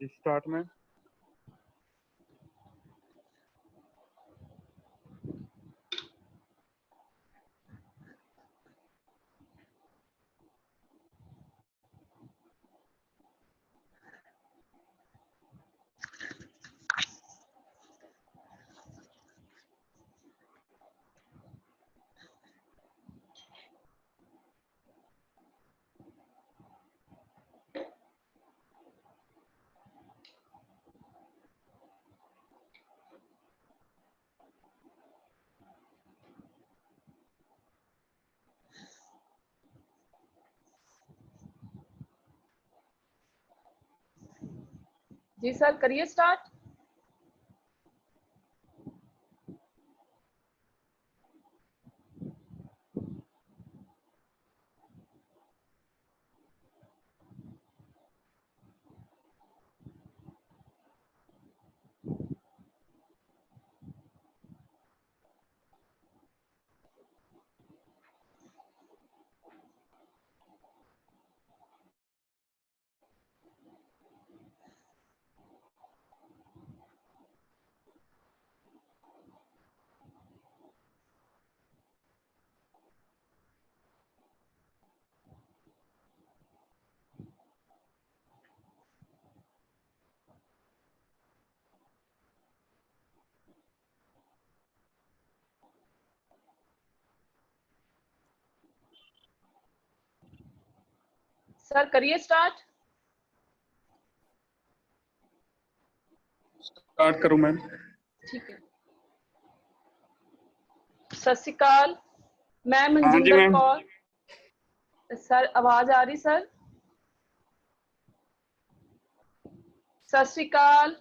Start में जी sir, करिए start. Sir करिए स्टार्ट। स्टार्ट करूं मैम? ठीक है। सत श्री अकाल, मैं हाँ जी मनजिंदर मैम। कौर। सर आवाज आ रही सर? सत श्री अकाल,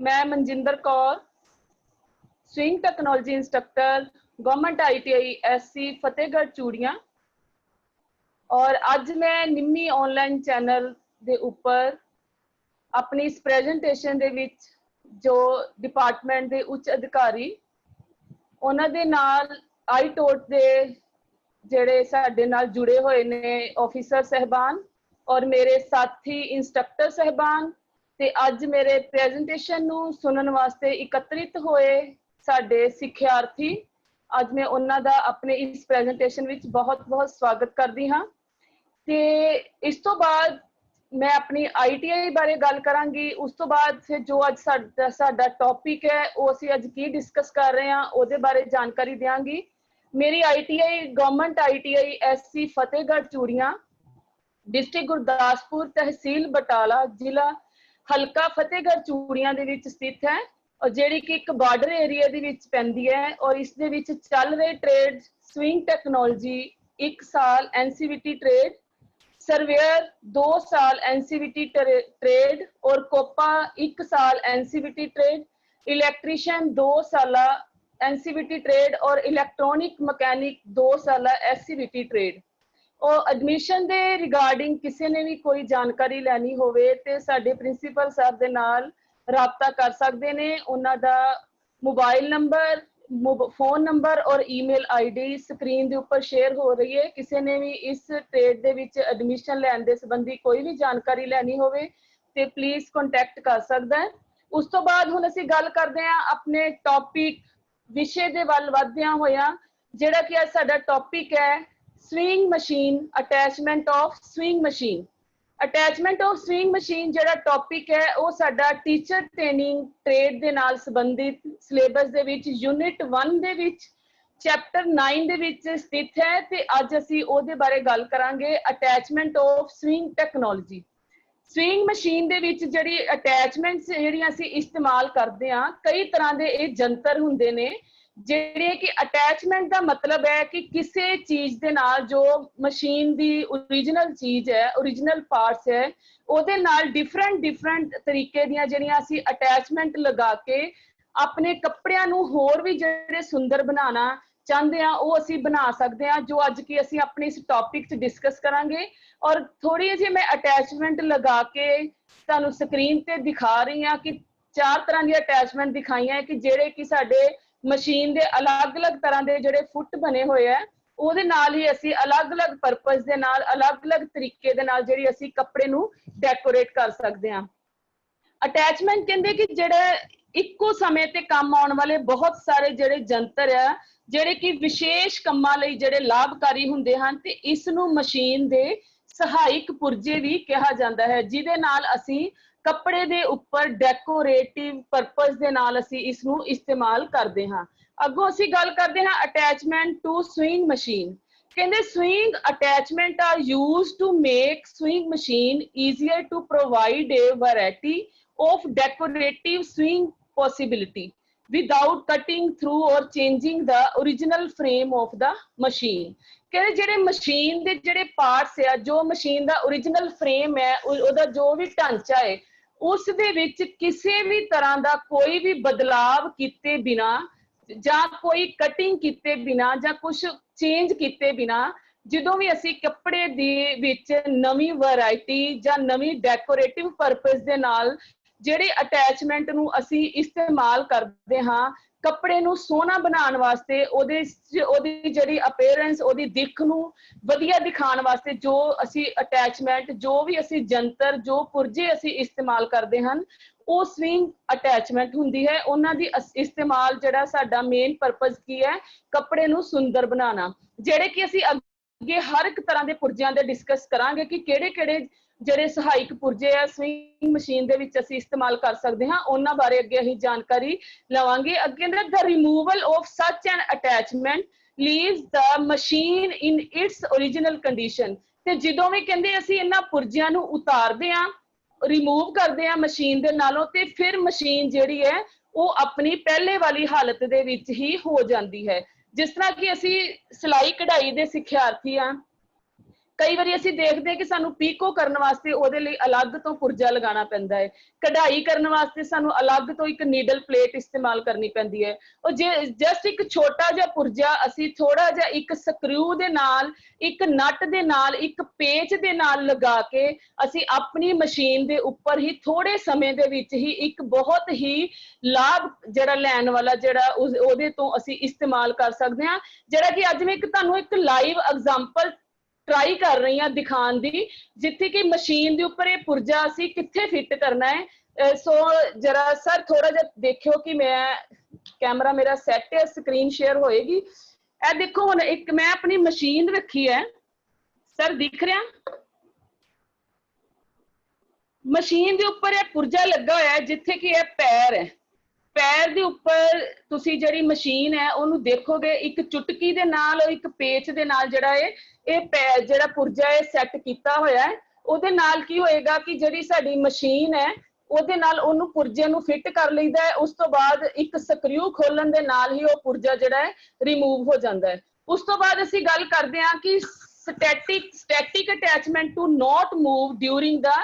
मैं Manjinder Kaur, swing technology instructor, government ITI SC Fatehgarh चूड़ियां। और अज मैं निम्मी ऑनलाइन चैनल दे उपर अपनी इस प्रेजेंटेशन दे विच जो डिपार्टमेंट दे उच्च अधिकारी उन्हां दे नाल आईटोट दे ਜਿਹੜੇ ਸਾਡੇ ਨਾਲ जुड़े हुए ने ऑफिसर साहबान और मेरे साथी इंस्ट्रक्टर साहबान ते अज मेरे प्रेजेंटेशन नूं सुनन वास्ते एकत्रित होए साडे सिक्ख्यार्थी, अज मैं उन्हां दा अपने इस प्रेजेंटेशन विच बहुत बहुत स्वागत करदी हां। ते इस तो बाद मैं अपनी ITI बारे गल करांगी। उस तो बाद फिर जो अज साडा टॉपिक है वो असीं अज की डिस्कस कर रहे हां ਉਹਦੇ बारे जानकारी देंगी। मेरी ITI government ITI SC Fatehgarh चूड़ियां, डिस्ट्रिक्ट गुरदासपुर, तहसील बटाला, जिला हलका फतेहगढ़ चूड़ियां दे विच स्थित है और जिहड़ी कि एक बार्डर एरिया दे विच पैंदी है। और इस दे विच चल रहे ट्रेड स्विंग टेक्नोलॉजी 1 साल NCVT ट्रेड, सर्वेयर 2 साल NCVT ट्रेड और कोपा 1 साल NCVT ट्रेड, इलैक्ट्रीशियन 2 साल NCVT ट्रेड और इलैक्ट्रॉनिक मैकेनिक 2 साल SCVT ट्रेड। और एडमिशन दे रिगार्डिंग किसी ने भी कोई जानकारी लैनी होवे ते साडे प्रिंसीपल साहब दे नाल राबता कर सकते ने। उन्हां दा मोबाइल नंबर, फोन नंबर और ईमेल ID स्क्रीन दे ऊपर शेयर हो रही है। किसी ने भी इस ट्रेड दे विच एडमिशन लैण दे संबंधी कोई भी जानकारी लैनी होवे ते प्लीज़ कॉन्टैक्ट कर सकदा है। उस तो बाद हुण असीं गल करदे हां अपने टॉपिक विषय दे वल वधदियां होइयां, जिहड़ा कि अज साडा टॉपिक है sewing machine, attachment of sewing machine. Attachment of sewing machine जिहड़ा टॉपिक है वो साडा टीचर ट्रेनिंग ट्रेड दे नाल संबंधित सिलेबस दे विच यूनिट 1 दे विच चैप्टर 9 दे विच स्थित है। ते अज असीं ओहदे बारे गल करांगे, attachment of sewing technology. Sewing machine दे विच जिहड़ी अटैचमेंट्स जिहड़ियां असीं इस्तेमाल करदे हां, कई तरह दे इह जंतर हुंदे ने जिहड़े कि अटैचमेंट का मतलब है कि किसी चीज़ दे नाल जो मशीन दी ओरिजिनल चीज़ है, ओरिजिनल पार्ट्स है, ਉਹਦੇ ਨਾਲ डिफरेंट तरीके ਦੀਆਂ ਜਿਹੜੀਆਂ ਅਸੀਂ अटैचमेंट लगा के अपने कपड़ियां नूं होर भी ਜਿਹੜੇ सुंदर बनाना ਚਾਹੁੰਦੇ ਆ ਉਹ ਅਸੀਂ ਬਣਾ ਸਕਦੇ ਆ, ਜੋ ਅੱਜ ਕੀ ਅਸੀਂ ਆਪਣੇ ਇਸ ਟੌਪਿਕ 'ਚ ਡਿਸਕਸ ਕਰਾਂਗੇ। ਔਰ ਥੋੜੀ ਜਿਹੀ ਮੈਂ ਅਟੈਚਮੈਂਟ ਲਗਾ ਕੇ ਤੁਹਾਨੂੰ ਸਕਰੀਨ ਤੇ ਦਿਖਾ ਰਹੀ ਹਾਂ ਕਿ 4 ਤਰ੍ਹਾਂ ਦੀ ਅਟੈਚਮੈਂਟ ਦਿਖਾਈਆਂ ਹੈ ਕਿ ਜਿਹੜੇ ਕਿ ਸਾਡੇ ਮਸ਼ੀਨ ਦੇ ਅਲੱਗ-ਅਲੱਗ ਤਰ੍ਹਾਂ ਦੇ ਜਿਹੜੇ ਫੁੱਟ ਬਣੇ ਹੋਏ ਆ, ਉਹਦੇ ਨਾਲ ਹੀ ਅਸੀਂ ਅਲੱਗ-ਅਲੱਗ ਪਰਪਸ ਦੇ ਨਾਲ, ਅਲੱਗ-ਅਲੱਗ ਤਰੀਕੇ ਦੇ ਨਾਲ ਜਿਹੜੀ ਅਸੀਂ ਕੱਪੜੇ ਨੂੰ ਡੈਕੋਰੇਟ ਕਰ ਸਕਦੇ ਹਾਂ। ਅਟੈਚਮੈਂਟ ਕਹਿੰਦੇ ਕਿ ਜਿਹੜਾ ਇੱਕੋ ਸਮੇਂ ਤੇ ਕੰਮ ਆਉਣ ਵਾਲੇ ਬਹੁਤ ਸਾਰੇ ਜਿਹੜੇ ਜੰਤਰ ਆ, ਜਿਹੜੇ ਕਿ ਵਿਸ਼ੇਸ਼ ਕੰਮਾਂ ਲਈ ਜਿਹੜੇ ਲਾਭਕਾਰੀ ਹੁੰਦੇ ਹਨ, ਤੇ ਇਸ ਨੂੰ ਮਸ਼ੀਨ ਦੇ ਸਹਾਇਕ ਪੁਰਜੇ ਵੀ ਕਿਹਾ ਜਾਂਦਾ ਹੈ, ਜਿਹਦੇ ਨਾਲ ਅਸੀਂ ਕੱਪੜੇ ਦੇ ਉੱਪਰ ਡੈਕੋਰੇਟਿਵ ਪਰਪਸ ਦੇ ਨਾਲ ਅਸੀਂ ਇਸ ਨੂੰ ਇਸਤੇਮਾਲ ਕਰਦੇ ਹਾਂ। ਅੱਗੋਂ ਅਸੀਂ ਗੱਲ ਕਰਦੇ ਹਾਂ ਅਟੈਚਮੈਂਟ ਟੂ ਸਵਿੰਗ ਮਸ਼ੀਨ। ਕਹਿੰਦੇ sewing attachment are used to make sewing machine easier to provide a variety of decorative swing possibility without cutting through or changing the original frame of the machine। ਕਹਿੰਦੇ ਜਿਹੜੇ machine ਦੇ ਜਿਹੜੇ parts ਆ, ਜੋ machine ਦਾ original frame ਹੈ, ਉਹਦਾ ਜੋ ਵੀ ਢਾਂਚਾ ਹੈ, ਉਸ ਦੇ ਵਿੱਚ ਕਿਸੇ ਵੀ ਤਰ੍ਹਾਂ ਦਾ ਕੋਈ ਵੀ ਬਦਲਾਵ ਕੀਤੇ ਬਿਨਾ ਜਾਂ ਕੋਈ ਕਟਿੰਗ ਕੀਤੇ ਬਿਨਾ ਜਾਂ ਕੁਝ ਚੇਂਜ ਕੀਤੇ ਬਿਨਾ ਜਦੋਂ ਵੀ ਅਸੀਂ ਕੱਪੜੇ ਦੇ ਵਿੱਚ ਨਵੀਂ ਵੈਰਾਈਟੀ ਜਾਂ ਨਵੀਂ ਡੈਕੋਰੇਟਿਵ ਪਰਪਸ ਦੇ ਨਾਲ ਜਿਹੜੇ ਅਟੈਚਮੈਂਟ ਨੂੰ ਅਸੀਂ ਇਸਤੇਮਾਲ ਕਰਦੇ ਹਾਂ ਕੱਪੜੇ ਨੂੰ ਸੋਹਣਾ ਬਣਾਉਣ ਵਾਸਤੇ, ਉਹਦੀ ਜਿਹੜੀ ਅਪੀਅਰੈਂਸ, ਉਹਦੀ ਦਿੱਖ ਨੂੰ ਵਧੀਆ ਦਿਖਾਉਣ ਵਾਸਤੇ ਜੋ ਅਸੀਂ ਅਟੈਚਮੈਂਟ, ਜੋ ਵੀ ਅਸੀਂ ਜੰਤਰ, ਜੋ ਪੁਰਜੇ ਅਸੀਂ ਇਸਤੇਮਾਲ ਕਰਦੇ ਹਨ, ਉਹ ਸਵਿੰਗ ਅਟੈਚਮੈਂਟ ਹੁੰਦੀ ਹੈ। ਉਹਨਾਂ ਦੀ ਇਸਤੇਮਾਲ ਜਿਹੜਾ ਸਾਡਾ ਮੇਨ ਪਰਪਸ ਕੀ ਹੈ, ਕੱਪੜੇ ਨੂੰ ਸੁੰਦਰ ਬਣਾਉਣਾ। ਜਿਹੜੇ ਕਿ ਅਸੀਂ ਅੱਗੇ ਹਰ ਇੱਕ ਤਰ੍ਹਾਂ ਦੇ ਪੁਰਜਿਆਂ ਦੇ ਡਿਸਕਸ ਕਰਾਂਗੇ ਕਿ ਕਿਹੜੇ-ਕਿਹੜੇ ਜਿਹੜੇ ਸਹਾਇਕ ਪੁਰਜੇ ਆ ਸਵਿੰਗ ਮਸ਼ੀਨ ਦੇ ਵਿੱਚ ਅਸੀਂ ਇਸਤੇਮਾਲ ਕਰ ਸਕਦੇ ਹਾਂ, ਉਹਨਾਂ ਬਾਰੇ ਅੱਗੇ ਅਸੀਂ ਜਾਣਕਾਰੀ ਲਵਾਂਗੇ। ਅੱਗੇ the removal of such an attachment leaves the machine in its original condition। ਤੇ ਜਦੋਂ ਵੀ ਕਹਿੰਦੇ ਅਸੀਂ ਇਹਨਾਂ ਪੁਰਜਿਆਂ ਨੂੰ ਉਤਾਰਦੇ ਹਾਂ, ਰਿਮੂਵ ਕਰਦੇ ਹਾਂ ਮਸ਼ੀਨ ਦੇ ਨਾਲੋਂ, ਤੇ ਫਿਰ ਮਸ਼ੀਨ ਜਿਹੜੀ ਹੈ ਉਹ ਆਪਣੀ ਪਹਿਲੇ ਵਾਲੀ ਹਾਲਤ ਦੇ ਵਿੱਚ ਹੀ ਹੋ ਜਾਂਦੀ ਹੈ। ਜਿਸ ਤਰ੍ਹਾਂ ਕਿ ਅਸੀਂ ਸਿਲਾਈ ਕਢਾਈ ਦੇ ਸਿੱਖਿਆਰਥੀ ਹਾਂ, ਕਈ ਵਾਰੀ ਅਸੀਂ ਦੇਖਦੇ ਹਾਂ ਕਿ ਸਾਨੂੰ ਪੀਕੋ ਕਰਨ ਵਾਸਤੇ ਉਹਦੇ ਲਈ ਅਲੱਗ ਤੋਂ ਪੁਰਜਾ ਲਗਾਉਣਾ ਪੈਂਦਾ ਹੈ, ਕਢਾਈ ਕਰਨ ਵਾਸਤੇ ਸਾਨੂੰ ਅਲੱਗ ਤੋਂ ਇੱਕ ਨੀਡਲ ਪਲੇਟ ਇਸਤੇਮਾਲ ਕਰਨੀ ਪੈਂਦੀ ਹੈ। ਉਹ ਜੇ ਜਸਟ ਇੱਕ ਛੋਟਾ ਜਿਹਾ ਪੁਰਜਾ ਅਸੀਂ ਥੋੜਾ ਜਿਹਾ ਇੱਕ ਸਕਰੂ ਦੇ ਨਾਲ, ਇੱਕ ਨਟ ਦੇ ਨਾਲ, ਇੱਕ ਪੇਚ ਦੇ ਨਾਲ ਲਗਾ ਕੇ ਅਸੀਂ ਆਪਣੀ ਮਸ਼ੀਨ ਦੇ ਉੱਪਰ ਹੀ ਥੋੜੇ ਸਮੇਂ ਦੇ ਵਿੱਚ ਹੀ ਇੱਕ ਬਹੁਤ ਹੀ ਲਾਭ ਜਿਹੜਾ ਲੈਣ ਵਾਲਾ ਜਿਹੜਾ ਉਹਦੇ ਤੋਂ ਅਸੀਂ ਇਸਤੇਮਾਲ ਕਰ ਸਕਦੇ ਹਾਂ। ਜਿਹੜਾ ਕਿ ਅੱਜ ਮੈਂ ਤੁਹਾਨੂੰ ਇੱਕ ਲਾਈਵ ਐਗਜ਼ਾਮਪਲ ਟਰਾਈ ਕਰ ਰਹੀ ਹਾਂ ਦਿਖਾਉਣ ਦੀ, ਜਿੱਥੇ ਕਿ ਮਸ਼ੀਨ ਦੇ ਉੱਪਰ ਇਹ ਪੁਰਜਾ ਅਸੀਂ ਕਿੱਥੇ ਫਿੱਟ ਕਰਨਾ ਹੈ। ਸੋ ਜਰਾ ਸਰ ਥੋੜਾ ਜਿਹਾ ਦੇਖਿਓ ਕਿ ਮੈਂ ਕੈਮਰਾ ਮੇਰਾ ਸੈੱਟ ਹੈ, ਸਕਰੀਨ ਸ਼ੇਅਰ ਹੋਏਗੀ। ਇਹ ਦੇਖੋ ਹੁਣ ਇੱਕ ਮੈਂ ਆਪਣੀ ਮਸ਼ੀਨ ਰੱਖੀ ਹੈ, ਸਰ ਦਿਖ ਰਿਹਾ? ਮਸ਼ੀਨ ਦੇ ਉੱਪਰ ਇਹ ਪੁਰਜਾ ਲੱਗਾ ਹੋਇਆ ਹੈ, ਜਿੱਥੇ ਕਿ ਇਹ ਪੈਰ ਹੈ। ਪੈਰ ਦੇ ਉੱਪਰ ਤੁਸੀਂ ਜਿਹੜੀ ਮਸ਼ੀਨ ਹੈ ਉਹਨੂੰ ਦੇਖੋਗੇ, ਇੱਕ ਚੁਟਕੀ ਦੇ ਨਾਲ ਔਰ ਇੱਕ ਪੇਚ ਦੇ ਨਾਲ ਜਿਹੜਾ ਹੈ ਇਹ ਜਿਹੜਾ ਪੁਰਜਾ ਹੈ ਸੈੱਟ ਕੀਤਾ ਹੋਇਆ ਹੈ। ਉਹਦੇ ਨਾਲ ਕੀ ਹੋਏਗਾ ਕਿ ਜਿਹੜੀ ਸਾਡੀ ਮਸ਼ੀਨ ਹੈ ਉਹਦੇ ਨਾਲ ਉਹਨੂੰ ਪੁਰਜੇ ਨੂੰ ਫਿੱਟ ਕਰ ਲਈਦਾ ਹੈ। ਉਸ ਤੋਂ ਬਾਅਦ ਇੱਕ ਸਕਰੂ ਖੋਲਣ ਦੇ ਨਾਲ ਹੀ ਉਹ ਪੁਰਜਾ ਜਿਹੜਾ ਹੈ ਰਿਮੂਵ ਹੋ ਜਾਂਦਾ ਹੈ। ਉਸ ਤੋਂ ਬਾਅਦ ਅਸੀਂ ਗੱਲ ਕਰਦੇ ਹਾਂ ਕਿ static attachment to not move during the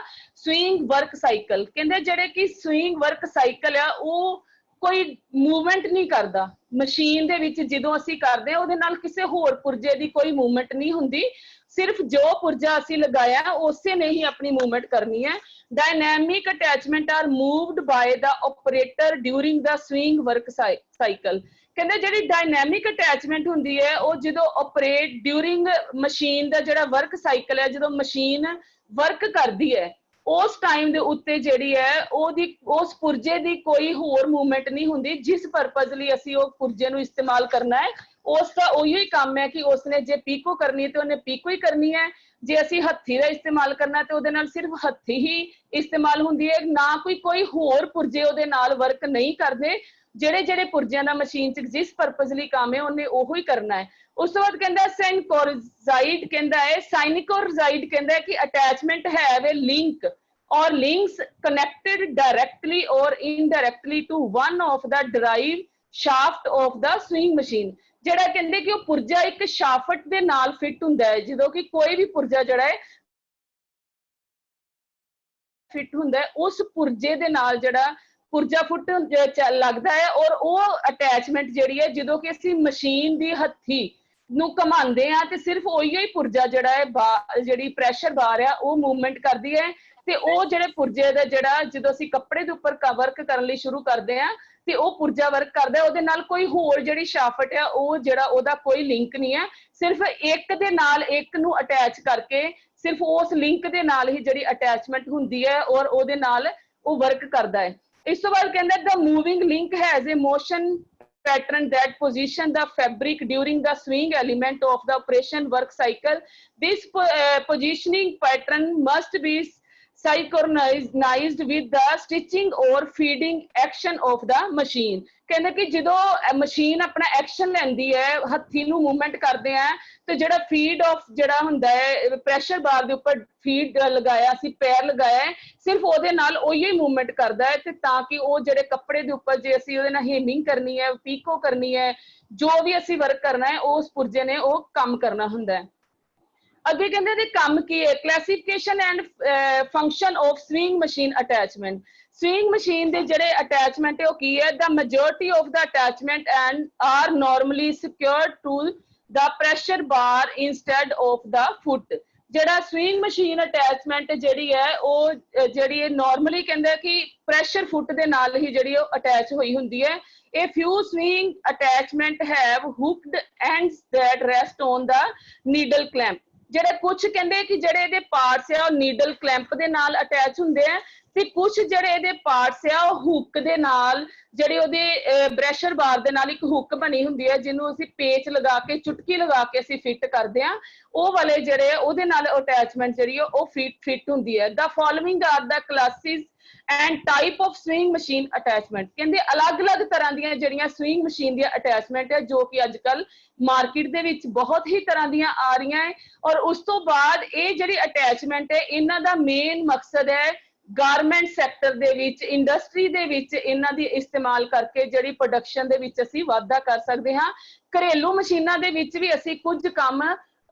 swing work cycle। ਕਹਿੰਦੇ ਜਿਹੜੇ ਕਿ swing work cycle ਆ ਉਹ ਕੋਈ ਮੂਵਮੈਂਟ ਨਹੀਂ ਕਰਦਾ ਮਸ਼ੀਨ ਦੇ ਵਿੱਚ। ਜਦੋਂ ਅਸੀਂ ਕਰਦੇ ਹਾਂ ਉਹਦੇ ਨਾਲ ਕਿਸੇ ਹੋਰ ਪੁਰਜੇ ਦੀ ਕੋਈ ਮੂਵਮੈਂਟ ਨਹੀਂ ਹੁੰਦੀ, ਸਿਰਫ ਜੋ ਪੁਰਜਾ ਅਸੀਂ ਲਗਾਇਆ ਉਸੇ ਨੇ ਹੀ ਆਪਣੀ ਮੂਵਮੈਂਟ ਕਰਨੀ ਹੈ। Dynamic attachment are moved by the operator during the sewing work cycle. ਕਹਿੰਦੇ ਜਿਹੜੀ ਡਾਇਨਾਮਿਕ ਅਟੈਚਮੈਂਟ ਹੁੰਦੀ ਹੈ ਉਹ ਜਦੋਂ ਆਪਰੇਟ ਡਿਊਰਿੰਗ ਮਸ਼ੀਨ ਦਾ ਜਿਹੜਾ ਵਰਕ ਸਾਈਕਲ ਹੈ, ਜਦੋਂ ਮਸ਼ੀਨ ਵਰਕ ਕਰਦੀ ਹੈ ਉਸ ਟਾਈਮ ਦੇ ਉੱਤੇ ਜਿਹੜੀ ਹੈ ਉਸ ਪੁਰਜੇ ਦੀ ਕੋਈ ਹੋਰ ਮੂਵਮੈਂਟ ਨਹੀਂ ਹੁੰਦੀ। ਜਿਸ ਪਰਪਸ ਲਈ ਅਸੀਂ ਉਹ ਪੁਰਜੇ ਨੂੰ ਇਸਤੇਮਾਲ ਕਰਨਾ ਹੈ ਉਸ ਦਾ ਉਹੀ ਹੀ ਕੰਮ ਹੈ ਕਿ ਉਸਨੇ ਜੇ ਪੀਕੋ ਕਰਨੀ ਹੈ ਤੇ ਉਹਨੇ ਪੀਕੋ ਹੀ ਕਰਨੀ ਹੈ, ਜੇ ਅਸੀਂ ਹੱਥੀ ਦਾ ਇਸਤੇਮਾਲ ਕਰਨਾ ਤੇ ਉਹਦੇ ਨਾਲ ਸਿਰਫ ਹੱਥੀ ਹੀ ਇਸਤੇਮਾਲ ਹੁੰਦੀ ਹੈ, ਨਾ ਕੋਈ ਹੋਰ ਪੁਰਜੇ ਉਹਦੇ ਨਾਲ ਵਰਕ ਨਹੀਂ ਕਰਦੇ। ਜਿਹੜੇ ਪੁਰਜਿਆਂ ਦਾ ਮਸ਼ੀਨ 'ਚ ਜਿਸ ਪਰਪਸ ਲਈ ਕੰਮ ਹੈ ਉਹਨੇ ਉਹੋ ਹੀ ਕਰਨਾ ਹੈ। ਉਸ ਤੋਂ ਬਾਅਦ ਕਹਿੰਦਾ ਸਾਈਨਕੋਰਜ਼ਾਈਡ ਕਹਿੰਦਾ ਹੈ, ਸਾਈਨਕੋਰਜ਼ਾਈਡ ਕਹਿੰਦਾ ਹੈ ਕਿ attachment have a link or links connected directly or indirectly to one of the drive shaft of the swing machine। ਜਿਹੜਾ ਕਹਿੰਦੇ ਕਿ ਉਹ ਪੁਰਜਾ ਇੱਕ ਸ਼ਾਫਟ ਦੇ ਨਾਲ ਫਿੱਟ ਹੁੰਦਾ ਹੈ। ਜਦੋਂ ਕਿ ਕੋਈ ਵੀ ਪੁਰਜਾ ਜਿਹੜਾ ਹੈ ਫਿੱਟ ਹੁੰਦਾ ਹੈ ਉਸ ਪੁਰਜੇ ਦੇ ਨਾਲ ਜਿਹੜਾ ਪੁਰਜਾ ਫੁੱਟ ਲੱਗਦਾ ਹੈ ਔਰ ਉਹ ਅਟੈਚਮੈਂਟ ਜਿਹੜੀ ਹੈ ਜਦੋਂ ਕਿ ਅਸੀਂ ਮਸ਼ੀਨ ਦੀ ਹੱਥੀ ਨੂੰ ਘਮਾਉਂਦੇ ਆ ਤੇ ਸਿਰਫ ਉਹੀ ਹੀ ਪੁਰਜਾ ਜਿਹੜਾ ਹੈ ਜਿਹੜੀ ਪ੍ਰੈਸ਼ਰ ਬਾਰ ਆ ਉਹ ਮੂਵਮੈਂਟ ਕਰਦੀ ਹੈ ਤੇ ਉਹ ਜਿਹੜੇ ਪੁਰਜੇ ਦਾ ਜਿਹੜਾ ਜਦੋਂ ਅਸੀਂ ਕੱਪੜੇ ਦੇ ਉੱਪਰ ਵਰਕ ਕਰਨ ਲਈ ਸ਼ੁਰੂ ਕਰਦੇ ਆ ਤੇ ਉਹ ਪੁਰਜਾ ਵਰਕ ਕਰਦਾ ਉਹਦੇ ਨਾਲ ਕੋਈ ਹੋਰ ਜਿਹੜੀ ਸ਼ਾਫਟ ਆ ਉਹ ਜਿਹੜਾ ਉਹਦਾ ਕੋਈ ਲਿੰਕ ਨਹੀਂ ਹੈ ਸਿਰਫ ਇੱਕ ਦੇ ਨਾਲ ਇੱਕ ਨੂੰ ਅਟੈਚ ਕਰਕੇ ਸਿਰਫ ਉਸ ਲਿੰਕ ਦੇ ਨਾਲ ਹੀ ਜਿਹੜੀ ਅਟੈਚਮੈਂਟ ਹੁੰਦੀ ਹੈ ਔਰ ਉਹਦੇ ਨਾਲ ਉਹ ਵਰਕ ਕਰਦਾ ਹੈ ਇਸ ਤੋਂ ਬਾਅਦ ਕਹਿੰਦਾ the moving link has a motion pattern that position the fabric during the swing element of the operation work cycle. This positioning pattern must be synchronized with the stitching or feeding action of the machine. ਕਹਿੰਦੇ ਕਿ ਜਦੋਂ machine ਆਪਣਾ action ਲੈਂਦੀ ਹੈ ਹੱਥੀ ਨੂੰ movement ਕਰਦੇ ਆ ਤੇ ਜਿਹੜਾ ਫੀਡ ਆਫ ਜਿਹੜਾ ਹੁੰਦਾ ਹੈ ਪ੍ਰੈਸ਼ਰ ਬਾਰ ਦੇ ਉੱਪਰ ਫੀਡ ਲਗਾਇਆ ਸੀ ਪੈਰ ਲਗਾਇਆ ਹੈ ਸਿਰਫ ਉਹਦੇ ਨਾਲ ਉਹੀ ਹੀ ਮੂਵਮੈਂਟ ਕਰਦਾ ਹੈ ਤੇ ਤਾਂ ਕਿ ਉਹ ਜਿਹੜੇ ਕੱਪੜੇ ਦੇ ਉੱਪਰ ਜੇ ਅਸੀਂ ਉਹਦੇ ਨਾਲ ਹੇਮਿੰਗ ਕਰਨੀ ਹੈ ਪੀਕੋ ਕਰਨੀ ਹੈ ਜੋ ਵੀ ਅਸੀਂ ਵਰਕ ਕਰਨਾ ਹੈ ਉਸ ਪੁਰਜੇ ਨੇ ਉਹ ਕੰਮ ਕਰਨਾ ਹੁੰਦਾ ਹੈ ਅੱਗੇ ਕਹਿੰਦੇ ਦੇ ਕੰਮ ਕੀ ਹੈ classification and function of swing machine attachment swing machine ਦੇ ਜਿਹੜੇ ਅਟੈਚਮੈਂਟ ਹੈ ਉਹ ਕੀ ਹੈ the majority of the attachment and are normally secured to the pressure bar instead of the foot ਜਿਹੜਾ ਸਵਿੰਗ ਮਸ਼ੀਨ ਅਟੈਚਮੈਂਟ ਜਿਹੜੀ ਹੈ ਉਹ ਜਿਹੜੀ ਨਾਰਮਲੀ ਕਹਿੰਦਾ ਕਿ ਪ੍ਰੈਸ਼ਰ ਫੁੱਟ ਦੇ ਨਾਲ ਹੀ ਜਿਹੜੀ ਉਹ ਅਟੈਚ ਹੋਈ ਹੁੰਦੀ ਹੈ A few swing attachment have hooked ends that rest on the needle clamp ਜਿਹੜੇ ਕੁਝ ਕਹਿੰਦੇ ਕਿ ਜਿਹੜੇ ਇਹਦੇ ਪਾਰਟਸ ਆ ਉਹ ਨੀਡਲ ਕਲੈਂਪ ਦੇ ਨਾਲ ਅਟੈਚ ਹੁੰਦੇ ਆ ਤੇ ਕੁਝ ਜਿਹੜੇ ਇਹਦੇ ਪਾਰਟਸ ਆ ਉਹ ਹੁੱਕ ਦੇ ਨਾਲ ਜਿਹੜੇ ਉਹਦੇ ਪ੍ਰੈਸ਼ਰ ਬਾਰ ਦੇ ਨਾਲ ਇੱਕ ਹੁੱਕ ਬਣੀ ਹੁੰਦੀ ਹੈ ਜਿਹਨੂੰ ਅਸੀਂ ਪੇਚ ਲਗਾ ਕੇ ਚੁਟਕੀ ਲਗਾ ਕੇ ਅਸੀਂ ਫਿੱਟ ਕਰਦੇ ਆ ਉਹ ਵਾਲੇ ਜਿਹੜੇ ਉਹਦੇ ਨਾਲ ਅਟੈਚਮੈਂਟ ਜਿਹੜੀ ਉਹ ਫਿੱਟ ਹੁੰਦੀ ਹੈ the following are the classes and type of swing machine attachment ਕਹਿੰਦੇ ਅਲੱਗ-ਅਲੱਗ ਤਰ੍ਹਾਂ ਦੀਆਂ ਜਿਹੜੀਆਂ ਸਵਿੰਗ ਮਸ਼ੀਨ ਦੀਆਂ ਅਟੈਚਮੈਂਟ ਹੈ ਜੋ ਕਿ ਅੱਜਕੱਲ ਮਾਰਕੀਟ ਦੇ ਵਿੱਚ ਬਹੁਤ ਹੀ ਤਰ੍ਹਾਂ ਦੀਆਂ ਆ ਰਹੀਆਂ ਹੈ ਔਰ ਉਸ ਤੋਂ ਬਾਅਦ ਇਹ ਜਿਹੜੀ ਅਟੈਚਮੈਂਟ ਹੈ ਇਹਨਾਂ ਦਾ ਮੇਨ ਮਕਸਦ ਹੈ ਗਾਰਮੈਂਟ ਸੈਕਟਰ ਦੇ ਵਿੱਚ ਇੰਡਸਟਰੀ ਦੇ ਵਿੱਚ ਇਹਨਾਂ ਦੀ ਇਸਤੇਮਾਲ ਕਰਕੇ ਜਿਹੜੀ ਪ੍ਰੋਡਕਸ਼ਨ ਦੇ ਵਿੱਚ ਅਸੀਂ ਵਾਧਾ ਕਰ ਸਕਦੇ ਹਾਂ ਘਰੇਲੂ ਮਸ਼ੀਨਾਂ ਦੇ ਵਿੱਚ ਵੀ ਅਸੀਂ ਕੁਝ ਕੰਮ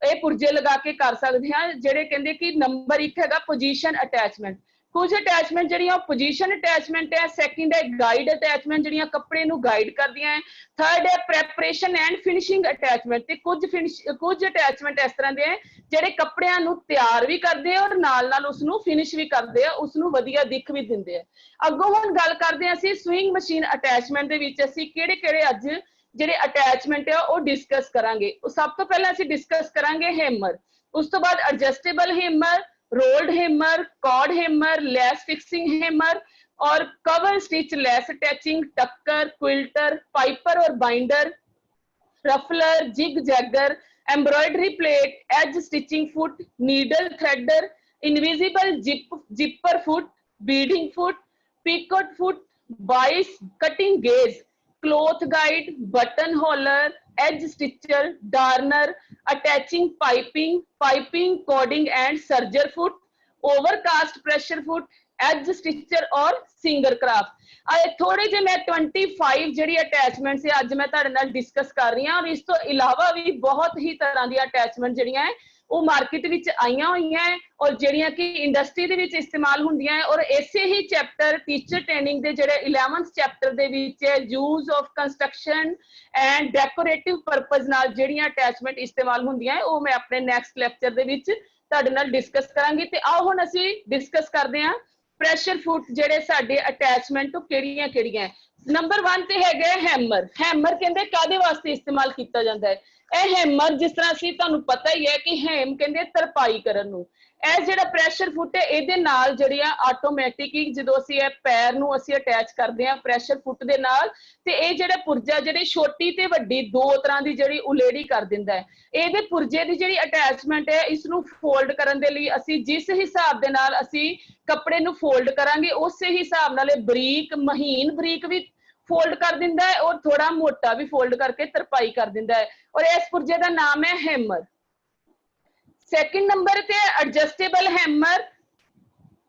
ਇਹ ਪੁਰਜੇ ਲਗਾ ਕੇ ਕਰ ਸਕਦੇ ਹਾਂ ਜਿਹੜੇ ਕਹਿੰਦੇ ਕਿ ਨੰਬਰ 1 ਹੈਗਾ ਪੋਜੀਸ਼ਨ ਅਟੈਚਮੈਂਟ ਕੁਝ ਅਟੈਚਮੈਂਟ ਜਿਹੜੀਆਂ ਪੋਜੀਸ਼ਨ ਅਟੈਚਮੈਂਟ ਹੈ ਸੈਕਿੰਡ ਹੈ ਗਾਈਡ ਅਟੈਚਮੈਂਟ ਜਿਹੜੀਆਂ ਕੱਪੜੇ ਨੂੰ ਗਾਈਡ ਕਰਦੀਆਂ ਹੈ ਥਰਡ ਹੈ ਪ੍ਰੈਪਰੇਸ਼ਨ ਐਂਡ ਫਿਨਿਸ਼ਿੰਗ ਅਟੈਚਮੈਂਟ ਤੇ ਕੁਝ ਅਟੈਚਮੈਂਟ ਇਸ ਤਰ੍ਹਾਂ ਦੇ ਹੈ ਜਿਹੜੇ ਕੱਪੜਿਆਂ ਨੂੰ ਤਿਆਰ ਵੀ ਕਰਦੇ ਆ ਔਰ ਨਾਲ ਉਸ ਨੂੰ ਫਿਨਿਸ਼ ਵੀ ਕਰਦੇ ਆ ਉਸ ਨੂੰ ਵਧੀਆ ਦਿੱਖ ਵੀ ਦਿੰਦੇ ਆ ਅੱਗੋਂ ਹੁਣ ਗੱਲ ਕਰਦੇ ਆ ਅਸੀਂ ਸਵਿੰਗ ਮਸ਼ੀਨ ਅਟੈਚਮੈਂਟ ਦੇ ਵਿੱਚ ਅਸੀਂ ਕਿਹੜੇ ਅੱਜ ਜਿਹੜੇ ਅਟੈਚਮੈਂਟ ਆ ਉਹ ਡਿਸਕਸ ਕਰਾਂਗੇ ਸਭ ਤੋਂ ਪਹਿਲਾਂ ਅਸੀਂ ਡਿਸਕਸ ਕਰਾਂਗੇ ਹੈਮਰ ਉਸ ਤੋਂ ਬਾਅਦ adjustable hammer rolled hammer, cord hammer, lace fixing hammer और cover stitch lace attaching, tucker, quilter, piper or binder, ruffler, jig jagger, embroidery plate, edge stitching foot, needle threader, invisible zipper foot, beading foot, picot foot, vice, cutting gauge, cloth guide, button holler, edge stitcher, darner, attaching piping, cording and serger foot, overcast pressure foot, edge stitcher और singer craft। थोड़े जे मैं 25 ਜਿਹੜੀ attachments ਹੈ ਅੱਜ ਮੈਂ ਤੁਹਾਡੇ ਨਾਲ discuss ਕਰ ਰਹੀ ਹਾਂ ਔਰ ਇਸ ਤੋਂ ਇਲਾਵਾ ਵੀ ਬਹੁਤ ਹੀ ਤਰ੍ਹਾਂ ਦੀਆਂ ਅਟੈਚਮੈਂਟ ਜਿਹੜੀਆਂ ਹੈ ਉਹ ਮਾਰਕੀਟ ਵਿੱਚ ਆਈਆਂ ਹੋਈਆਂ ਹੈ ਔਰ ਜਿਹੜੀਆਂ ਕਿ ਇੰਡਸਟਰੀ ਦੇ ਵਿੱਚ ਇਸਤੇਮਾਲ ਹੁੰਦੀਆਂ ਹੈ ਔਰ ਇਸੇ ਹੀ ਚੈਪਟਰ ਟੀਚਰ ਟ੍ਰੇਨਿੰਗ ਦੇ ਜਿਹੜੇ 11th ਚੈਪਟਰ ਦੇ ਵਿੱਚ use of construction and decorative purpose ਨਾਲ ਜਿਹੜੀਆਂ ਅਟੈਚਮੈਂਟ ਇਸਤੇਮਾਲ ਹੁੰਦੀਆਂ ਹੈ ਉਹ ਮੈਂ ਆਪਣੇ ਨੈਕਸਟ ਲੈਕਚਰ ਦੇ ਵਿੱਚ ਤੁਹਾਡੇ ਨਾਲ ਡਿਸਕਸ ਕਰਾਂਗੀ ਤੇ ਆਓ ਹੁਣ ਅਸੀਂ ਡਿਸਕਸ ਕਰਦੇ ਹਾਂ ਪ੍ਰੈਸ਼ਰ ਫੁੱਟ ਜਿਹੜੇ ਸਾਡੇ ਅਟੈਚਮੈਂਟ ਤੋਂ ਕਿਹੜੀਆਂ ਨੰਬਰ 1 ਤੇ ਹੈਗਾ ਹੈਮਰ ਕਹਿੰਦੇ ਕਾਦੇ ਵਾਸਤੇ ਇਸਤੇਮਾਲ ਕੀਤਾ ਜਾਂਦਾ ਹੈ ਇਹ ਹੈਮਰ ਜਿਸ ਤਰ੍ਹਾਂ ਅਸੀਂ ਤੁਹਾਨੂੰ ਪਤਾ ਹੀ ਹੈ ਕਿ ਹੈਮ ਕਹਿੰਦੇ ਤਰਪਾਈ ਕਰਨ ਨੂੰ ਇਹ ਜਿਹੜਾ ਪ੍ਰੈਸ਼ਰ ਫੁੱਟ ਹੈ ਇਹਦੇ ਨਾਲ ਜਿਹੜੀ ਆ ਆਟੋਮੈਟਿਕ ਹੀ ਜਦੋਂ ਅਸੀਂ ਇਹ ਪੈਰ ਨੂੰ ਅਸੀਂ ਅਟੈਚ ਕਰਦੇ ਆ ਪ੍ਰੈਸ਼ਰ ਫੁੱਟ ਦੇ ਨਾਲ ਤੇ ਇਹ ਜਿਹੜਾ ਪੁਰਜਾ ਜਿਹੜੀ ਛੋਟੀ ਤੇ ਵੱਡੀ ਦੋ ਤਰ੍ਹਾਂ ਦੀ ਜਿਹੜੀ ਉਲੇੜੀ ਕਰ ਦਿੰਦਾ ਹੈ ਇਹਦੇ ਪੁਰਜੇ ਦੀ ਜਿਹੜੀ ਅਟੈਚਮੈਂਟ ਹੈ ਇਸ ਨੂੰ ਫੋਲਡ ਕਰਨ ਦੇ ਲਈ ਅਸੀਂ ਜਿਸ ਹਿਸਾਬ ਦੇ ਨਾਲ ਅਸੀਂ ਕੱਪੜੇ ਨੂੰ ਫੋਲਡ ਕਰਾਂਗੇ ਉਸੇ ਹਿਸਾਬ ਨਾਲ ਇਹ ਬਰੀਕ ਮਹੀਨ ਬਰੀਕ ਵੀ फोल्ड कर दिंदा है और थोड़ा मोटा भी फोल्ड करके तरपाई कर दिंदा है और इस पुर्जे का नाम है हैमर सेकंड नंबर पे एडजस्टेबल हैमर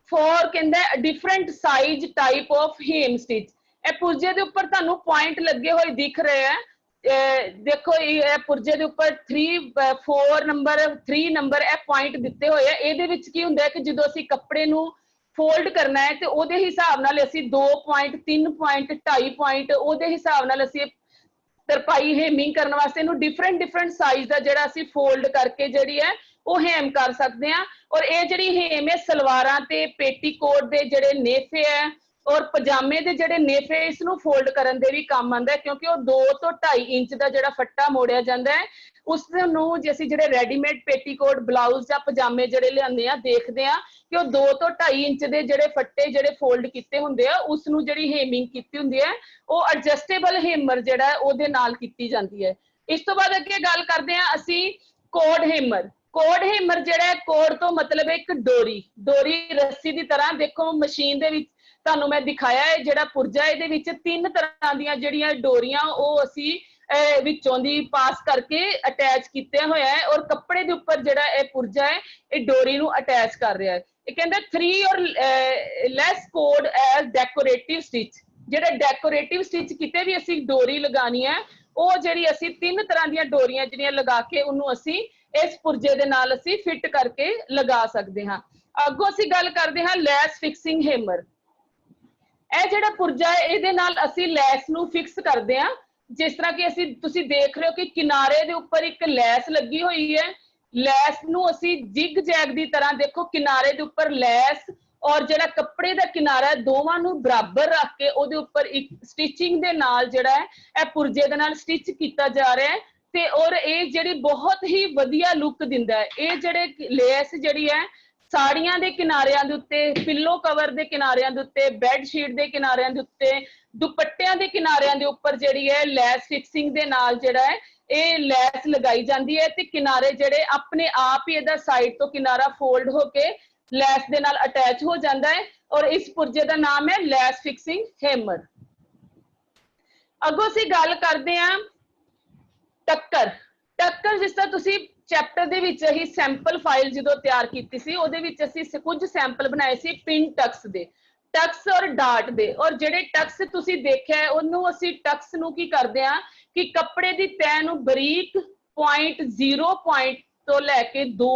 फॉर कहंदा different size type of hem stitch ए पुर्जे दे ऊपर तानू पॉइंट लगे हुए दिख रहे हैं देखो ये पुर्जे दे ऊपर 3 4 नंबर 3 नंबर ए पॉइंट दिते हुए हैं ਇਹਦੇ ਵਿੱਚ ਕੀ ਹੁੰਦਾ ਹੈ ਕਿ ਜਦੋਂ ਅਸੀਂ ਕੱਪੜੇ ਨੂੰ फोल्ड करना है तो ਉਹਦੇ ਹਿਸਾਬ ਨਾਲ ਅਸੀਂ 2 ਪੁਆਇੰਟ 3 ਪੁਆਇੰਟ 2.5 ਪੁਆਇੰਟ ਉਹਦੇ ਹਿਸਾਬ ਨਾਲ ਅਸੀਂ ਤਰਪਾਈ ਹੇਮਿੰਗ ਕਰਨ ਵਾਸਤੇ ਇਹਨੂੰ ਡਿਫਰੈਂਟ ਸਾਈਜ਼ ਦਾ ਜਿਹੜਾ ਅਸੀਂ ਫੋਲਡ ਕਰਕੇ ਜਿਹੜੀ ਹੈ ਉਹ ਹੇਮ ਕਰ ਸਕਦੇ ਆ। ਔਰ ਇਹ ਜਿਹੜੀ ਹੇਮ ਹੈ ਸਲਵਾਰਾਂ ਤੇ ਪੇਟੀਕੋਟ ਦੇ ਜਿਹੜੇ ਨੇਫੇ ਹੈ ਔਰ ਪਜਾਮੇ ਦੇ ਜਿਹੜੇ ਨੇਫੇ ਇਸ ਨੂੰ ਫੋਲਡ ਕਰਨ ਦੇ ਵੀ ਕੰਮ ਆਉਂਦਾ ਹੈ, ਕਿਉਂਕਿ ਉਹ 2 ਤੋਂ 2.5 ਇੰਚ ਦਾ ਜਿਹੜਾ ਫੱਟਾ ਮੋੜਿਆ ਜਾਂਦਾ ਹੈ ਉਸ ਨੂੰ ਜੇ ਅਸੀਂ ਜਿਹੜੇ ਰੈਡੀਮੇਡ ਪੇਟੀਕੋਟ ਬਲਾਊਜ਼ ਜਾਂ ਪਜਾਮੇ ਜਿਹੜੇ ਲਿਆਉਂਦੇ ਆ ਦੇਖਦੇ ਆ ਕਿ ਉਹ 2 ਤੋਂ 2.5 ਇੰਚ ਦੇ ਜਿਹੜੇ ਫੱਟੇ ਜਿਹੜੇ ਫੋਲਡ ਕੀਤੇ ਹੁੰਦੇ ਆ ਉਸ ਨੂੰ ਜਿਹੜੀ ਹੇਮਿੰਗ ਕੀਤੀ ਹੁੰਦੀ ਹੈ ਉਹ ਐਡਜਸਟੇਬਲ ਹੇਮਰ ਜਿਹੜਾ ਉਹਦੇ ਨਾਲ ਕੀਤੀ ਜਾਂਦੀ ਹੈ। ਇਸ ਤੋਂ ਬਾਅਦ ਅੱਗੇ ਗੱਲ ਕਰਦੇ ਆ ਅਸੀਂ ਕੋਡ ਹੇਮਰ। ਕੋਡ ਹੇਮਰ ਜਿਹੜਾ ਕੋਡ ਤੋਂ ਮਤਲਬ ਹੈ ਇੱਕ ਡੋਰੀ ਰੱਸੀ ਦੀ ਤਰ੍ਹਾਂ। ਦੇਖੋ ਮਸ਼ੀਨ ਦੇ ਵਿੱਚ ਤੁਹਾਨੂੰ ਮੈਂ ਦਿਖਾਇਆ ਹੈ ਜਿਹੜਾ ਪੁਰਜਾ ਇਹਦੇ ਵਿੱਚ 3 ਤਰ੍ਹਾਂ ਦੀਆਂ ਜਿਹੜੀਆਂ ਡੋਰੀਆਂ ਉਹ ਅਸੀਂ ਵਿੱਚੋਂ ਦੀ ਪਾਸ ਕਰਕੇ ਅਟੈਚ ਕੀਤੇ ਹੋਇਆ ਹੈ ਔਰ ਕੱਪੜੇ ਦੇ ਉੱਪਰ ਜਿਹੜਾ ਇਹ ਪੁਰਜਾ ਹੈ ਇਹ ਡੋਰੀ ਨੂੰ ਅਟੈਚ ਕਰ ਰਿਹਾ ਹੈ। ਇਹ ਕਹਿੰਦਾ 3 ਔਰ ਲੈਸ ਕੋਡ ਐਜ਼ ਡੈਕੋਰੇਟਿਵ ਸਟਿਚ। ਜਿਹੜੇ ਡੈਕੋਰੇਟਿਵ ਸਟਿਚ ਕਿਤੇ ਵੀ ਅਸੀਂ ਡੋਰੀ ਲਗਾਣੀ ਹੈ ਉਹ ਜਿਹੜੀ ਅਸੀਂ 3 ਤਰ੍ਹਾਂ ਦੀਆਂ ਡੋਰੀਆਂ ਜਿਹੜੀਆਂ ਲਗਾ ਕੇ ਉਹਨੂੰ ਅਸੀਂ ਇਸ ਪੁਰਜੇ ਦੇ ਨਾਲ ਅਸੀਂ ਫਿੱਟ ਕਰਕੇ ਲਗਾ ਸਕਦੇ ਹਾਂ। ਅੱਗੋਂ ਅਸੀਂ ਗੱਲ ਕਰਦੇ ਹਾਂ ਲੈਸ ਫਿਕਸਿੰਗ ਹੇਮਰ। ਇਹ ਜਿਹੜਾ ਪੁਰਜਾ ਹੈ ਇਹਦੇ ਨਾਲ ਅਸੀਂ ਲੈਸ ਨੂੰ ਫਿਕਸ ਕਰਦੇ ਹਾਂ। ਜਿਸ ਤਰ੍ਹਾਂ ਕਿ ਤੁਸੀਂ ਦੇਖ ਰਹੇ ਹੋ ਕਿ ਕਿਨਾਰੇ ਦੇ ਉੱਪਰ ਇੱਕ ਲੈਸ ਲੱਗੀ ਹੋਈ ਹੈ। ਲੈਸ ਨੂੰ ਅਸੀਂ ਜਿਗ ਜੈਗ ਦੀ ਤਰ੍ਹਾਂ ਦੇਖੋ ਕਿਨਾਰੇ ਦੇ ਉੱਪਰ ਲੈਸ ਔਰ ਜਿਹੜਾ ਕੱਪੜੇ ਦਾ ਕਿਨਾਰਾ ਦੋਵਾਂ ਨੂੰ ਬਰਾਬਰ ਰੱਖ ਕੇ ਉਹਦੇ ਉੱਪਰ ਇੱਕ ਸਟਿਚਿੰਗ ਦੇ ਨਾਲ ਜਿਹੜਾ ਹੈ ਇਹ ਪੁਰਜੇ ਦੇ ਨਾਲ ਸਟਿਚ ਕੀਤਾ ਜਾ ਰਿਹਾ ਹੈ ਤੇ ਔਰ ਇਹ ਜਿਹੜੀ ਬਹੁਤ ਹੀ ਵਧੀਆ ਲੁੱਕ ਦਿੰਦਾ ਹੈ। ਇਹ ਜਿਹੜੇ ਲੈਸ ਜਿਹੜੀ ਹੈ ਸਾੜੀਆਂ ਦੇ ਕਿਨਾਰਿਆਂ ਦੇ ਉੱਤੇ, ਪਿੱਲੋ ਕਵਰ ਦੇ ਕਿਨਾਰਿਆਂ ਦੇ ਉੱਤੇ, ਬੈੱਡ ਸ਼ੀਟ ਦੇ ਕਿਨਾਰਿਆਂ ਦੇ ਉੱਤੇ, ਦੁਪੱਟਿਆਂ ਦੇ ਕਿਨਾਰਿਆਂ ਦੇ ਉੱਪਰ ਜਿਹੜੀ ਹੈ ਲੈਸ ਫਿਕਸਿੰਗ ਦੇ ਨਾਲ ਜਿਹੜਾ ਹੈ ਇਹ ਲੈਸ ਲਗਾਈ ਜਾਂਦੀ ਹੈ ਤੇ ਕਿਨਾਰੇ ਜਿਹੜੇ ਆਪਣੇ ਆਪ ਹੀ ਇਹਦਾ ਸਾਈਡ ਤੋਂ ਕਿਨਾਰਾ ਫੋਲਡ ਹੋ ਕੇ ਲੈਸ ਦੇ ਨਾਲ ਅਟੈਚ ਹੋ ਜਾਂਦਾ ਹੈ ਔਰ ਇਸ ਪੁਰਜੇ ਦਾ ਨਾਮ ਹੈ ਲੈਸ ਫਿਕਸਿੰਗ ਹੇਮਰ। ਅੱਗੋਂ ਅਸੀਂ ਗੱਲ ਕਰਦੇ ਹਾਂ ਟੱਕਰ। ਜਿਸ ਤਰ੍ਹਾਂ ਤੁਸੀਂ ਚੈਪਟਰ ਦੇ ਵਿੱਚ ਹੀ ਸੈਂਪਲ ਫਾਈਲ ਜਦੋਂ ਤਿਆਰ ਕੀਤੀ ਸੀ ਉਹਦੇ ਵਿੱਚ ਅਸੀਂ ਕੁਝ ਸੈਂਪਲ ਬਣਾਏ ਸੀ ਪਿਨ ਟਕਸ ਦੇ, ਟਕਸ ਔਰ ਡਾਟ ਦੇ। ਔਰ ਜਿਹੜੇ ਟਕਸ ਤੁਸੀਂ ਦੇਖਿਆ ਉਹਨੂੰ ਅਸੀਂ ਟਕਸ ਨੂੰ ਕੀ ਕਰਦੇ ਆ ਕਿ ਕੱਪੜੇ ਦੀ ਤਹਿ ਨੂੰ ਬਰੀਕ 0.0 ਪੁਆਇੰਟ ਤੋਂ ਲੈ ਕੇ 2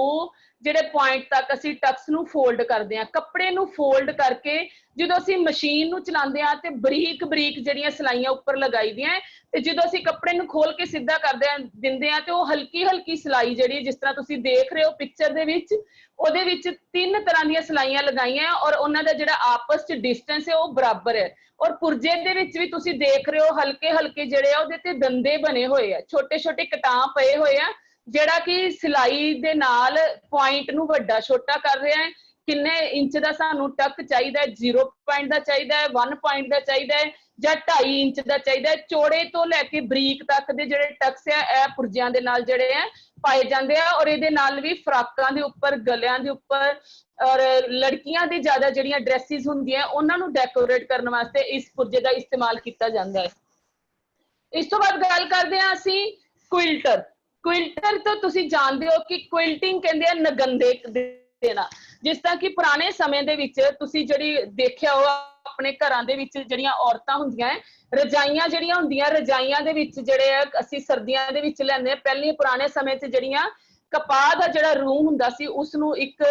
ਜਿਹੜੇ ਪੁਆਇੰਟ ਤੱਕ ਅਸੀਂ ਟਕਸ ਨੂੰ ਫੋਲਡ ਕਰਦੇ ਆ। ਕੱਪੜੇ ਨੂੰ ਫੋਲਡ ਕਰਕੇ ਜਦੋਂ ਅਸੀਂ ਮਸ਼ੀਨ ਨੂੰ ਚਲਾਉਂਦੇ ਆ ਤੇ ਬਰੀਕ ਜਿਹੜੀਆਂ ਸਲਾਈਆਂ ਉੱਪਰ ਲਗਾਈ ਦੀਆਂ ਤੇ ਜਦੋਂ ਅਸੀਂ ਕੱਪੜੇ ਨੂੰ ਖੋਲ ਕੇ ਸਿੱਧਾ ਦਿੰਦੇ ਆ ਤੇ ਉਹ ਹਲਕੀ ਸਲਾਈ ਜਿਹੜੀ ਜਿਸ ਤਰ੍ਹਾਂ ਤੁਸੀਂ ਦੇਖ ਰਹੇ ਹੋ ਪਿਕਚਰ ਦੇ ਵਿੱਚ ਉਹਦੇ ਵਿੱਚ 3 ਤਰ੍ਹਾਂ ਦੀਆਂ ਸਲਾਈਆਂ ਲਗਾਈਆਂ ਔਰ ਉਹਨਾਂ ਦਾ ਜਿਹੜਾ ਆਪਸ ਚ ਡਿਸਟੈਂਸ ਹੈ ਉਹ ਬਰਾਬਰ ਹੈ। ਔਰ ਪੁਰਜੇ ਦੇ ਵਿੱਚ ਵੀ ਤੁਸੀਂ ਦੇਖ ਰਹੇ ਹੋ ਹਲਕੇ ਜਿਹੜੇ ਆ ਉਹਦੇ ਤੇ ਦੰਦੇ ਬਣੇ ਹੋਏ ਆ, ਛੋਟੇ ਕਟਾਂ ਪਏ ਹੋਏ ਆ ਜਿਹੜਾ ਕਿ ਸਿਲਾਈ ਦੇ ਨਾਲ ਪੁਆਇੰਟ ਨੂੰ ਵੱਡਾ ਛੋਟਾ ਕਰ ਰਿਹਾ ਹੈ। ਕਿੰਨੇ ਇੰਚ ਦਾ ਸਾਨੂੰ ਟਕ ਚਾਹੀਦਾ ਹੈ, 0 ਪੁਆਇੰਟ ਦਾ ਚਾਹੀਦਾ ਹੈ, 1 ਪੁਆਇੰਟ ਦਾ ਚਾਹੀਦਾ ਹੈ ਜਾਂ 2.5 ਇੰਚ ਦਾ ਚਾਹੀਦਾ ਹੈ। ਚੌੜੇ ਤੋਂ ਲੈ ਕੇ ਬਰੀਕ ਤੱਕ ਦੇ ਜਿਹੜੇ ਟਕਸ ਆ ਇਹ ਪੁਰਜਿਆਂ ਦੇ ਨਾਲ ਜਿਹੜੇ ਆ ਪਾਏ ਜਾਂਦੇ ਆ ਔਰ ਇਹਦੇ ਨਾਲ ਵੀ ਫਰਾਕਾਂ ਦੇ ਉੱਪਰ, ਗਲਿਆਂ ਦੇ ਉੱਪਰ ਔਰ ਲੜਕੀਆਂ ਦੀ ਜ਼ਿਆਦਾ ਜਿਹੜੀਆਂ ਡਰੈਸਿਸ ਹੁੰਦੀਆਂ ਉਹਨਾਂ ਨੂੰ ਡੈਕੋਰੇਟ ਕਰਨ ਵਾਸਤੇ ਇਸ ਪੁਰਜੇ ਦਾ ਇਸਤੇਮਾਲ ਕੀਤਾ ਜਾਂਦਾ ਹੈ। ਇਸ ਤੋਂ ਬਾਅਦ ਗੱਲ ਕਰਦੇ ਹਾਂ ਅਸੀਂ ਕੁਇਲਟਰ ਤੋਂ ਤੁਸੀਂ ਜਾਣਦੇ ਹੋ ਕਿ ਕੁਇਲਟਿੰਗ ਕਹਿੰਦੇ ਆ ਨਗੰਦੇ ਦੇਣਾ। ਜਿਸ ਤਰ੍ਹਾਂ ਕਿ ਪੁਰਾਣੇ ਸਮੇਂ ਦੇ ਵਿੱਚ ਤੁਸੀਂ ਜਿਹੜੀ ਦੇਖਿਆ ਹੋ ਆਪਣੇ ਘਰਾਂ ਦੇ ਵਿੱਚ ਜਿਹੜੀਆਂ ਔਰਤਾਂ ਹੁੰਦੀਆਂ ਰਜਾਈਆਂ ਜਿਹੜੀਆਂ ਹੁੰਦੀਆਂ ਰਜਾਈਆਂ ਦੇ ਵਿੱਚ ਜਿਹੜੇ ਅਸੀਂ ਸਰਦੀਆਂ ਦੇ ਵਿੱਚ ਲੈਂਦੇ ਆ। ਪਹਿਲੇ ਪੁਰਾਣੇ ਸਮੇਂ 'ਚ ਜਿਹੜੀਆਂ ਕਪਾਹ ਦਾ ਜਿਹੜਾ ਰੂੰ ਹੁੰਦਾ ਸੀ ਉਸ ਨੂੰ ਇੱਕ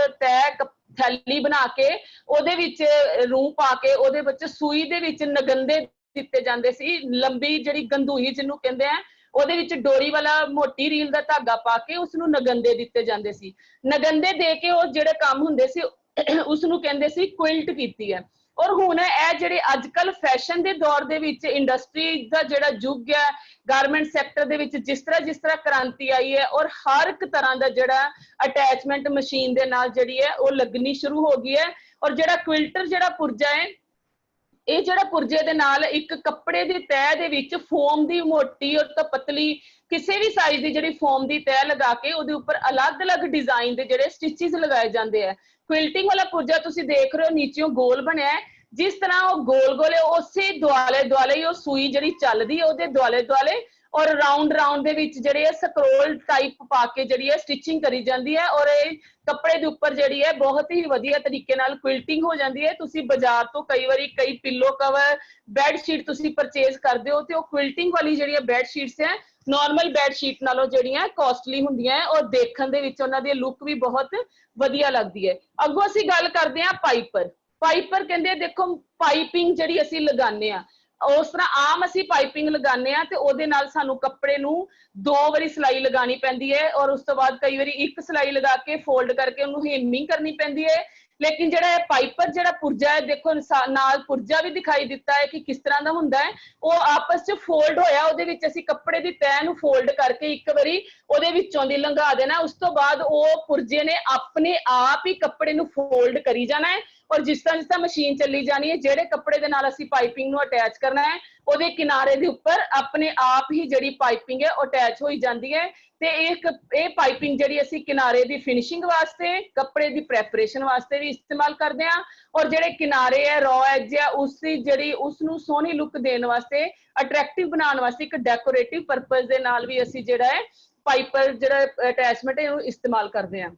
ਥੈਲੀ ਬਣਾ ਕੇ ਉਹਦੇ ਵਿੱਚ ਰੂੰ ਪਾ ਕੇ ਉਹਦੇ ਵਿੱਚ ਸੂਈ ਦੇ ਵਿੱਚ ਨਗੰਦੇ ਦਿੱਤੇ ਜਾਂਦੇ ਸੀ। ਲੰਬੀ ਜਿਹੜੀ ਗੰਦੂਈ ਜਿਹਨੂੰ ਕਹਿੰਦੇ ਆ ਉਹਦੇ ਵਿੱਚ ਡੋਰੀ ਵਾਲਾ ਮੋਟੀ ਰੀਲ ਦਾ ਧਾਗਾ ਪਾ ਕੇ ਉਸ ਨੂੰ ਨਗੰਦੇ ਦਿੱਤੇ ਜਾਂਦੇ ਸੀ। ਨਗੰਦੇ ਦੇ ਕੇ ਉਹ ਜਿਹੜੇ ਕੰਮ ਹੁੰਦੇ ਸੀ ਉਸ ਨੂੰ ਕਹਿੰਦੇ ਸੀ ਕੁਇਲਟ ਕੀਤੀ ਹੈ। ਔਰ ਹੁਣ ਇਹ ਜਿਹੜੇ ਅੱਜ ਕੱਲ ਫੈਸ਼ਨ ਦੇ ਦੌਰ ਦੇ ਵਿੱਚ ਇੰਡਸਟਰੀ ਦਾ ਜਿਹੜਾ ਯੁੱਗ ਹੈ, ਗਾਰਮੈਂਟ ਸੈਕਟਰ ਦੇ ਵਿੱਚ ਜਿਸ ਤਰ੍ਹਾਂ ਕ੍ਰਾਂਤੀ ਆਈ ਹੈ ਔਰ ਹਰ ਇੱਕ ਤਰ੍ਹਾਂ ਦਾ ਜਿਹੜਾ ਅਟੈਚਮੈਂਟ ਮਸ਼ੀਨ ਦੇ ਨਾਲ ਜਿਹੜੀ ਹੈ ਉਹ ਲੱਗਣੀ ਸ਼ੁਰੂ ਹੋ ਗਈ ਹੈ। ਔਰ ਜਿਹੜਾ ਕੁਇਲਟਰ ਜਿਹੜਾ ਪੁਰਜਾ ਹੈ ਇਹ ਜਿਹੜਾ ਪੁਰਜੇ ਦੇ ਨਾਲ ਇੱਕ ਕੱਪੜੇ ਦੀ ਤਹਿ ਦੇ ਵਿੱਚ ਫੋਮ ਦੀ ਮੋਟੀ ਔਰ ਪਤਲੀ ਕਿਸੇ ਵੀ ਸਾਈਜ਼ ਦੀ ਜਿਹੜੀ ਫੋਮ ਦੀ ਤਹਿ ਲਗਾ ਕੇ ਉਹਦੇ ਉੱਪਰ ਅਲੱਗ-ਅਲੱਗ ਡਿਜ਼ਾਈਨ ਦੇ ਜਿਹੜੇ ਸਟਿਚਿਸ ਲਗਾਏ ਜਾਂਦੇ ਆ। ਕੁਇਲਟਿੰਗ ਵਾਲਾ ਪੁਰਜਾ ਤੁਸੀਂ ਦੇਖ ਰਹੇ ਹੋ ਨੀਚੇੋਂ ਗੋਲ ਬਣਿਆ ਹੈ। ਜਿਸ ਤਰ੍ਹਾਂ ਉਹ ਗੋਲ ਹੈ ਉਸੇ ਦੁਆਲੇ ਹੀ ਉਹ ਸੂਈ ਜਿਹੜੀ ਚੱਲਦੀ ਹੈ ਉਹਦੇ ਦੁਆਲੇ ਔਰ ਰਾਉਂਡ ਦੇ ਵਿੱਚ ਜਿਹੜੇ ਸਕਰੋਲ ਟਾਈਪ ਪਾ ਕੇ ਜਿਹੜੀ ਹੈ ਸਟਿਚਿੰਗ ਕਰੀ ਜਾਂਦੀ ਹੈ ਔਰ ਇਹ ਕੱਪੜੇ ਦੇ ਉੱਪਰ ਜਿਹੜੀ ਹੈ ਬਹੁਤ ਹੀ ਵਧੀਆ ਤਰੀਕੇ ਨਾਲ ਕੁਇਲਟਿੰਗ ਹੋ ਜਾਂਦੀ ਹੈ। ਤੁਸੀਂ ਬਾਜ਼ਾਰ ਤੋਂ ਕਈ ਪਿੱਲੋ ਕਵਰ, ਬੈੱਡ ਸ਼ੀਟ ਤੁਸੀਂ ਪਰਚੇਜ਼ ਕਰਦੇ ਹੋ ਤੇ ਉਹ ਕੁਇਲਟਿੰਗ ਵਾਲੀ ਜਿਹੜੀਆਂ ਬੈੱਡ ਸ਼ੀਟਸ ਹੈ ਨਾਰਮਲ ਬੈੱਡ ਸ਼ੀਟ ਨਾਲੋਂ ਜਿਹੜੀਆਂ ਕਾਸਟਲੀ ਹੁੰਦੀਆਂ ਹੈ ਔਰ ਦੇਖਣ ਦੇ ਵਿੱਚ ਉਹਨਾਂ ਦੀ ਲੁੱਕ ਵੀ ਬਹੁਤ ਵਧੀਆ ਲੱਗਦੀ ਹੈ। ਅੱਗੋਂ ਅਸੀਂ ਗੱਲ ਕਰਦੇ ਹਾਂ ਪਾਈਪਰ। ਪਾਈਪਰ ਕਹਿੰਦੇ ਦੇਖੋ ਪਾਈਪਿੰਗ ਜਿਹੜੀ ਅਸੀਂ ਲਗਾਉਂਦੇ ਆ ਉਸ ਤਰ੍ਹਾਂ ਆਮ ਅਸੀਂ ਪਾਈਪਿੰਗ ਲਗਾਉਂਦੇ ਆ ਤੇ ਉਹਦੇ ਨਾਲ ਸਾਨੂੰ ਕੱਪੜੇ ਨੂੰ 2 ਵਾਰੀ ਸਿਲਾਈ ਲਗਾਉਣੀ ਪੈਂਦੀ ਹੈ ਔਰ ਉਸ ਤੋਂ ਬਾਅਦ ਕਈ ਵਾਰੀ ਇੱਕ ਸਿਲਾਈ ਲਗਾ ਕੇ ਫੋਲਡ ਕਰਕੇ ਉਹਨੂੰ ਹੇਮਿੰਗ ਕਰਨੀ ਪੈਂਦੀ ਹੈ। ਲੇਕਿਨ ਜਿਹੜਾ ਇਹ ਪਾਈਪਰ ਜਿਹੜਾ ਪੁਰਜਾ ਹੈ ਦੇਖੋ ਨਾਲ ਪੁਰਜਾ ਵੀ ਦਿਖਾਈ ਦਿੱਤਾ ਹੈ ਕਿ ਕਿਸ ਤਰ੍ਹਾਂ ਦਾ ਹੁੰਦਾ ਹੈ। ਉਹ ਆਪਸ ਚ ਫੋਲਡ ਹੋਇਆ, ਉਹਦੇ ਵਿੱਚ ਅਸੀਂ ਕੱਪੜੇ ਦੀ ਤਹਿ ਨੂੰ ਫੋਲਡ ਕਰਕੇ ਇੱਕ ਵਾਰੀ ਉਹਦੇ ਵਿੱਚੋਂ ਦੀ ਲੰਘਾ ਦੇਣਾ। ਉਸ ਤੋਂ ਬਾਅਦ ਉਹ ਪੁਰਜੇ ਨੇ ਆਪਣੇ ਆਪ ਹੀ ਕੱਪੜੇ ਨੂੰ ਫੋਲਡ ਕਰੀ ਜਾਣਾ ਹੈ ਔਰ ਜਿਸ ਤਰ੍ਹਾਂ ਮਸ਼ੀਨ ਚੱਲੀ ਜਾਣੀ ਹੈ ਜਿਹੜੇ ਕੱਪੜੇ ਦੇ ਨਾਲ ਅਸੀਂ ਪਾਈਪਿੰਗ ਨੂੰ ਅਟੈਚ ਕਰਨਾ ਹੈ ਉਹਦੇ ਕਿਨਾਰੇ ਦੇ ਉੱਪਰ ਆਪਣੇ ਆਪ ਹੀ ਜਿਹੜੀ ਪਾਈਪਿੰਗ ਹੈ ਉਹ ਅਟੈਚ ਹੋਈ ਜਾਂਦੀ ਹੈ। ਤੇ ਇਹ ਪਾਈਪਿੰਗ ਜਿਹੜੀ ਅਸੀਂ ਕਿਨਾਰੇ ਦੀ ਫਿਨਿਸ਼ਿੰਗ ਵਾਸਤੇ, ਕੱਪੜੇ ਦੀ ਪ੍ਰੈਪਰੇਸ਼ਨ ਵਾਸਤੇ ਵੀ ਇਸਤੇਮਾਲ ਕਰਦੇ ਹਾਂ ਔਰ ਜਿਹੜੇ ਕਿਨਾਰੇ ਹੈ ਰॉ ਐਜ ਹੈ ਉਸ ਨੂੰ ਸੋਹਣੀ ਲੁੱਕ ਦੇਣ ਵਾਸਤੇ, ਅਟਰੈਕਟਿਵ ਬਣਾਉਣ ਵਾਸਤੇ, ਇੱਕ ਡੈਕੋਰੇਟਿਵ ਪਰਪਸ ਦੇ ਨਾਲ ਵੀ ਅਸੀਂ ਜਿਹੜਾ ਹੈ ਪਾਈਪਰ ਜਿਹੜਾ ਅਟੈਚਮੈਂਟ ਹੈ ਉਹਨੂੰ ਇਸਤੇਮਾਲ ਕਰਦੇ ਹਾਂ।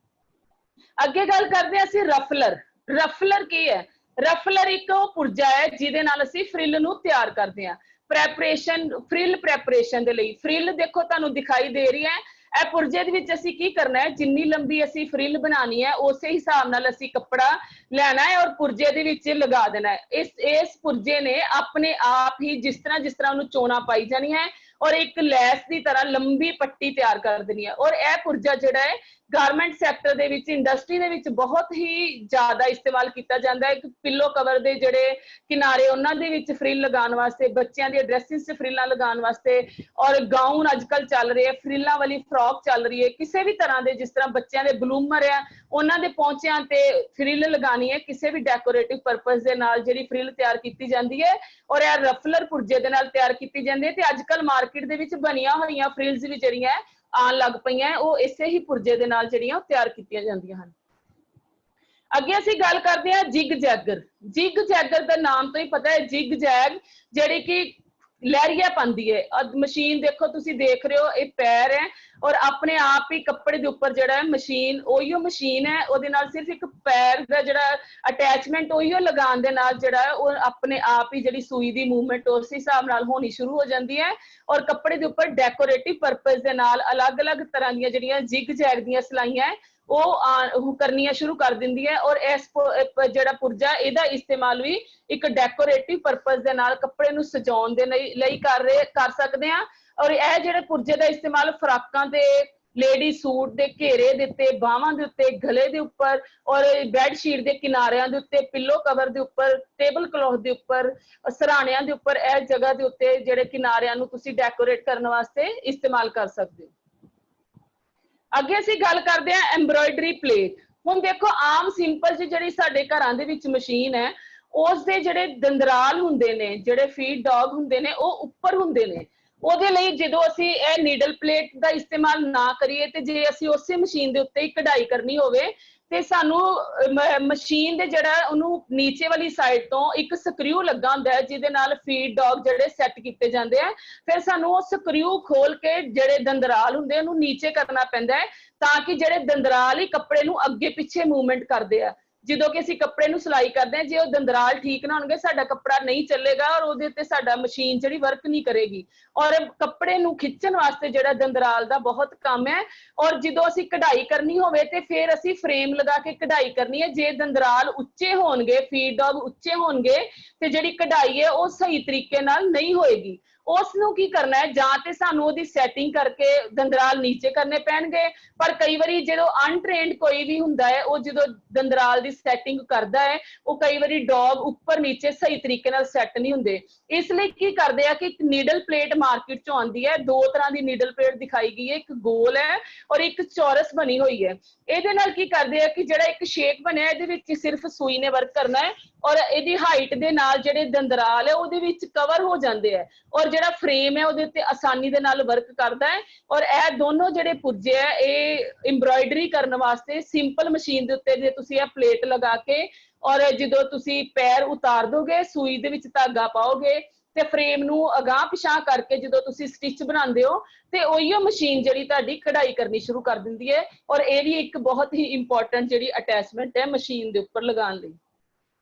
ਅੱਗੇ ਗੱਲ ਕਰਦੇ ਹਾਂ ਅਸੀਂ ਰਫਲਰ। ਰਫਲਰ ਕੀ ਹੈ? ਰਫਲਰ ਇੱਕ ਉਹ ਪੁਰਜਾ ਹੈ ਜਿਹਦੇ ਨਾਲ ਅਸੀਂ ਫਰਿੱਲ ਨੂੰ ਤਿਆਰ ਕਰਦੇ ਹਾਂ। ਫਰਿੱਲ ਪ੍ਰੈਪਰੇਸ਼ਨ ਦੇ ਲਈ ਫਰਿੱਲ ਦੇਖੋ ਤੁਹਾਨੂੰ ਦਿਖਾਈ ਦੇ ਰਹੀ ਹੈ। ਇਹ ਪੁਰਜੇ ਦੇ ਵਿੱਚ ਅਸੀਂ ਕੀ ਕਰਨਾ ਹੈ, ਜਿੰਨੀ ਲੰਬੀ ਅਸੀਂ ਫਰਿੱਲ ਬਣਾਉਣੀ ਹੈ ਉਸੇ ਹਿਸਾਬ ਨਾਲ ਅਸੀਂ ਕੱਪੜਾ ਲੈਣਾ ਹੈ ਔਰ ਪੁਰਜੇ ਦੇ ਵਿੱਚ ਲਗਾ ਦੇਣਾ ਹੈ। ਇਸ ਪੁਰਜੇ ਨੇ ਆਪਣੇ ਆਪ ਹੀ ਜਿਸ ਤਰ੍ਹਾਂ ਉਹਨੂੰ ਚੋਣਾ ਪਾਈ ਜਾਣੀ ਹੈ ਔਰ ਇੱਕ ਲੈਸ ਦੀ ਤਰ੍ਹਾਂ ਲੰਬੀ ਪੱਟੀ ਤਿਆਰ ਕਰ ਦੇਣੀ ਹੈ। ਔਰ ਇਹ ਪੁਰਜਾ ਜਿਹੜਾ ਹੈ ਗਾਰਮੈਂਟ ਸੈਕਟਰ ਦੇ ਵਿੱਚ, ਇੰਡਸਟਰੀ ਦੇ ਵਿੱਚ ਬਹੁਤ ਹੀ ਜ਼ਿਆਦਾ ਇਸਤੇਮਾਲ ਕੀਤਾ ਜਾਂਦਾ ਹੈ। ਪਿੱਲੋ ਕਵਰ ਦੇ ਜਿਹੜੇ ਕਿਨਾਰੇ ਉਹਨਾਂ ਦੇ ਵਿੱਚ ਫਰਿੱਲ ਲਗਾਉਣ ਵਾਸਤੇ, ਬੱਚਿਆਂ ਦੀਆਂ ਡਰੈਸਿਸ 'ਚ ਫਰਿੱਲਾਂ ਲਗਾਉਣ ਵਾਸਤੇ ਔਰ ਗਾਊਨ ਅੱਜ ਕੱਲ੍ਹ ਚੱਲ ਰਹੇ, ਫਰਿੱਲਾਂ ਵਾਲੀ ਫਰੋਕ ਚੱਲ ਰਹੀ ਹੈ, ਕਿਸੇ ਵੀ ਤਰ੍ਹਾਂ ਦੇ ਜਿਸ ਤਰ੍ਹਾਂ ਬੱਚਿਆਂ ਦੇ ਬਲੂਮਰ ਆ ਉਹਨਾਂ ਦੇ ਪਹੁੰਚਿਆਂ ਤੇ ਫਰਿੱਲ ਲਗਾਉਣੀ ਹੈ, ਕਿਸੇ ਵੀ ਡੈਕੋਰੇਟਿਵ ਪਰਪਸ ਦੇ ਨਾਲ ਜਿਹੜੀ ਫਰਿੱਲ ਤਿਆਰ ਕੀਤੀ ਜਾਂਦੀ ਹੈ ਔਰ ਇਹ ਰਫਲਰ ਪੁਰਜੇ ਦੇ ਨਾਲ ਤਿਆਰ ਕੀਤੀ ਜਾਂਦੀ ਹੈ। ਤੇ ਅੱਜ ਕੱਲ੍ਹ ਮਾਰਕੀਟ ਦੇ ਵਿੱਚ ਬਣੀਆਂ ਹੋਈਆਂ ਫਰਿੱਲਸ ਵੀ ਜਿਹੜੀਆਂ ਆਉਣ ਲੱਗ ਪਈਆਂ, ਉਹ ਇਸੇ ਹੀ ਪੁਰਜੇ ਦੇ ਨਾਲ ਜਿਹੜੀਆਂ ਉਹ ਤਿਆਰ ਕੀਤੀਆਂ ਜਾਂਦੀਆਂ ਹਨ। ਅੱਗੇ ਅਸੀਂ ਗੱਲ ਕਰਦੇ ਹਾਂ ਜਿਗ ਜੈਗਰ। ਜਿਗ ਜੈਗਰ ਦਾ ਨਾਮ ਤੋਂ ਹੀ ਪਤਾ ਹੈ, ਜਿਗ ਜੈਗ ਜਿਹੜੀ ਕਿ ਲਹਿਰੀਆ ਪਾਉਂਦੀ ਹੈ। ਮਸ਼ੀਨ ਦੇਖੋ ਤੁਸੀਂ ਦੇਖ ਰਹੇ ਹੋ, ਇਹ ਪੈਰ ਹੈ ਔਰ ਆਪਣੇ ਆਪ ਹੀ ਕੱਪੜੇ ਦੇ ਉੱਪਰ ਜਿਹੜਾ ਹੈ ਮਸ਼ੀਨ, ਉਹੀਓ ਮਸ਼ੀਨ ਹੈ, ਉਹਦੇ ਨਾਲ ਸਿਰਫ ਇੱਕ ਪੈਰ ਦਾ ਜਿਹੜਾ ਅਟੈਚਮੈਂਟ ਉਹੀਓ ਲਗਾਉਣ ਦੇ ਨਾਲ ਜਿਹੜਾ ਹੈ ਉਹ ਆਪਣੇ ਆਪ ਹੀ ਜਿਹੜੀ ਸੂਈ ਦੀ ਮੂਵਮੈਂਟ ਉਸ ਹਿਸਾਬ ਨਾਲ ਹੋਣੀ ਸ਼ੁਰੂ ਹੋ ਜਾਂਦੀ ਹੈ ਔਰ ਕੱਪੜੇ ਦੇ ਉੱਪਰ ਡੈਕੋਰੇਟਿਵ ਪਰਪਸ ਦੇ ਨਾਲ ਅਲੱਗ-ਅਲੱਗ ਤਰ੍ਹਾਂ ਦੀਆਂ ਜਿਹੜੀਆਂ ਜਿਗ ਜੈਗ ਦੀਆਂ ਸਿਲਾਈਆਂ ਹੈ ਉਹ ਕਰਨੀਆਂ ਸ਼ੁਰੂ ਕਰ ਦਿੰਦੀ ਹੈ। ਔਰ ਇਸ ਜਿਹੜਾ ਪੁਰਜਾ ਇਹਦਾ ਇਸਤੇਮਾਲ ਵੀ ਇੱਕ ਡੈਕੋਰੇਟਿਵ ਪਰਪਸ ਦੇ ਨਾਲ ਕੱਪੜੇ ਨੂੰ ਸਜਾਉਣ ਦੇ ਲਈ ਕਰ ਸਕਦੇ ਹਾਂ। ਔਰ ਇਹ ਜਿਹੜੇ ਪੁਰਜੇ ਦਾ ਇਸਤੇਮਾਲ ਫਰਾਕਾਂ ਤੇ, ਲੇਡੀ ਸੂਟ ਦੇ ਘੇਰੇ ਦੇ ਉੱਤੇ, ਬਾਹਾਂ ਦੇ ਉੱਤੇ, ਗਲੇ ਦੇ ਉੱਪਰ ਔਰ ਬੈੱਡ ਸ਼ੀਟ ਦੇ ਕਿਨਾਰਿਆਂ ਦੇ ਉੱਤੇ, ਪਿੱਲੋ ਕਵਰ ਦੇ ਉੱਪਰ, ਟੇਬਲ ਕਲੌਥ ਦੇ ਉੱਪਰ, ਸਰਾਣਿਆਂ ਦੇ ਉੱਪਰ, ਇਹ ਜਗ੍ਹਾ ਦੇ ਉੱਤੇ ਜਿਹੜੇ ਕਿਨਾਰਿਆਂ ਨੂੰ ਤੁਸੀਂ ਡੈਕੋਰੇਟ ਕਰਨ ਵਾਸਤੇ ਇਸਤੇਮਾਲ ਕਰ ਸਕਦੇ ਹੋ। ਅੱਗੇ ਅਸੀਂ ਗੱਲ ਕਰਦੇ ਹਾਂ ਐਮਬਰਾਇਡਰੀ ਪਲੇਟ। ਹੁਣ ਦੇਖੋ ਆਮ ਸਿੰਪਲ ਜਿਹੀ ਜਿਹੜੀ ਸਾਡੇ ਘਰਾਂ ਦੇ ਵਿੱਚ ਮਸ਼ੀਨ ਹੈ ਉਸ ਦੇ ਜਿਹੜੇ ਦੰਦਰਾਲ ਹੁੰਦੇ ਨੇ, ਜਿਹੜੇ ਫੀਡ ਡੌਗ ਹੁੰਦੇ ਨੇ, ਉਹ ਉੱਪਰ ਹੁੰਦੇ ਨੇ। ਉਹਦੇ ਲਈ ਜਦੋਂ ਅਸੀਂ ਇਹ ਨੀਡਲ ਪਲੇਟ ਦਾ ਇਸਤੇਮਾਲ ਨਾ ਕਰੀਏ ਤੇ ਜੇ ਅਸੀਂ ਉਸੇ ਮਸ਼ੀਨ ਦੇ ਉੱਤੇ ਹੀ ਕਢਾਈ ਕਰਨੀ ਹੋਵੇ ਤੇ ਸਾਨੂੰ ਮਸ਼ੀਨ ਦੇ ਜਿਹੜਾ ਉਹਨੂੰ ਨੀਚੇ ਵਾਲੀ ਸਾਈਡ ਤੋਂ ਇੱਕ ਸਕਰੂ ਲੱਗਾ ਹੁੰਦਾ ਹੈ ਜਿਹਦੇ ਨਾਲ ਫੀਡ ਡੌਗ ਜਿਹੜੇ ਸੈੱਟ ਕੀਤੇ ਜਾਂਦੇ ਆ। ਫਿਰ ਸਾਨੂੰ ਉਹ ਸਕਰੂ ਖੋਲ ਕੇ ਜਿਹੜੇ ਦੰਦਰਾਲ ਹੁੰਦੇ ਉਹਨੂੰ ਨੀਚੇ ਕਰਨਾ ਪੈਂਦਾ ਹੈ ਤਾਂ ਕਿ ਜਿਹੜੇ ਦੰਦਰਾਲ ਹੀ ਕੱਪੜੇ ਨੂੰ ਅੱਗੇ ਪਿੱਛੇ ਮੂਵਮੈਂਟ ਕਰਦੇ ਆ। ਜਦੋਂ ਕਿ ਅਸੀਂ ਕੱਪੜੇ ਨੂੰ ਸਿਲਾਈ ਕਰਦੇ ਹਾਂ, ਜੇ ਉਹ ਦੰਦਰਾਲ ਠੀਕ ਨਾ ਹੋਣਗੇ ਸਾਡਾ ਕੱਪੜਾ ਨਹੀਂ ਚੱਲੇਗਾ ਔਰ ਉਹਦੇ ਉੱਤੇ ਸਾਡਾ ਮਸ਼ੀਨ ਜਿਹੜੀ ਵਰਕ ਨਹੀਂ ਕਰੇਗੀ। ਔਰ ਕੱਪੜੇ ਨੂੰ ਖਿੱਚਣ ਵਾਸਤੇ ਜਿਹੜਾ ਦੰਦਰਾਲ ਦਾ ਬਹੁਤ ਕੰਮ ਹੈ। ਔਰ ਜਦੋਂ ਅਸੀਂ ਕਢਾਈ ਕਰਨੀ ਹੋਵੇ ਤੇ ਫਿਰ ਅਸੀਂ ਫਰੇਮ ਲਗਾ ਕੇ ਕਢਾਈ ਕਰਨੀ ਹੈ। ਜੇ ਦੰਦਰਾਲ ਉੱਚੇ ਹੋਣਗੇ, ਫੀਡ ਡੌਗ ਉੱਚੇ ਹੋਣਗੇ ਤੇ ਜਿਹੜੀ ਕਢਾਈ ਹੈ ਉਹ ਸਹੀ ਤਰੀਕੇ ਨਾਲ ਨਹੀਂ ਹੋਏਗੀ। ਉਸ ਨੂੰ ਕੀ ਕਰਨਾ ਹੈ, ਜਾਂ ਤੇ ਸਾਨੂੰ ਉਹਦੀ ਸੈਟਿੰਗ ਕਰਕੇ ਦੰਦਰਾਲ ਨੀਚੇ ਕਰਨੇ ਪੈਣਗੇ, ਪਰ ਕਈ ਵਾਰੀ ਜਦੋਂ ਅਨਟ੍ਰੇਨਡ ਕੋਈ ਵੀ ਹੁੰਦਾ ਹੈ ਉਹ ਜਦੋਂ ਦੰਦਰਾਲ ਦੀ ਸੈਟਿੰਗ ਕਰਦਾ ਹੈ ਉਹ ਕਈ ਵਾਰੀ ਡੌਗ ਉੱਪਰ ਨੀਚੇ ਸਹੀ ਤਰੀਕੇ ਨਾਲ ਸੈੱਟ ਨਹੀਂ ਹੁੰਦੇ। ਇਸ ਲਈ ਕੀ ਕਰਦੇ ਆ ਕਿ ਇੱਕ ਨੀਡਲ ਪਲੇਟ ਮਾਰਕੀਟ ਚੋਂ ਆਉਂਦੀ ਹੈ। 2 ਤਰ੍ਹਾਂ ਦੀ ਨੀਡਲ ਪਲੇਟ ਦਿਖਾਈ ਗਈ ਹੈ, ਇੱਕ ਗੋਲ ਹੈ ਔਰ ਇੱਕ ਚੌਰਸ ਬਣੀ ਹੋਈ ਹੈ। ਇਹਦੇ ਨਾਲ ਕੀ ਕਰਦੇ ਆ ਕਿ ਜਿਹੜਾ ਇੱਕ ਸ਼ੇਪ ਬਣਿਆ ਇਹਦੇ ਵਿੱਚ ਸਿਰਫ ਸੂਈ ਨੇ ਵਰਕ ਕਰਨਾ ਹੈ ਔਰ ਇਹਦੀ ਹਾਈਟ ਦੇ ਨਾਲ ਜਿਹੜੇ ਦੰਦਰਾਲ ਹੈ ਉਹਦੇ ਵਿੱਚ ਕਵਰ ਹੋ ਜਾਂਦੇ ਹੈ ਔਰ ਜਿਹੜਾ ਫਰੇਮ ਹੈ ਉਹਦੇ ਉੱਤੇ ਆਸਾਨੀ ਦੇ ਨਾਲ ਵਰਕ ਕਰਦਾ ਹੈ। ਔਰ ਇਹ ਦੋਨੋਂ ਜਿਹੜੇ ਪੁਰਜੇ ਹੈ ਇਹ ਐਮਬਰਾਇਡਰੀ ਕਰਨ ਵਾਸਤੇ ਸਿੰਪਲ ਮਸ਼ੀਨ ਦੇ ਉੱਤੇ ਜੇ ਤੁਸੀਂ ਇਹ ਪਲੇਟ ਲਗਾ ਕੇ ਔਰ ਜਦੋਂ ਤੁਸੀਂ ਪੈਰ ਉਤਾਰ ਦੋਗੇ, ਸੂਈ ਦੇ ਵਿੱਚ ਧਾਗਾ ਪਾਓਗੇ ਤੇ ਫਰੇਮ ਨੂੰ ਅਗਾਂਹ ਪਿਛਾਂਹ ਕਰਕੇ ਜਦੋਂ ਤੁਸੀਂ ਸਟਿਚ ਬਣਾਉਂਦੇ ਹੋ ਤੇ ਉਹੀਓ ਮਸ਼ੀਨ ਜਿਹੜੀ ਤੁਹਾਡੀ ਕਢਾਈ ਕਰਨੀ ਸ਼ੁਰੂ ਕਰ ਦਿੰਦੀ ਹੈ। ਔਰ ਇਹ ਵੀ ਇੱਕ ਬਹੁਤ ਹੀ ਇੰਪੋਰਟੈਂਟ ਜਿਹੜੀ ਅਟੈਚਮੈਂਟ ਹੈ ਮਸ਼ੀਨ ਦੇ ਉੱਪਰ ਲਗਾਉਣ ਲਈ।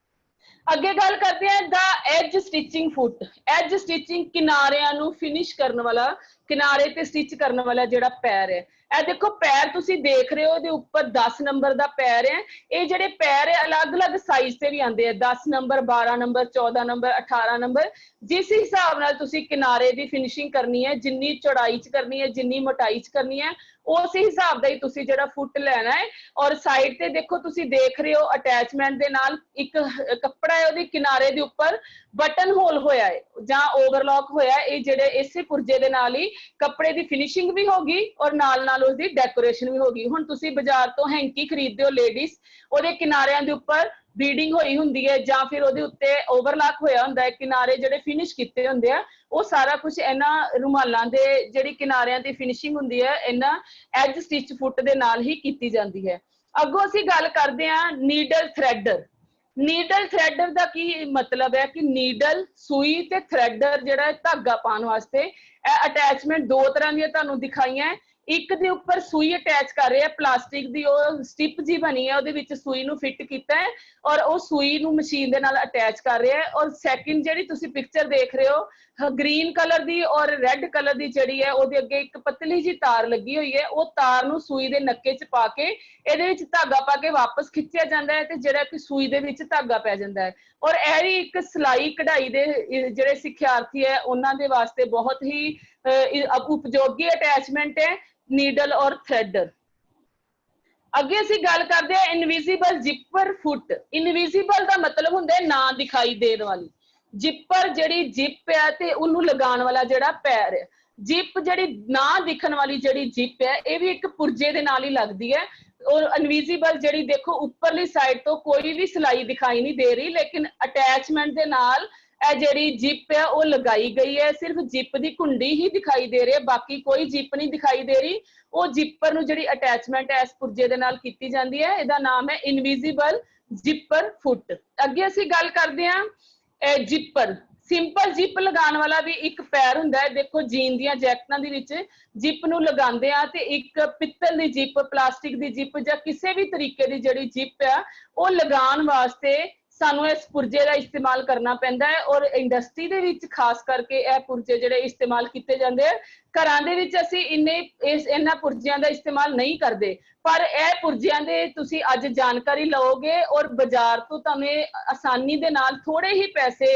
ਅੱਗੇ ਗੱਲ ਕਰਦੇ ਹਾਂ ਦਾ ਐਜ ਸਟਿਚਿੰਗ ਫੁੱਟ। ਐਜ ਸਟਿਚਿੰਗ ਕਿਨਾਰਿਆਂ ਨੂੰ ਫਿਨਿਸ਼ ਕਰਨ ਵਾਲਾ किनारे ते स्टिच करने वाला जिहड़ा पैर है। ਇਹ देखो पैर तुसी देख रहे हो, ਇਹਦੇ ਉੱਪਰ 10 नंबर ਦਾ पैर है। ਇਹ ਜਿਹੜੇ पैर है अलग-अलग साइज ਤੇ ਵੀ ਆਉਂਦੇ ਆ, 10 नंबर 12 नंबर 14 नंबर 18 नंबर। जिस हिसाब नाल तुसी किनारे ਦੀ ਫਿਨਿਸ਼ਿੰਗ ਕਰਨੀ ਹੈ, ਜਿੰਨੀ ਚੌੜਾਈ ਚ ਕਰਨੀ ਹੈ, ਜਿੰਨੀ ਮੋਟਾਈ ਚ ਕਰਨੀ ਹੈ, ਉਸ ਹਿਸਾਬ ਦਾ ਹੀ ਤੁਸੀਂ ਜਿਹੜਾ ਫੁੱਟ ਲੈਣਾ ਹੈ। ਔਰ ਸਾਈਡ ਤੇ ਦੇਖੋ ਤੁਸੀਂ ਦੇਖ ਰਹੇ ਹੋ ਅਟੈਚਮੈਂਟ ਦੇ ਨਾਲ ਇੱਕ ਕੱਪੜਾ ਹੈ, ਉਹਦੇ ਕਿਨਾਰੇ ਦੇ ਉੱਪਰ ਬਟਨ ਹੋਲ ਹੋਇਆ ਹੈ ਜਾਂ ਓਵਰਲੌਕ ਹੋਇਆ ਹੈ। ਇਹ ਜਿਹੜੇ ਇਸੇ ਪੁਰਜੇ ਦੇ ਨਾਲ ਹੀ ਕੱਪੜੇ ਦੀ ਫਿਨਿਸ਼ਿੰਗ ਵੀ ਹੋਗੀ ਔਰ ਨਾਲ ਨਾਲ उसकी डेकोरेशन भी होगी। हुण तुसी बाजार तो हैंकी खरीदते हो लेडीज, ਉਹਦੇ किनारियां ਦੇ ਉੱਪਰ बीडिंग होई हुंदी है ਜਾਂ फिर ਉਹਦੇ ਉੱਤੇ ओवरलॉक होया ਹੁੰਦਾ है, किनारे ਜਿਹੜੇ ਫਿਨਿਸ਼ ਕੀਤੇ ਹੁੰਦੇ ਆ, ਉਹ ਸਾਰਾ ਕੁਝ ਇਹਨਾਂ ਰੁਮਾਲਾਂ ਦੇ ਜਿਹੜੀ ਕਿਨਾਰਿਆਂ ਦੀ ਫਿਨਿਸ਼ਿੰਗ ਹੁੰਦੀ ਹੈ ਇਹਨਾਂ ਐਜ ਸਟਿਚ ਫੁੱਟ ਦੇ ਨਾਲ ਹੀ ਕੀਤੀ ਜਾਂਦੀ ਹੈ। ਅੱਗੋਂ ਅਸੀਂ ਗੱਲ ਕਰਦੇ ਹਾਂ ਨੀਡਲ ਥ੍ਰੈਡਰ। ਨੀਡਲ ਥ੍ਰੈਡਰ ਦਾ ਕੀ ਮਤਲਬ ਹੈ ਕਿ ਨੀਡਲ ਸੂਈ ਤੇ ਥ੍ਰੈਡਰ ਜਿਹੜਾ ਧਾਗਾ ਪਾਉਣ ਵਾਸਤੇ ਇਹ ਅਟੈਚਮੈਂਟ ਦੋ ਤਰ੍ਹਾਂ ਦੀਆਂ ਤੁਹਾਨੂੰ ਦਿਖਾਈਆਂ ਹੈ। ਇੱਕ ਦੇ ਉੱਪਰ ਸੂਈ ਅਟੈਚ ਕਰ ਰਹੇ ਆ, ਪਲਾਸਟਿਕ ਦੀ ਉਹ ਸਟਿਪ ਜੀ ਬਣੀ ਹੈ, ਉਹਦੇ ਵਿੱਚ ਸੂਈ ਨੂੰ ਫਿੱਟ ਕੀਤਾ ਹੈ ਔਰ ਉਹ ਸੂਈ ਨੂੰ ਮਸ਼ੀਨ ਦੇ ਨਾਲ ਅਟੈਚ ਕਰ ਰਿਹਾ ਹੈ। ਔਰ ਸੈਕਿੰਡ ਜਿਹੜੀ ਤੁਸੀਂ ਪਿਕਚਰ ਦੇਖ ਰਹੇ ਹੋ ਗ੍ਰੀਨ ਕਲਰ ਦੀ ਔਰ ਰੈੱਡ ਕਲਰ ਦੀ ਜਿਹੜੀ ਹੈ ਉਹਦੇ ਅੱਗੇ ਇੱਕ ਪਤਲੀ ਜੀ ਤਾਰ ਲੱਗੀ ਹੋਈ ਹੈ। ਉਹ ਤਾਰ ਨੂੰ ਸੂਈ ਦੇ ਨੱਕੇ 'ਚ ਪਾ ਕੇ ਇਹਦੇ ਵਿੱਚ ਧਾਗਾ ਪਾ ਕੇ ਵਾਪਸ ਖਿੱਚਿਆ ਜਾਂਦਾ ਹੈ ਤੇ ਜਿਹੜਾ ਕਿ ਸੂਈ ਦੇ ਵਿੱਚ ਧਾਗਾ ਪੈ ਜਾਂਦਾ ਹੈ। ਔਰ ਇਹ ਵੀ ਇੱਕ ਸਿਲਾਈ ਕਢਾਈ ਦੇ ਜਿਹੜੇ ਸਿੱਖਿਆਰਥੀ ਹੈ ਉਹਨਾਂ ਦੇ ਵਾਸਤੇ ਬਹੁਤ ਹੀ ਉਪਯੋਗੀ ਅਟੈਚਮੈਂਟ ਹੈ ਨੀਡਲ ਔਰ ਥ੍ਰੈਡਰ। ਅੱਗੇ ਅਸੀਂ ਗੱਲ ਕਰਦੇ ਹਾਂ ਇਨਵਿਜ਼ੀਬਲ ਜਿੱਪਰ ਫੁੱਟ। ਇਨਵਿਜ਼ੀਬਲ ਦਾ ਮਤਲਬ ਹੁੰਦਾ ਹੈ ਨਾ ਦਿਖਾਈ ਦੇਣ ਵਾਲੀ। ਜਿੱਪਰ ਜਿਹੜੀ ਜਿੱਪ ਹੈ ਤੇ ਉਹਨੂੰ ਲਗਾਉਣ ਵਾਲਾ ਜਿਹੜਾ ਪੈਰ ਹੈ। ਜਿੱਪ ਜਿਹੜੀ ਨਾ ਦਿਖਣ ਵਾਲੀ ਜਿਹੜੀ ਜਿੱਪ ਹੈ ਇਹ ਵੀ ਇੱਕ ਪੁਰਜੇ ਦੇ ਨਾਲ ਹੀ ਲੱਗਦੀ ਹੈ। ਔਰ ਇਨਵਿਜ਼ੀਬਲ ਜਿਹੜੀ ਦੇਖੋ ਉੱਪਰਲੀ ਸਾਈਡ ਤੋਂ ਕੋਈ ਵੀ ਸਿਲਾਈ ਦਿਖਾਈ ਨਹੀਂ ਦੇ ਰਹੀ, ਲੇਕਿਨ ਅਟੈਚਮੈਂਟ ਦੇ ਨਾਲ ਇਹ ਜਿਹੜੀ ਜਿੱਪ ਹੈ ਉਹ ਲਗਾਈ ਗਈ ਹੈ। ਸਿਰਫ ਜਿੱਪ ਦੀ ਕੁੰਡੀ ਹੀ ਦਿਖਾਈ ਦੇ ਰਹੀ ਹੈ, ਬਾਕੀ ਕੋਈ ਜਿੱਪ ਨਹੀਂ ਦਿਖਾਈ ਦੇ ਰਹੀ। ਉਹ ਜਿੱਪਰ ਨੂੰ ਜਿਹੜੀ ਅਟੈਚਮੈਂਟ ਹੈ ਇਸ ਪੁਰਜੇ ਦੇ ਨਾਲ ਕੀਤੀ ਜਾਂਦੀ ਹੈ, ਇਹਦਾ ਨਾਮ ਹੈ ਇਨਵਿਜ਼ੀਬਲ ਜਿੱਪਰ ਫੁੱਟ। ਅੱਗੇ ਅਸੀਂ ਗੱਲ ਕਰਦੇ ਹਾਂ ਜਿੱਪਰ। ਸਿੰਪਲ ਜਿੱਪ ਲਗਾਉਣ ਵਾਲਾ ਵੀ ਇੱਕ ਪੈਰ ਹੁੰਦਾ ਹੈ। ਦੇਖੋ ਜੀਨ ਦੀਆਂ ਜੈਕਟਾਂ ਦੇ ਵਿੱਚ ਜਿੱਪ ਨੂੰ ਲਗਾਉਂਦੇ ਆ ਤੇ ਇੱਕ ਪਿੱਤਲ ਦੀ ਜਿੱਪ, ਪਲਾਸਟਿਕ ਦੀ ਜਿੱਪ ਜਾਂ ਕਿਸੇ ਵੀ ਤਰੀਕੇ ਦੀ ਜਿਹੜੀ ਜਿੱਪ ਆ ਉਹ ਲਗਾਉਣ ਵਾਸਤੇ ਸਾਨੂੰ ਇਸ ਪੁਰਜੇ ਦਾ ਇਸਤੇਮਾਲ ਕਰਨਾ ਪੈਂਦਾ ਹੈ। ਔਰ ਇੰਡਸਟਰੀ ਦੇ ਵਿੱਚ ਖਾਸ ਕਰਕੇ ਇਹ ਪੁਰਜੇ ਜਿਹੜੇ ਇਸਤੇਮਾਲ ਕੀਤੇ ਜਾਂਦੇ ਆ। ਘਰਾਂ ਦੇ ਵਿੱਚ ਅਸੀਂ ਇਹਨਾਂ ਪੁਰਜਿਆਂ ਦਾ ਇਸਤੇਮਾਲ ਨਹੀਂ ਕਰਦੇ, ਪਰ ਇਹ ਪੁਰਜਿਆਂ ਦੇ ਤੁਸੀਂ ਅੱਜ ਜਾਣਕਾਰੀ ਲਓਗੇ ਔਰ ਬਾਜ਼ਾਰ ਤੋਂ ਤੁਹਾਨੂੰ ਆਸਾਨੀ ਦੇ ਨਾਲ ਥੋੜੇ ਹੀ ਪੈਸੇ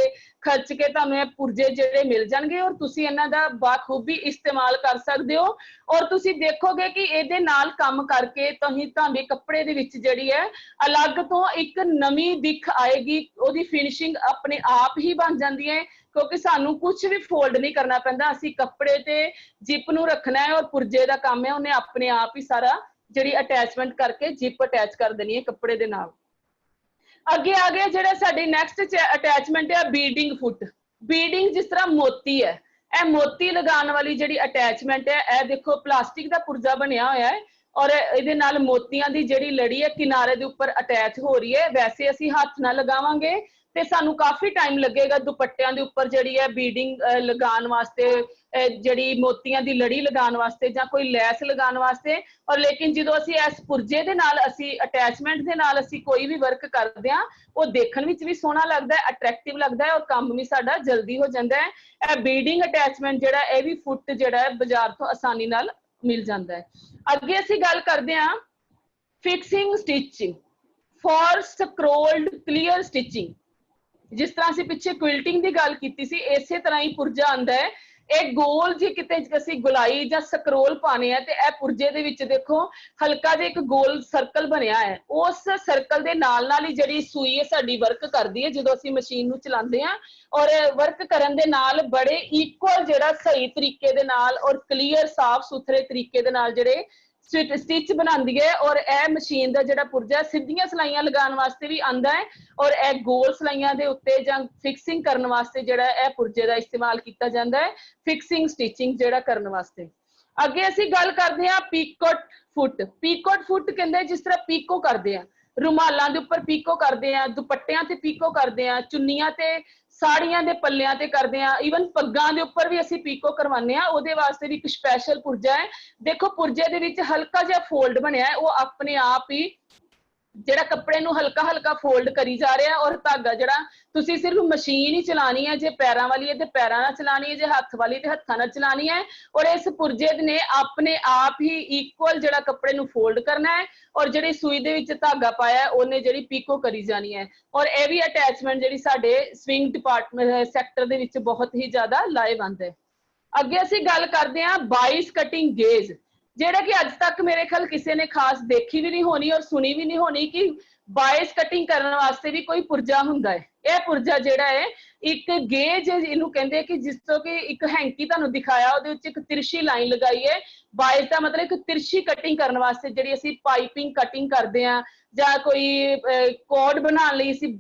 ਖਰਚ ਕੇ ਤੁਹਾਨੂੰ ਇਹ ਪੁਰਜੇ ਜਿਹੜੇ ਮਿਲ ਜਾਣਗੇ ਔਰ ਤੁਸੀਂ ਇਹਨਾਂ ਦਾ ਬਾਖੂਬੀ ਇਸਤੇਮਾਲ ਕਰ ਸਕਦੇ ਹੋ। ਔਰ ਤੁਸੀਂ ਦੇਖੋਗੇ ਕਿ ਇਹਦੇ ਨਾਲ ਕੰਮ ਕਰਕੇ ਤੁਹਾਡੇ ਕੱਪੜੇ ਦੇ ਵਿੱਚ ਜਿਹੜੀ ਹੈ ਅਲੱਗ ਤੋਂ ਇੱਕ ਨਵੀਂ ਦਿੱਖ ਆਏਗੀ। ਉਹਦੀ ਫਿਨਿਸ਼ਿੰਗ ਆਪਣੇ ਆਪ ਹੀ ਬਣ ਜਾਂਦੀ ਹੈ ਕਿਉਂਕਿ ਸਾਨੂੰ ਕੁਝ ਵੀ ਫੋਲਡ ਨਹੀਂ ਕਰਨਾ ਪੈਂਦਾ। ਅਸੀਂ ਕੱਪੜੇ ਤੇ ਜਿੱਪ ਨੂੰ ਰੱਖਣਾ ਹੈ ਔਰ ਪੁਰਜੇ ਦਾ ਕੰਮ ਹੈ ਉਹਨੇ ਆਪਣੇ ਆਪ ਹੀ ਸਾਰਾ ਜਿਹੜੀ ਅਟੈਚਮੈਂਟ ਕਰਕੇ ਜਿੱਪ ਅਟੈਚ ਕਰ ਦੇਣੀ ਹੈ ਕੱਪੜੇ ਦੇ ਨਾਲ। ਅੱਗੇ ਆ ਗਿਆ ਜਿਹੜਾ ਸਾਡੀ ਨੈਕਸਟ ਅਟੈਚਮੈਂਟ ਹੈ ਬੀਡਿੰਗ ਫੁੱਟ। ਬੀਡਿੰਗ ਜਿਸ ਤਰ੍ਹਾਂ ਮੋਤੀ ਹੈ, ਇਹ ਮੋਤੀ ਲਗਾਉਣ ਵਾਲੀ ਜਿਹੜੀ ਅਟੈਚਮੈਂਟ ਹੈ ਇਹ ਦੇਖੋ ਪਲਾਸਟਿਕ ਦਾ ਪੁਰਜਾ ਬਣਿਆ ਹੋਇਆ ਹੈ ਔਰ ਇਹਦੇ ਨਾਲ ਮੋਤੀਆਂ ਦੀ ਜਿਹੜੀ ਲੜੀ ਹੈ ਕਿਨਾਰੇ ਦੇ ਉੱਪਰ ਅਟੈਚ ਹੋ ਰਹੀ ਹੈ। ਵੈਸੇ ਅਸੀਂ ਹੱਥ ਨਾਲ ਲਗਾਵਾਂਗੇ ਤੇ ਸਾਨੂੰ ਕਾਫੀ ਟਾਈਮ ਲੱਗੇਗਾ ਦੁਪੱਟਿਆਂ ਦੇ ਉੱਪਰ ਜਿਹੜੀ ਹੈ ਬੀਡਿੰਗ ਲਗਾਉਣ ਵਾਸਤੇ, ਜਿਹੜੀ ਮੋਤੀਆਂ ਦੀ ਲੜੀ ਲਗਾਉਣ ਵਾਸਤੇ ਜਾਂ ਕੋਈ ਲੈਸ ਲਗਾਉਣ ਵਾਸਤੇ। ਔਰ ਲੇਕਿਨ ਜਦੋਂ ਅਸੀਂ ਇਸ ਪੁਰਜੇ ਦੇ ਨਾਲ ਅਸੀਂ ਅਟੈਚਮੈਂਟ ਦੇ ਨਾਲ ਅਸੀਂ ਕੋਈ ਵੀ ਵਰਕ ਕਰਦੇ ਹਾਂ ਉਹ ਦੇਖਣ ਵਿੱਚ ਵੀ ਸੋਹਣਾ ਲੱਗਦਾ ਹੈ, ਅਟਰੈਕਟਿਵ ਲੱਗਦਾ ਹੈ ਔਰ ਕੰਮ ਵੀ ਸਾਡਾ ਜਲਦੀ ਹੋ ਜਾਂਦਾ ਹੈ। ਇਹ ਬੀਡਿੰਗ ਅਟੈਚਮੈਂਟ ਜਿਹੜਾ ਇਹ ਵੀ ਫੁੱਟ ਜਿਹੜਾ ਹੈ ਬਾਜ਼ਾਰ ਤੋਂ ਆਸਾਨੀ ਨਾਲ ਮਿਲ ਜਾਂਦਾ ਹੈ। ਅੱਗੇ ਅਸੀਂ ਗੱਲ ਕਰਦੇ ਹਾਂ fixing stitching for scrolled clear stitching. ਜਿਸ ਤਰ੍ਹਾਂ ਅਸੀਂ ਪਿੱਛੇ ਕੁਇਲਟਿੰਗ ਦੀ ਗੱਲ ਕੀਤੀ ਸੀ ਇਸੇ ਤਰ੍ਹਾਂ ਹੀ ਪੁਰਜਾ ਆਉਂਦਾ ਹੈ। ਇਹ ਗੋਲ ਜੇ ਕਿਤੇ ਅਸੀਂ ਗੁਲਾਈ ਜਾਂ ਸਕਰੋਲ ਪਾਣੇ ਆ ਤੇ ਇਹ ਪੁਰਜੇ ਦੇ ਵਿੱਚ ਦੇਖੋ ਹਲਕਾ ਜਿਹਾ ਇੱਕ ਗੋਲ ਸਰਕਲ ਬਣਿਆ ਹੈ। ਉਸ ਸਰਕਲ ਦੇ ਨਾਲ ਨਾਲ ਹੀ ਜਿਹੜੀ ਸੂਈ ਹੈ ਸਾਡੀ ਵਰਕ ਕਰਦੀ ਹੈ ਜਦੋਂ ਅਸੀਂ ਮਸ਼ੀਨ ਨੂੰ ਚਲਾਉਂਦੇ ਹਾਂ ਔਰ ਵਰਕ ਕਰਨ ਦੇ ਨਾਲ ਬੜੇ ਇਕੁਅਲ ਜਿਹੜਾ ਸਹੀ ਤਰੀਕੇ ਦੇ ਨਾਲ ਔਰ ਕਲੀਅਰ ਸਾਫ਼ ਸੁਥਰੇ ਤਰੀਕੇ ਦੇ ਨਾਲ ਜਿਹੜੇ ਸਟਿਚ ਬਣਾਉਂਦੀ ਹੈ। ਔਰ ਇਹ ਮਸ਼ੀਨ ਦਾ ਜਿਹੜਾ ਪੁਰਜਾ ਸਿੱਧੀਆਂ ਸਲਾਈਆਂ ਲਗਾਉਣ ਵਾਸਤੇ ਵੀ ਆਉਂਦਾ ਹੈ ਔਰ ਇਹ ਗੋਲ ਸਲਾਈਆਂ ਦੇ ਉੱਤੇ ਜਾਂ ਫਿਕਸਿੰਗ ਕਰਨ ਵਾਸਤੇ ਜਿਹੜਾ ਇਹ ਪੁਰਜੇ ਦਾ ਇਸਤੇਮਾਲ ਕੀਤਾ ਜਾਂਦਾ ਹੈ, ਫਿਕਸਿੰਗ ਸਟਿਚਿੰਗ ਜਿਹੜਾ ਕਰਨ ਵਾਸਤੇ। ਅੱਗੇ ਅਸੀਂ ਗੱਲ ਕਰਦੇ ਹਾਂ ਪੀਕੋਟ ਫੁੱਟ। ਪੀਕੋਟ ਫੁੱਟ ਕਹਿੰਦੇ ਜਿਸ ਤਰ੍ਹਾਂ ਪੀਕੋ ਕਰਦੇ ਆ, ਰੁਮਾਲਾਂ ਦੇ ਉੱਪਰ ਪੀਕੋ ਕਰਦੇ ਆ, ਦੁਪੱਟਿਆਂ ਤੇ ਪੀਕੋ ਕਰਦੇ ਆ, ਚੁੰਨੀਆਂ ਤੇ ਸਾੜੀਆਂ ਦੇ ਪੱਲਿਆਂ ਤੇ ਕਰਦੇ ਆ, ਈਵਨ ਪੱਗਾਂ ਦੇ ਉੱਪਰ ਵੀ ਅਸੀਂ ਪੀਕੋ ਕਰਵਾਉਂਦੇ ਆ। ਉਹਦੇ ਵਾਸਤੇ ਵੀ ਇੱਕ ਸਪੈਸ਼ਲ ਪੁਰਜਾ ਹੈ। ਦੇਖੋ ਪੁਰਜੇ ਦੇ ਵਿੱਚ ਹਲਕਾ ਜਿਹਾ ਫੋਲਡ ਬਣਿਆ ਹੈ, ਉਹ ਆਪਣੇ ਆਪ ਹੀ ਜਿਹੜਾ ਕੱਪੜੇ ਨੂੰ ਹਲਕਾ ਹਲਕਾ ਫੋਲਡ ਕਰੀ ਜਾ ਰਿਹਾ ਔਰ ਧਾਗਾ ਜਿਹੜਾ ਤੁਸੀਂ ਸਿਰਫ ਮਸ਼ੀਨ ਹੀ ਚਲਾਣੀ ਹੈ, ਜੇ ਪੈਰਾਂ ਵਾਲੀ ਹੈ ਤੇ ਪੈਰਾਂ ਨਾਲ ਚਲਾਣੀ ਹੈ, ਜੇ ਹੱਥ ਵਾਲੀ ਤੇ ਹੱਥਾਂ ਨਾਲ ਚਲਾਣੀ ਹੈ। ਔਰ ਇਸ ਪੁਰਜੇ ਨੇ ਆਪਣੇ ਆਪ ਹੀ ਇਕੁਅਲ ਜਿਹੜਾ ਕੱਪੜੇ ਨੂੰ ਫੋਲਡ ਕਰਨਾ ਹੈ ਔਰ ਜਿਹੜੀ ਸੂਈ ਦੇ ਵਿੱਚ ਧਾਗਾ ਪਾਇਆ ਉਹਨੇ ਜਿਹੜੀ ਪੀਕੋ ਕਰੀ ਜਾਣੀ ਹੈ। ਔਰ ਇਹ ਵੀ ਅਟੈਚਮੈਂਟ ਜਿਹੜੀ ਸਾਡੇ ਸਵਿੰਗ ਡਿਪਾਰਟਮੈਂਟ ਸੈਕਟਰ ਦੇ ਵਿੱਚ ਬਹੁਤ ਹੀ ਜ਼ਿਆਦਾ ਲਾਹੇਵੰਦ ਹੈ। ਅੱਗੇ ਅਸੀਂ ਗੱਲ ਕਰਦੇ ਹਾਂ ਬਾਈਸ ਕਟਿੰਗ ਗੇਜ, ਜਿਹੜਾ ਕਿ ਅੱਜ ਤੱਕ ਮੇਰੇ ਖਿਆਲ ਕਿਸੇ ਨੇ ਖਾਸ ਦੇਖੀ ਵੀ ਨਹੀਂ ਹੋਣੀ ਔਰ ਸੁਣੀ ਵੀ ਨਹੀਂ ਹੋਣੀ ਕਿ ਬਾਇਸ ਕਟਿੰਗ ਕਰਨ ਵਾਸਤੇ ਵੀ ਕੋਈ ਪੁਰਜਾ ਹੁੰਦਾ ਹੈ। ਇਹ ਪੁਰਜਾ ਜਿਹੜਾ ਹੈ ਇੱਕ ਗੇਜ ਇਹਨੂੰ ਕਹਿੰਦੇ ਕਿ ਜਿਸ ਤੋਂ ਕਿ ਇੱਕ ਹੈਂਕੀ ਤੁਹਾਨੂੰ ਦਿਖਾਇਆ ਉਹਦੇ ਵਿੱਚ ਇੱਕ ਤਿਰਛੀ ਲਾਈਨ ਲਗਾਈ ਹੈ। ਬਾਇਸ ਦਾ ਮਤਲਬ ਇੱਕ ਤਿਰਛੀ ਕਟਿੰਗ ਕਰਨ ਵਾਸਤੇ ਜਿਹੜੀ ਅਸੀਂ ਪਾਈਪਿੰਗ ਕਟਿੰਗ ਕਰਦੇ ਹਾਂ ਜਾਂ ਕੋਈ ਕੋਡ ਬਣਾਉਣ ਲਈ ਅਸੀਂ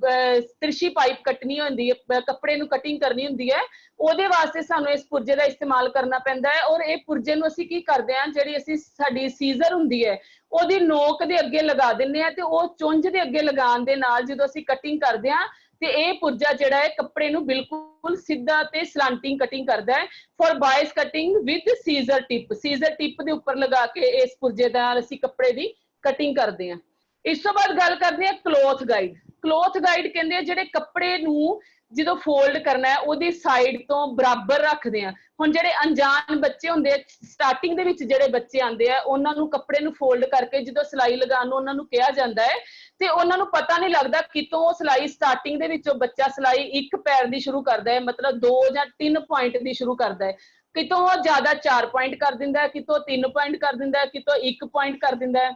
ਤਿਰਛੀ ਪਾਈਪ ਕੱਟਣੀ ਹੁੰਦੀ ਹੈ, ਕੱਪੜੇ ਨੂੰ ਕਟਿੰਗ ਕਰਨੀ ਹੁੰਦੀ ਹੈ, ਉਹਦੇ ਵਾਸਤੇ ਸਾਨੂੰ ਇਸ ਪੁਰਜੇ ਦਾ ਇਸਤੇਮਾਲ ਕਰਨਾ ਪੈਂਦਾ ਹੈ। ਔਰ ਇਹ ਪੁਰਜੇ ਨੂੰ ਅਸੀਂ ਕੀ ਕਰਦੇ ਹਾਂ, ਜਿਹੜੀ ਅਸੀਂ ਸਾਡੀ ਸੀਜ਼ਰ ਹੁੰਦੀ ਹੈ ਉਹਦੀ ਨੋਕ ਦੇ ਅੱਗੇ ਲਗਾ ਦਿੰਦੇ ਹਾਂ ਤੇ ਉਹ ਚੁੰਝ ਦੇ ਅੱਗੇ ਲਗਾਉਣ ਦੇ ਨਾਲ ਜਦੋਂ ਅਸੀਂ ਕਟਿੰਗ ਕਰਦੇ ਹਾਂ ਤੇ ਇਹ ਪੁਰਜਾ ਜਿਹੜਾ ਹੈ ਕੱਪੜੇ ਨੂੰ ਬਿਲਕੁਲ ਸਿੱਧਾ ਤੇ ਸਲਾਂਟਿੰਗ ਕਟਿੰਗ ਕਰਦਾ ਹੈ। For bias cutting with scissor tip ਦੇ ਉੱਪਰ ਲਗਾ ਕੇ ਇਸ ਪੁਰਜੇ ਨਾਲ ਅਸੀਂ ਕੱਪੜੇ ਦੀ ਕਟਿੰਗ ਕਰਦੇ ਹਾਂ। ਇਸ ਤੋਂ ਬਾਅਦ ਗੱਲ ਕਰਦੇ ਹਾਂ ਕਲੋਥ ਗਾਈਡ। ਕਲੋਥ ਗਾਈਡ ਕਹਿੰਦੇ ਆ ਜਿਹੜੇ ਕੱਪੜੇ ਨੂੰ ਜਦੋਂ ਫੋਲਡ ਕਰਨਾ ਹੈ ਉਹਦੀ ਸਾਈਡ ਤੋਂ ਬਰਾਬਰ ਰੱਖਦੇ ਆ। ਹੁਣ ਜਿਹੜੇ ਅਣਜਾਣ ਬੱਚੇ ਹੁੰਦੇ ਆ, ਸਟਾਰਟਿੰਗ ਦੇ ਵਿੱਚ ਜਿਹੜੇ ਬੱਚੇ ਆਉਂਦੇ ਆ ਉਹਨਾਂ ਨੂੰ ਕੱਪੜੇ ਨੂੰ ਫੋਲਡ ਕਰਕੇ ਜਦੋਂ ਸਿਲਾਈ ਲਗਾਉਣ ਨੂੰ ਉਹਨਾਂ ਨੂੰ ਕਿਹਾ ਜਾਂਦਾ ਹੈ ਤੇ ਉਹਨਾਂ ਨੂੰ ਪਤਾ ਨਹੀਂ ਲੱਗਦਾ ਕਿਤੋਂ ਉਹ ਸਿਲਾਈ ਸਟਾਰਟਿੰਗ ਦੇ ਵਿੱਚੋਂ ਬੱਚਾ ਸਿਲਾਈ ਇੱਕ ਪੈਰ ਦੀ ਸ਼ੁਰੂ ਕਰਦਾ ਹੈ, ਮਤਲਬ 2 ਜਾਂ 3 ਪੁਆਇੰਟ ਦੀ ਸ਼ੁਰੂ ਕਰਦਾ ਹੈ, ਕਿਤੋਂ ਉਹ ਜ਼ਿਆਦਾ 4 ਪੁਆਇੰਟ ਕਰ ਦਿੰਦਾ ਹੈ, ਕਿਤੋਂ 3 ਪੁਆਇੰਟ ਕਰ ਦਿੰਦਾ ਹੈ, ਕਿਤੋਂ 1 ਪੁਆਇੰਟ ਕਰ ਦਿੰਦਾ ਹੈ,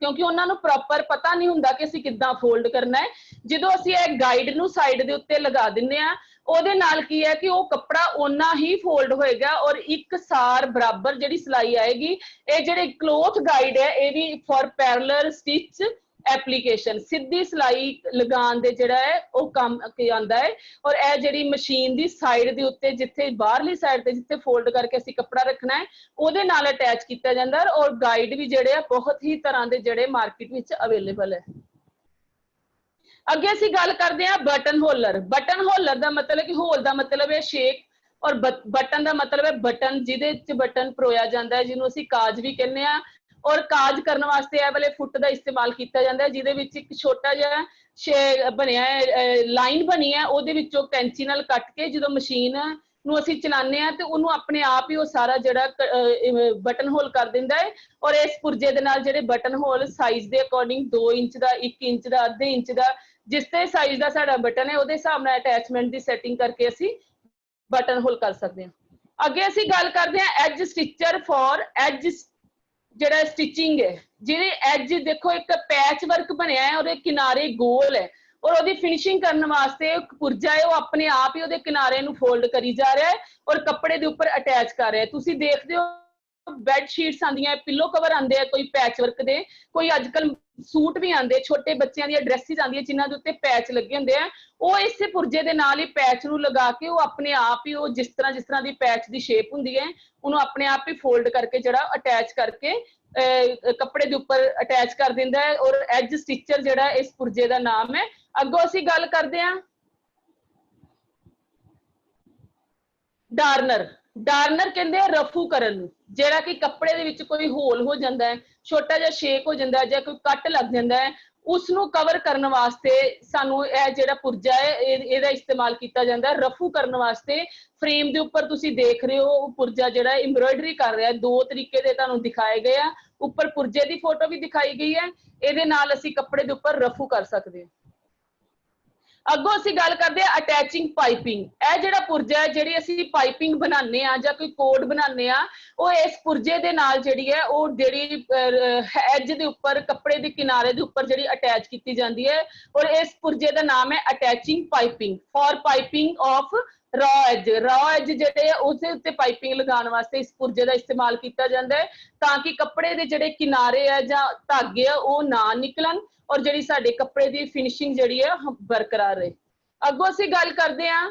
ਕਿਉਂਕਿ ਉਹਨਾਂ ਨੂੰ ਪ੍ਰੋਪਰ ਪਤਾ ਨਹੀਂ ਹੁੰਦਾ ਕਿ ਅਸੀਂ ਕਿੱਦਾਂ ਫੋਲਡ ਕਰਨਾ ਹੈ। ਜਦੋਂ ਅਸੀਂ ਇਹ ਗਾਈਡ ਨੂੰ ਸਾਈਡ ਦੇ ਉੱਤੇ ਲਗਾ ਦਿੰਨੇ ਆ ਉਹਦੇ ਨਾਲ ਕੀ ਹੈ ਕਿ ਉਹ ਕੱਪੜਾ ਓਨਾ ਹੀ ਫੋਲਡ ਹੋਏਗਾ ਔਰ ਇੱਕ ਸਾਰ ਬਰਾਬਰ ਜਿਹੜੀ ਸਿਲਾਈ ਆਏਗੀ। ਇਹ ਜਿਹੜੇ ਕਲੋਥ ਗਾਈਡ ਹੈ ਇਹ ਵੀ ਫॉर ਪੈਰਲਲ ਸਟਿਚ ਐਪਲੀਕੇਸ਼ਨ, ਸਿੱਧੀ ਸਿਲਾਈ ਲਗਾਉਣ ਦੇ ਜਿਹੜਾ ਹੈ ਉਹ ਕੰਮ ਆਉਂਦਾ ਹੈ। ਔਰ ਇਹ ਜਿਹੜੀ ਮਸ਼ੀਨ ਦੀ ਸਾਈਡ ਦੇ ਉੱਤੇ ਜਿੱਥੇ ਬਾਹਰਲੀ ਸਾਈਡ ਤੇ ਜਿੱਥੇ ਫੋਲਡ ਕਰਕੇ ਅਸੀਂ ਕੱਪੜਾ ਰੱਖਣਾ ਹੈ ਉਹਦੇ ਨਾਲ ਅਟੈਚ ਕੀਤਾ ਜਾਂਦਾ ਹੈ। ਔਰ ਗਾਈਡ ਵੀ ਜਿਹੜੇ ਆ ਬਹੁਤ ਹੀ ਤਰ੍ਹਾਂ ਦੇ ਜਿਹੜੇ ਮਾਰਕੀਟ ਵਿੱਚ ਅਵੇਲੇਬਲ ਹੈ। ਅੱਗੇ ਅਸੀਂ ਗੱਲ ਕਰਦੇ ਹਾਂ ਬਟਨ ਹੋਲਰ। ਬਟਨ ਹੋਲਰ ਦਾ ਮਤਲਬ ਕਿ ਹੋਲ ਦਾ ਮਤਲਬ ਹੈ ਸ਼ੇਪ ਔਰ ਬਟਨ ਦਾ ਮਤਲਬ ਹੈ ਬਟਨ, ਜਿਹਦੇ ਵਿੱਚ ਬਟਨ ਪਰੋਇਆ ਜਾਂਦਾ ਹੈ, ਜਿਹਨੂੰ ਅਸੀਂ ਕਾਜ ਵੀ ਕਹਿੰਦੇ ਆ। ਔਰ ਕਾਜ ਕਰਨ ਵਾਸਤੇ ਇਹ ਵਾਲੇ ਫੁੱਟ ਦਾ ਇਸਤੇਮਾਲ ਕੀਤਾ ਜਾਂਦਾ ਹੈ, ਜਿਹਦੇ ਵਿੱਚ ਇੱਕ ਛੋਟਾ ਜਿਹਾ ਬਣਿਆ ਲਾਈਨ ਬਣੀ ਹੈ, ਉਹਦੇ ਵਿੱਚੋਂ ਕੈਂਚੀ ਨਾਲ ਕੱਟ ਕੇ ਜਦੋਂ ਮਸ਼ੀਨ ਨੂੰ ਅਸੀਂ ਚਲਾਉਂਦੇ ਆ ਤੇ ਉਹਨੂੰ ਆਪਣੇ ਆਪ ਹੀ ਉਹ ਸਾਰਾ ਜਿਹੜਾ ਬਟਨ ਹੋਲ ਕਰ ਦਿੰਦਾ ਹੈ। ਔਰ ਇਸ ਪੁਰਜੇ ਦੇ ਨਾਲ ਜਿਹੜੇ ਬਟਨ ਹੋਲ ਸਾਈਜ਼ ਦੇ ਅਕੋਰਡਿੰਗ 2 ਇੰਚ ਦਾ, 1 ਇੰਚ ਦਾ, ਅੱਧੇ ਇੰਚ ਦਾ, ਜਿਸ ਤੇ ਸਾਈਜ਼ ਦਾ ਸਾਡਾ ਬਟਨ ਹੈ ਉਹਦੇ ਹਿਸਾਬ ਨਾਲ ਅਟੈਚਮੈਂਟ ਦੀ ਸੈਟਿੰਗ ਕਰਕੇ ਅਸੀਂ ਬਟਨ ਹੋਲ ਕਰ ਸਕਦੇ ਹਾਂ। ਅੱਗੇ ਅਸੀਂ ਗੱਲ ਕਰਦੇ ਹਾਂ ਐਜ ਸਟਿਚਰ ਫॉर ਐਜ ਜਿਹੜਾ ਸਟਿਚਿੰਗ ਹੈ, ਜਿਹੜੇ ਐਜ ਦੇਖੋ ਇੱਕ ਪੈਚ ਵਰਕ ਬਣਿਆ ਹੈ ਉਹਦੇ ਕਿਨਾਰੇ ਗੋਲ ਹੈ ਔਰ ਉਹਦੀ ਫਿਨਿਸ਼ਿੰਗ ਕਰਨ ਵਾਸਤੇ ਪੁਰਜਾ ਹੈ ਉਹ ਆਪਣੇ ਆਪ ਹੀ ਉਹਦੇ ਕਿਨਾਰੇ ਨੂੰ ਫੋਲਡ ਕਰੀ ਜਾ ਰਿਹਾ ਹੈ ਔਰ ਕੱਪੜੇ ਦੇ ਉੱਪਰ ਅਟੈਚ ਕਰ ਰਿਹਾ ਹੈ। ਤੁਸੀਂ ਦੇਖਦੇ ਹੋ ਬੈੱਡ ਸ਼ੀਟਸ ਆਉਂਦੀਆਂ, ਪਿੱਲੋ ਕਵਰ ਆਉਂਦੇ ਆ ਕੋਈ ਪੈਚ ਵਰਕ ਦੇ, ਕੋਈ ਅੱਜ ਕੱਲ ਸੂਟ ਵੀ ਆਉਂਦੇ, ਛੋਟੇ ਬੱਚਿਆਂ ਦੀਆਂ ਡਰੈਸਿਸ ਆਉਂਦੀਆਂ ਜਿਨ੍ਹਾਂ ਦੇ ਉੱਤੇ ਪੈਚ ਲੱਗੇ ਹੁੰਦੇ ਆ, ਉਹ ਇਸੇ ਪੁਰਜੇ ਦੇ ਨਾਲ ਹੀ ਪੈਚ ਨੂੰ ਲਗਾ ਕੇ ਉਹ ਆਪਣੇ ਆਪ ਹੀ ਉਹ ਜਿਸ ਤਰ੍ਹਾਂ ਦੀ ਪੈਚ ਦੀ ਸ਼ੇਪ ਹੁੰਦੀ ਹੈ ਉਹਨੂੰ ਆਪਣੇ ਆਪ ਹੀ ਫੋਲਡ ਕਰਕੇ ਜਿਹੜਾ ਅਟੈਚ ਕਰਕੇ ਕੱਪੜੇ ਦੇ ਉੱਪਰ ਅਟੈਚ ਕਰ ਦਿੰਦਾ ਹੈ। ਔਰ ਐਜ ਸਟਿਚਰ ਜਿਹੜਾ ਇਸ ਪੁਰਜੇ ਦਾ ਨਾਮ ਹੈ। ਅੱਗੋਂ ਅਸੀਂ ਗੱਲ ਕਰਦੇ ਹਾਂ ਡਾਰਨਰ। ਡਾਰਨਰ ਕਹਿੰਦੇ ਆ ਰਫੂ ਕਰਨ ਨੂੰ, ਜਿਹੜਾ ਕਿ ਕੱਪੜੇ ਦੇ ਵਿੱਚ ਕੋਈ ਹੋਲ ਹੋ ਜਾਂਦਾ ਹੈ, ਛੋਟਾ ਜਿਹਾ ਸ਼ੇਕ ਹੋ ਜਾਂਦਾ ਹੈ ਜਾਂ ਕੋਈ ਕੱਟ ਲੱਗ ਜਾਂਦਾ ਹੈ, ਉਸ ਨੂੰ ਕਵਰ ਕਰਨ ਵਾਸਤੇ ਸਾਨੂੰ ਇਹ ਜਿਹੜਾ ਪੁਰਜਾ ਹੈ ਇਹਦਾ ਇਸਤੇਮਾਲ ਕੀਤਾ ਜਾਂਦਾ ਹੈ ਰਫੂ ਕਰਨ ਵਾਸਤੇ। ਫਰੇਮ ਦੇ ਉੱਪਰ ਤੁਸੀਂ ਦੇਖ ਰਹੇ ਹੋ ਉਹ ਪੁਰਜਾ ਜਿਹੜਾ ਐਮਬਰਾਇਡਰੀ ਕਰ ਰਿਹਾ, 2 ਤਰੀਕੇ ਦੇ ਤੁਹਾਨੂੰ ਦਿਖਾਏ ਗਏ ਆ। ਉੱਪਰ ਪੁਰਜੇ ਦੀ ਫੋਟੋ ਵੀ ਦਿਖਾਈ ਗਈ ਹੈ, ਇਹਦੇ ਨਾਲ ਅਸੀਂ ਕੱਪੜੇ ਦੇ ਉੱਪਰ ਰਫੂ ਕਰ ਸਕਦੇ ਹਾਂ। ਅੱਗੋਂ ਅਸੀਂ ਗੱਲ ਕਰਦੇ ਹਾਂ ਅਟੈਚਿੰਗ ਪਾਈਪਿੰਗ। ਇਹ ਜਿਹੜਾ ਪੁਰਜਾ ਹੈ ਜਿਹੜੀ ਅਸੀਂ ਪਾਈਪਿੰਗ ਬਣਾਉਂਦੇ ਆ ਜਾਂ ਕੋਈ ਕੋਡ ਬਣਾਉਂਦੇ ਆ ਉਹ ਇਸ ਪੁਰਜੇ ਦੇ ਨਾਲ ਜਿਹੜੀ ਹੈ ਉਹ ਜਿਹੜੀ ਐਜ ਦੇ ਉੱਪਰ ਕੱਪੜੇ ਦੇ ਕਿਨਾਰੇ ਦੇ ਉੱਪਰ ਜਿਹੜੀ ਅਟੈਚ ਕੀਤੀ ਜਾਂਦੀ ਹੈ। ਔਰ ਇਸ ਪੁਰਜੇ ਦਾ ਨਾਮ ਹੈ attaching piping for piping of raw edge. Raw edge ਜਿਹੜੇ ਉਸਦੇ ਉੱਤੇ ਪਾਈਪਿੰਗ ਲਗਾਉਣ ਵਾਸਤੇ ਇਸ ਪੁਰਜੇ ਦਾ ਇਸਤੇਮਾਲ ਕੀਤਾ ਜਾਂਦਾ ਹੈ ਤਾਂ ਕਿ ਕੱਪੜੇ ਦੇ ਜਿਹੜੇ ਕਿਨਾਰੇ ਆ ਜਾਂ ਧਾਗੇ ਆ ਉਹ ਨਾ ਨਿਕਲਣ ਔਰ ਜਿਹੜੀ ਸਾਡੇ ਕੱਪੜੇ ਦੀ ਫਿਨਿਸ਼ਿੰਗ ਜਿਹੜੀ ਹੈ ਬਰਕਰਾਰ ਰਹੇ। ਅੱਗੋਂ ਅਸੀਂ ਗੱਲ ਕਰਦੇ ਹਾਂ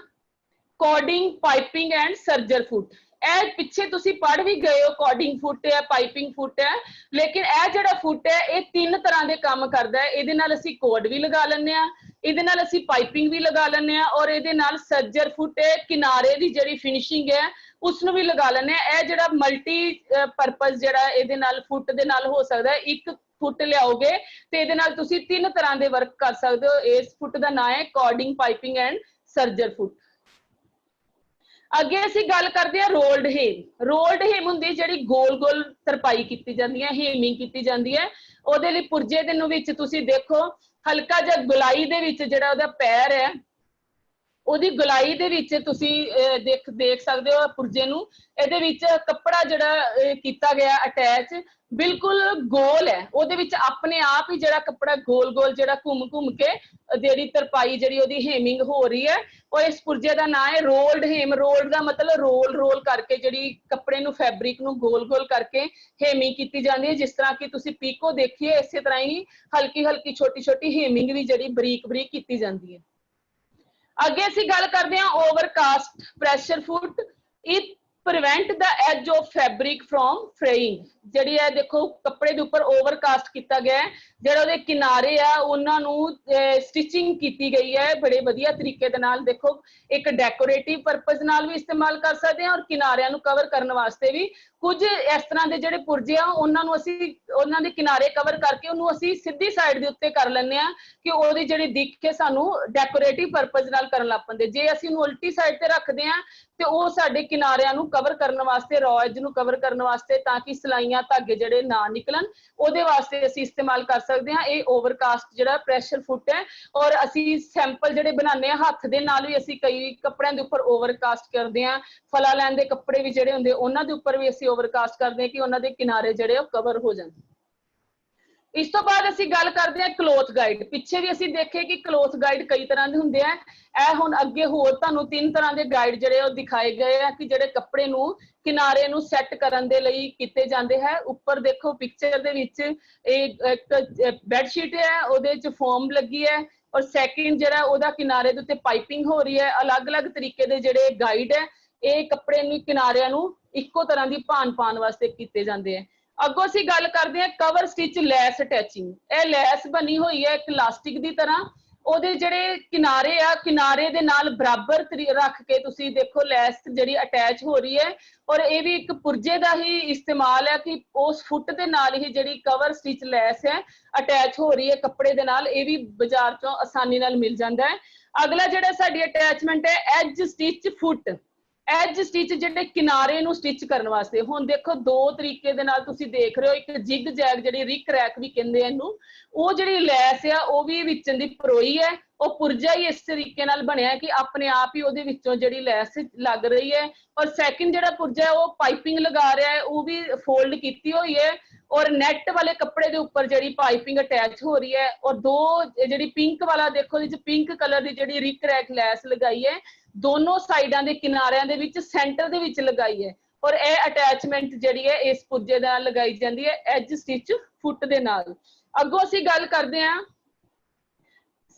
ਕੋਡਿੰਗ, ਪਾਈਪਿੰਗ ਐਂਡ ਸਰਜਰ ਫੁੱਟ। ਇਹ ਪਿੱਛੇ ਤੁਸੀਂ ਪੜ੍ਹ ਵੀ ਗਏ ਹੋ, ਕੋਡਿੰਗ ਫੁੱਟ ਹੈ, ਪਾਈਪਿੰਗ ਫੁੱਟ ਹੈ, ਲੇਕਿਨ ਇਹ ਜਿਹੜਾ ਫੁੱਟ ਹੈ ਇਹ 3 ਤਰ੍ਹਾਂ ਦੇ ਕੰਮ ਕਰਦਾ ਹੈ। ਇਹਦੇ ਨਾਲ ਅਸੀਂ ਕੋਡ ਵੀ ਲਗਾ ਲੈਂਦੇ ਆ, ਇਹਦੇ ਨਾਲ ਅਸੀਂ ਪਾਈਪਿੰਗ ਵੀ ਲਗਾ ਲੈਂਦੇ ਆ ਔਰ ਇਹਦੇ ਨਾਲ ਸਰਜਰ ਫੁੱਟ ਹੈ ਕਿਨਾਰੇ ਦੀ ਜਿਹੜੀ ਫਿਨਿਸ਼ਿੰਗ ਹੈ ਉਸ ਨੂੰ ਵੀ ਲਗਾ ਲੈਂਦੇ ਆ। ਇਹ ਜਿਹੜਾ ਮਲਟੀ ਪਰਪਸ ਜਿਹੜਾ ਇਹਦੇ ਨਾਲ ਫੁੱਟ ਦੇ ਨਾਲ ਹੋ ਸਕਦਾ ਹੈ। ਇੱਕ ਫੁੱਟ ਲਿਆਓਗੇ ਤੇ ਇਹਦੇ ਨਾਲ ਤੁਸੀਂ 3 ਤਰ੍ਹਾਂ ਦੇ ਵਰਕ ਕਰ ਸਕਦੇ ਹੋ। ਇਸ ਫੁੱਟ ਦਾ ਨਾਮ ਹੈ ਕੋਰਡਿੰਗ, ਪਾਈਪਿੰਗ ਐਂਡ ਸਰਜਰ ਫੁੱਟ। ਅੱਗੇ ਅਸੀਂ ਗੱਲ ਕਰਦੇ ਹਾਂ ਰੋਲਡ ਹੇਮ। ਰੋਲਡ ਹੇਮ ਹੁੰਦੀ ਜਿਹੜੀ ਗੋਲ ਗੋਲ ਤਰਪਾਈ ਕੀਤੀ ਜਾਂਦੀ ਹੈ, ਹੇਮਿੰਗ ਕੀਤੀ ਜਾਂਦੀ ਹੈ। ਉਹਦੇ ਲਈ ਪੁਰਜੇ ਦੇ ਨੂੰ ਵਿੱਚ ਤੁਸੀਂ ਦੇਖੋ ਹਲਕਾ ਜਿਹਾ ਗੁਲਾਈ ਦੇ ਵਿੱਚ ਜਿਹੜਾ ਉਹਦਾ ਪੈਰ ਹੈ, ਉਹਦੀ ਗੁਲਾਈ ਦੇ ਵਿੱਚ ਤੁਸੀਂ ਦੇਖ ਸਕਦੇ ਹੋ ਪੁਰਜੇ ਨੂੰ। ਇਹਦੇ ਵਿੱਚ ਕੱਪੜਾ ਜਿਹੜਾ ਕੀਤਾ ਗਿਆ ਅਟੈਚ ਬਿਲਕੁਲ ਗੋਲ ਹੈ, ਉਹਦੇ ਵਿੱਚ ਆਪਣੇ ਆਪ ਹੀ ਜਿਹੜਾ ਕੱਪੜਾ ਗੋਲ ਗੋਲ ਜਿਹੜਾ ਘੁੰਮ ਕੇ ਜਿਹੜੀ ਤਰਪਾਈ ਜਿਹੜੀ ਉਹਦੀ ਹੇਮਿੰਗ ਹੋ ਰਹੀ ਹੈ, ਉਹ ਇਸ ਪੁਰਜੇ ਦਾ ਨਾਮ ਹੈ ਰੋਲਡ ਹੇਮ। ਰੋਲਡ ਦਾ ਮਤਲਬ ਰੋਲ ਕਰਕੇ ਜਿਹੜੀ ਕੱਪੜੇ ਨੂੰ, ਫੈਬਰਿਕ ਨੂੰ ਗੋਲ ਕਰਕੇ ਹੇਮਿੰਗ ਕੀਤੀ ਜਾਂਦੀ ਹੈ। ਜਿਸ ਤਰ੍ਹਾਂ ਕਿ ਤੁਸੀਂ ਪੀਕੋ ਦੇਖੀਏ, ਇਸੇ ਤਰ੍ਹਾਂ ਹੀ ਹਲਕੀ ਛੋਟੀ ਹੇਮਿੰਗ ਵੀ ਜਿਹੜੀ ਬਰੀਕ ਕੀਤੀ ਜਾਂਦੀ ਹੈ। ਅੱਗੇ ਅਸੀਂ ਗੱਲ ਕਰਦੇ ਹਾਂ overcast pressure foot. It prevent the edge of fabric from fraying. ਜਿਹੜੀ ਹੈ ਦੇਖੋ ਕੱਪੜੇ ਦੇ ਉੱਪਰ ਓਵਰਕਾਸਟ ਕੀਤਾ ਗਿਆ ਹੈ, ਜਿਹੜਾ ਉਹਦੇ ਕਿਨਾਰੇ ਆ ਉਹਨਾਂ ਨੂੰ ਸਟਿਚਿੰਗ ਕੀਤੀ ਗਈ ਹੈ ਬੜੇ ਵਧੀਆ ਤਰੀਕੇ ਦੇ ਨਾਲ। ਦੇਖੋ ਇੱਕ ਡੈਕੋਰੇਟਿਵ ਪਰਪਸ ਨਾਲ ਵੀ ਇਸਤੇਮਾਲ ਕਰ ਸਕਦੇ ਹਾਂ ਔਰ ਕਿਨਾਰਿਆਂ ਨੂੰ ਕਵਰ ਕਰਨ ਵਾਸਤੇ ਵੀ। ਕੁਝ ਇਸ ਤਰ੍ਹਾਂ ਦੇ ਜਿਹੜੇ ਪੁਰਜੇ ਆ ਉਹਨਾਂ ਨੂੰ ਅਸੀਂ ਉਹਨਾਂ ਦੇ ਕਿਨਾਰੇ ਕਵਰ ਕਰਕੇ ਉਹਨੂੰ ਅਸੀਂ ਸਿੱਧੀ ਸਾਈਡ ਦੇ ਉੱਤੇ ਕਰ ਲੈਂਦੇ ਆ ਕਿ ਉਹਦੀ ਜਿਹੜੀ ਦਿੱਖ ਹੈ ਸਾਨੂੰ ਡੈਕੋਰੇਟਿਵ ਪਰਪਸ ਨਾਲ ਕਰਨ ਲੱਗ ਪੈਂਦੇ। ਜੇ ਅਸੀਂ ਉਹਨੂੰ ਉਲਟੀ ਸਾਈਡ ਤੇ ਰੱਖਦੇ ਆ ਤੇ ਉਹ ਸਾਡੇ ਕਿਨਾਰਿਆਂ ਨੂੰ ਕਵਰ ਕਰਨ ਵਾਸਤੇ, ਰॉ ਐਜ ਨੂੰ ਕਵਰ ਕਰਨ ਵਾਸਤੇ, ਤਾਂ ਕਿ ਸਲਾਈਆਂ ਧਾਗੇ ਜਿਹੜੇ ਨਾ ਨਿਕਲਣ, ਉਹਦੇ ਵਾਸਤੇ ਅਸੀਂ ਇਸਤੇਮਾਲ ਕਰ ਸਕਦੇ ਹਾਂ ਇਹ ਓਵਰਕਾਸਟ ਜਿਹੜਾ ਪ੍ਰੈਸ਼ਰ ਫੁੱਟ ਹੈ। ਔਰ ਅਸੀਂ ਸੈਂਪਲ ਜਿਹੜੇ ਬਣਾਉਂਦੇ ਆ ਹੱਥ ਦੇ ਨਾਲ ਵੀ, ਅਸੀਂ ਕਈ ਕੱਪੜਿਆਂ ਦੇ ਉੱਪਰ ਓਵਰਕਾਸਟ ਕਰਦੇ ਆ। ਫਲਾ ਲੈਣ ਦੇ ਕੱਪੜੇ ਵੀ ਜਿਹੜੇ ਹੁੰਦੇ ਉਹਨਾਂ ਦੇ ਉੱਪਰ ਵੀ ਅਸੀਂ ਓਵਰਕਾਸਟ ਕਰਦੇ ਆ ਕਿ ਉਹਨਾਂ ਦੇ ਕਿਨਾਰੇ ਜਿਹੜੇ ਉਹ ਕਵਰ ਹੋ ਜਾਣ। ਇਸ ਤੋਂ ਬਾਅਦ ਅਸੀਂ ਗੱਲ ਕਰਦੇ ਹਾਂ ਕਲੋਥ ਗਾਈਡ। ਪਿੱਛੇ ਵੀ ਅਸੀਂ ਦੇਖੇ ਕਿ ਕਲੋਥ ਗਾਈਡ ਕਈ ਤਰ੍ਹਾਂ ਦੇ ਹੁੰਦੇ ਆ। ਇਹ ਹੁਣ ਅੱਗੇ ਹੋਰ ਤੁਹਾਨੂੰ 3 ਤਰ੍ਹਾਂ ਦੇ ਗਾਈਡ ਜਿਹੜੇ ਉਹ ਦਿਖਾਏ ਗਏ ਆ ਕਿ ਜਿਹੜੇ ਕੱਪੜੇ ਨੂੰ ਕਿਨਾਰੇ ਨੂੰ ਸੈੱਟ ਕਰਨ ਦੇ ਲਈ ਕੀਤੇ ਜਾਂਦੇ ਹੈ। ਉੱਪਰ ਦੇਖੋ ਪਿਕਚਰ ਦੇ ਵਿੱਚ ਇਹ ਇੱਕ ਬੈੱਡ ਸ਼ੀਟ ਹੈ, ਉਹਦੇ 'ਚ ਫੋਮ ਲੱਗੀ ਹੈ ਔਰ ਸੈਕਿੰਡ ਜਿਹੜਾ ਉਹਦਾ ਕਿਨਾਰੇ ਦੇ ਉੱਤੇ ਪਾਈਪਿੰਗ ਹੋ ਰਹੀ ਹੈ। ਅਲੱਗ-ਅਲੱਗ ਤਰੀਕੇ ਦੇ ਜਿਹੜੇ ਗਾਈਡ ਹੈ ਇਹ ਕੱਪੜੇ ਨੂੰ ਕਿਨਾਰਿਆਂ ਨੂੰ ਇੱਕੋ ਤਰ੍ਹਾਂ ਦੀ ਭਾਨ ਪਾਉਣ ਵਾਸਤੇ ਕੀਤੇ ਜਾਂਦੇ ਆ। ਅੱਗੋਂ ਅਸੀਂ ਗੱਲ ਕਰਦੇ ਹਾਂ ਕਵਰ ਸਟਿਚ ਲੈਸ ਅਟੈਚਿੰਗ। ਇਹ ਲੈਸ ਬਣੀ ਹੋਈ ਹੈ ਇੱਕ ਇਲਾਸਟਿਕ ਦੀ ਤਰ੍ਹਾਂ, ਉਹਦੇ ਜਿਹੜੇ ਕਿਨਾਰੇ ਆ ਕਿਨਾਰੇ ਦੇ ਨਾਲ ਬਰਾਬਰ ਰੱਖ ਕੇ ਤੁਸੀਂ ਦੇਖੋ ਲੈਸ ਜਿਹੜੀ ਅਟੈਚ ਹੋ ਰਹੀ ਹੈ। ਔਰ ਇਹ ਵੀ ਇੱਕ ਪੁਰਜੇ ਦਾ ਹੀ ਇਸਤੇਮਾਲ ਹੈ ਕਿ ਉਸ ਫੁੱਟ ਦੇ ਨਾਲ ਹੀ ਜਿਹੜੀ ਕਵਰ ਸਟਿਚ ਲੈਸ ਹੈ ਅਟੈਚ ਹੋ ਰਹੀ ਹੈ ਕੱਪੜੇ ਦੇ ਨਾਲ। ਇਹ ਵੀ ਬਾਜ਼ਾਰ ਚੋਂ ਆਸਾਨੀ ਨਾਲ ਮਿਲ ਜਾਂਦਾ ਹੈ। ਅਗਲਾ ਜਿਹੜਾ ਸਾਡੀ ਅਟੈਚਮੈਂਟ ਹੈ ਐਜ ਸਟਿਚ ਫੁੱਟ। ਐਜ ਸਟਿਚ ਜਿਹੜੇ ਕਿਨਾਰੇ ਨੂੰ ਸਟਿਚ ਕਰਨ ਵਾਸਤੇ। ਹੁਣ ਦੇਖੋ 2 ਤਰੀਕੇ ਦੇ ਨਾਲ ਤੁਸੀਂ ਦੇਖ ਰਹੇ ਹੋ, ਇੱਕ ਜਿਗ ਜੈਗ ਜਿਹੜੀ ਰਿਕ ਰੈਕ ਵੀ ਕਹਿੰਦੇ ਆ ਇਹਨੂੰ, ਉਹ ਜਿਹੜੀ ਲੈਸ ਆ ਉਹ ਵੀ ਵਿੱਚ ਦੀ ਪਰੋਈ ਹੈ। ਉਹ ਪੁਰਜਾ ਹੀ ਇਸ ਤਰੀਕੇ ਨਾਲ ਬਣਿਆ ਕਿ ਆਪਣੇ ਆਪ ਹੀ ਉਹਦੇ ਵਿੱਚੋਂ ਜਿਹੜੀ ਲੈਸ ਲੱਗ ਰਹੀ ਹੈ। ਔਰ ਸੈਕਿੰਡ ਜਿਹੜਾ ਪੁਰਜਾ ਉਹ ਪਾਈਪਿੰਗ ਲਗਾ ਰਿਹਾ ਹੈ, ਉਹ ਵੀ ਫੋਲਡ ਕੀਤੀ ਹੋਈ ਹੈ ਔਰ ਨੈਟ ਵਾਲੇ ਕੱਪੜੇ ਦੇ ਉੱਪਰ ਜਿਹੜੀ ਪਾਈਪਿੰਗ ਅਟੈਚ ਹੋ ਰਹੀ ਹੈ। ਔਰ 2 ਜਿਹੜੀ ਪਿੰਕ ਵਾਲਾ ਦੇਖੋ ਇਹਦੇ 'ਚ ਪਿੰਕ ਕਲਰ ਦੀ ਜਿਹੜੀ ਰਿਕ ਰੈਕ ਲੈਸ ਲਗਾਈ ਹੈ, ਦੋਨੋਂ ਸਾਈਡਾਂ ਦੇ ਕਿਨਾਰਿਆਂ ਦੇ ਵਿੱਚ ਸੈਂਟਰ ਦੇ ਵਿੱਚ ਲਗਾਈ ਹੈ। ਔਰ ਇਹ ਅਟੈਚਮੈਂਟ ਜਿਹੜੀ ਹੈ ਇਸ ਪੁਰਜੇ ਨਾਲ ਲਗਾਈ ਜਾਂਦੀ ਹੈ ਐਜ ਸਟਿਚ ਫੁੱਟ ਦੇ ਨਾਲ। ਅੱਗੋਂ ਅਸੀਂ ਗੱਲ ਕਰਦੇ ਹਾਂ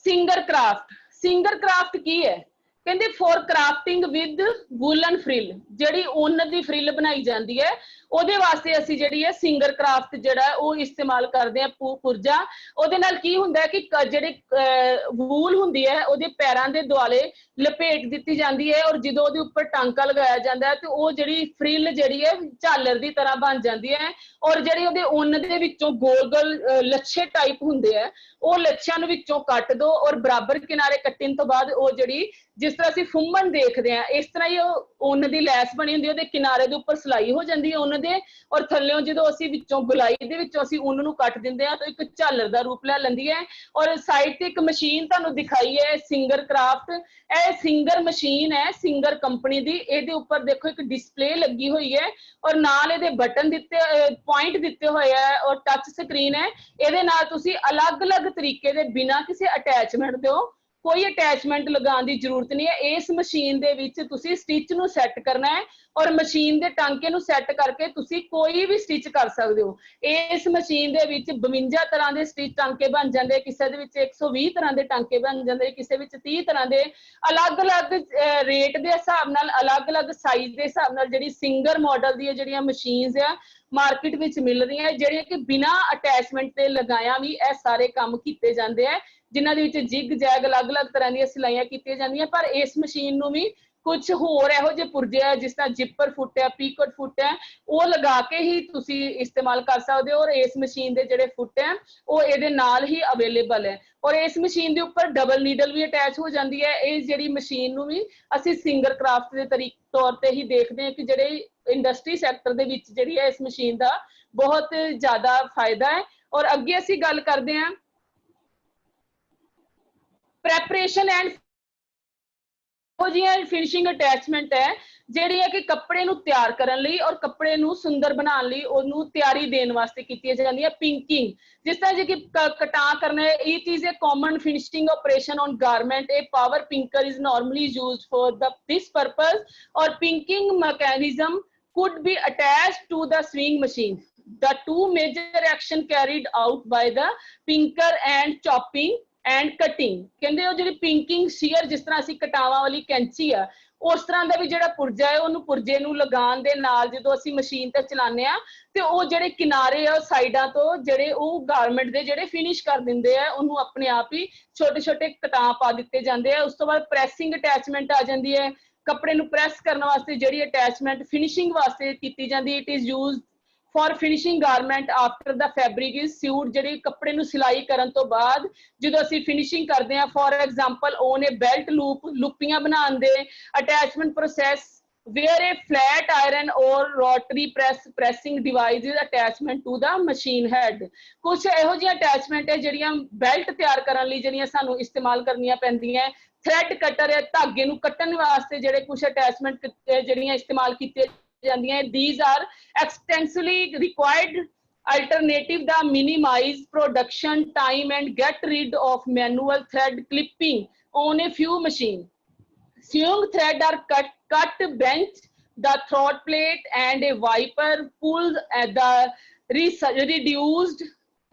ਸਿੰਗਰ ਕਰਾਫਟ। ਸਿੰਗਰ ਕਰਾਫਟ ਕੀ ਹੈ? ਕਹਿੰਦੇ for crafting with woollen frill. ਜਿਹੜੀ ਉੱਨ ਦੀ ਫ੍ਰਿਲ ਬਣਾਈ ਜਾਂਦੀ ਹੈ ਉਹਦੇ ਵਾਸਤੇ ਅਸੀਂ ਜਿਹੜੀ ਹੈ ਸਿੰਗਰ ਕਰਾਫਟ ਜਿਹੜਾ ਉਹ ਇਸਤੇਮਾਲ ਕਰਦੇ ਆ ਪੁਰਜਾ। ਉਹਦੇ ਨਾਲ ਕੀ ਹੁੰਦਾ ਹੈ ਕਿ ਜਿਹੜੇ ਵੂਲ ਹੁੰਦੀ ਹੈ ਉਹਦੇ ਪੈਰਾਂ ਦੇ ਦੁਆਲੇ ਲਪੇਟ ਦਿੱਤੀ ਜਾਂਦੀ ਹੈ ਔਰ ਜਦੋਂ ਉਹਦੇ ਉੱਪਰ ਟਾਂਕਾ ਲਗਾਇਆ ਜਾਂਦਾ ਹੈ ਤੇ ਉਹ ਜਿਹੜੀ ਫ੍ਰਿਲ ਜਿਹੜੀ ਹੈ ਝਾਲਰ ਦੀ ਤਰ੍ਹਾਂ ਬਣ ਜਾਂਦੀ ਹੈ। ਔਰ ਜਿਹੜੇ ਉਹਦੇ ਉੱਨ ਦੇ ਵਿੱਚੋਂ ਗੋਲ ਲੱਛੇ ਟਾਈਪ ਹੁੰਦੇ ਆ, ਉਹ ਲੱਛਿਆਂ ਨੂੰ ਵਿੱਚੋਂ ਕੱਟ ਦੋ ਔਰ ਬਰਾਬਰ ਕਿਨਾਰੇ ਕੱਟਣ ਤੋਂ ਬਾਅਦ ਉਹ ਜਿਹੜੀ ਜਿਸ ਤਰ੍ਹਾਂ ਅਸੀਂ ਫੁੰਮਣ ਦੇਖਦੇ ਆ ਇਸ ਤਰ੍ਹਾਂ ਹੀ ਉਹ ਉੱਨ ਦੀ ਲੈਸ ਬਣੀ ਹੁੰਦੀ ਹੈ। ਉਹਦੇ ਕਿਨਾਰੇ ਦੇ ਉੱਪਰ ਸਲਾਈ ਹੋ ਜਾਂਦੀ ਹੈ ਉੱਨ ਦੇ, ਔਰ ਥੱਲਿਓਂ ਜਦੋਂ ਅਸੀਂ ਵਿੱਚੋਂ ਗੁਲਾਈ ਦੇ ਵਿੱਚੋਂ ਅਸੀਂ ਉੱਨ ਨੂੰ ਕੱਟ ਦਿੰਦੇ ਆ ਤਾਂ ਇੱਕ ਝਾਲਰ ਦਾ ਰੂਪ ਲੈ ਲੈਂਦੀ ਹੈ। ਔਰ ਸਾਈਡ ਤੇ ਇੱਕ ਮਸ਼ੀਨ ਤੁਹਾਨੂੰ ਦਿਖਾਈ ਹੈ ਸਿੰਗਰ ਕਰਾਫਟ। ਇਹ ਸਿੰਗਰ ਮਸ਼ੀਨ ਹੈ ਸਿੰਗਰ ਕੰਪਨੀ ਦੀ। ਇਹਦੇ ਉੱਪਰ ਦੇਖੋ ਇੱਕ ਡਿਸਪਲੇ ਲੱਗੀ ਹੋਈ ਹੈ ਔਰ ਨਾਲ ਇਹਦੇ ਬਟਨ ਦਿੱਤੇ ਪੁਆਇੰਟ ਦਿੱਤੇ ਹੋਏ ਹੈ ਔਰ ਟੱਚ ਸਕਰੀਨ ਹੈ। ਇਹਦੇ ਨਾਲ ਤੁਸੀਂ ਅਲੱਗ-ਅਲੱਗ ਤਰੀਕੇ ਦੇ ਬਿਨਾਂ ਕਿਸੇ ਅਟੈਚਮੈਂਟ ਦਿਓ, ਕੋਈ ਅਟੈਚਮੈਂਟ ਲਗਾਉਣ ਦੀ ਜ਼ਰੂਰਤ ਨਹੀਂ ਹੈ। ਇਸ ਮਸ਼ੀਨ ਦੇ ਵਿੱਚ ਤੁਸੀਂ ਸਟਿਚ ਨੂੰ ਸੈੱਟ ਕਰਨਾ ਹੈ ਔਰ ਮਸ਼ੀਨ ਦੇ ਟਾਂਕੇ ਨੂੰ ਸੈੱਟ ਕਰਕੇ ਤੁਸੀਂ ਕੋਈ ਵੀ ਸਟਿਚ ਕਰ ਸਕਦੇ ਹੋ। ਇਸ ਮਸ਼ੀਨ ਦੇ ਵਿੱਚ 52 ਤਰ੍ਹਾਂ ਦੇ ਸਟਿਚ ਟਾਂਕੇ ਬਣ ਜਾਂਦੇ, ਕਿਸੇ ਦੇ ਵਿੱਚ 120 ਤਰ੍ਹਾਂ ਦੇ ਟਾਂਕੇ ਬਣ ਜਾਂਦੇ, ਕਿਸੇ ਵਿੱਚ 30 ਤਰ੍ਹਾਂ ਦੇ। ਅਲੱਗ-ਅਲੱਗ ਰੇਟ ਦੇ ਹਿਸਾਬ ਨਾਲ, ਅਲੱਗ-ਅਲੱਗ ਸਾਈਜ਼ ਦੇ ਹਿਸਾਬ ਨਾਲ ਜਿਹੜੀ ਸਿੰਗਰ ਮਾਡਲ ਦੀਆਂ ਜਿਹੜੀਆਂ ਮਸ਼ੀਨਸ ਆ ਮਾਰਕੀਟ ਵਿੱਚ ਮਿਲ ਰਹੀਆਂ, ਜਿਹੜੀਆਂ ਕਿ ਬਿਨਾਂ ਅਟੈਚਮੈਂਟ ਤੇ ਲਗਾਇਆ ਵੀ ਇਹ ਸਾਰੇ ਕੰਮ ਕੀਤੇ ਜਾਂਦੇ ਆ, ਜਿਨ੍ਹਾਂ ਦੇ ਵਿੱਚ ਜਿਗ ਜੈਗ ਅਲੱਗ-ਅਲੱਗ ਤਰ੍ਹਾਂ ਦੀਆਂ ਸਿਲਾਈਆਂ ਕੀਤੀਆਂ ਜਾਂਦੀਆਂ। ਪਰ ਇਸ ਮਸ਼ੀਨ ਨੂੰ ਵੀ कुछ होर इहो ਜਿਹੇ पुर्जे है जिस तरह जिपर फुट है, पीकट फुट है, वो लगा के ही तुसी इस्तेमाल कर सकते हो। और इस मशीन के ਜਿਹੜੇ फुट है वो ਇਹਦੇ ਨਾਲ ही अवेलेबल है। और इस मशीन के उपर डबल नीडल भी अटैच हो जाती है। ਇਹ ਜਿਹੜੀ मशीन ਨੂੰ भी ਅਸੀਂ सिंगर क्राफ्ट ਦੇ तौर ਤੇ ही देखते हैं कि ਜਿਹੜੇ इंडस्ट्री सैक्टर ਦੇ ਵਿੱਚ ਜਿਹੜੀ है इस मशीन का बहुत ज़्यादा फायदा है। और अगे ਅਸੀਂ ਗੱਲ ਕਰਦੇ हैं ਪ੍ਰੈਪਰੇਸ਼ਨ ਐਂਡ फिनिशिंग अटैचमेंट है ਜਿਹੜੀ ਹੈ ਕਿ ਕੱਪੜੇ ਨੂੰ ਤਿਆਰ ਕਰਨ ਲਈ ਔਰ ਕੱਪੜੇ ਨੂੰ ਸੁੰਦਰ ਬਣਾਉਣ ਲਈ ਉਹਨੂੰ ਤਿਆਰੀ ਦੇਣ ਵਾਸਤੇ ਕੀਤੀ ਜਾਂਦੀ ਹੈ ਪਿੰਕਿੰਗ। ਜਿਸ ਤਰ੍ਹਾਂ ਜੇ ਕਿ ਕਟਾ ਕਰਨਾ ਹੈ, ਇਹ ਚੀਜ਼ ਹੈ common finishing operation on garment. A power Pinker is normally used for this purpose और pinking mechanism could be attached to the sewing machine. The two major action carried out by the pinker and chopping and cutting. कहते हो जी पिंकिंग share जिस तरह असी कटावां वाली कैंची आ उस तरह का भी जो पुर्जा है उन्होंने पुर्जे नूं लगाउण दे नाल जो असी मशीन ते चलाने आ ते वो जिहड़े किनारे आ साइडां तो जिहड़े वो गारमेंट दे जिहड़े फिनिश कर दिंदे आ उन्होंने अपने आप ही छोटे छोटे कटां पा दिते जांदे आ। उस तो बाद प्रैसिंग अटैचमेंट आ जाती है। कपड़े नूं प्रैस करने वास्ते जिहड़ी अटैचमेंट फिनिशिंग वास्ते की जाती है। It is use for finishing garment after the fabric is sued. जिहड़ी कपड़े नूं सिलाई करन तो बाद ਜਦੋਂ ਅਸੀਂ ਫਿਨਿਸ਼ਿੰਗ ਕਰਦੇ ਹਾਂ for example on a belt loop लूपियां बनाउण दे attachment process where a flat iron or rotary pressing device is attachment to the machine head। कुछ ਇਹੋ ਜਿਹੀ ਅਟੈਚਮੈਂਟ ਹੈ ਜਿਹੜੀਆਂ ਬੈਲਟ ਤਿਆਰ ਕਰਨ ਲਈ ਜਿਹੜੀਆਂ ਸਾਨੂੰ ਇਸਤੇਮਾਲ ਕਰਨੀਆਂ ਪੈਂਦੀਆਂ। ਥ੍ਰੈਡ ਕਟਰ ਹੈ, ਧਾਗੇ ਨੂੰ ਕੱਟਣ ਵਾਸਤੇ ਜਿਹੜੇ ਕੁਝ ਅਟੈਚਮੈਂਟ ਜਿਹੜੀਆਂ ਇਸਤੇਮਾਲ ਕੀਤੀਆਂ ਜਾਂਦੀਆਂ। these are extensively required alternative the minimize production time and get rid of manual thread clipping on a few machine। Sewing thread are cut bench the throat plate and a wiper pulls at the reduced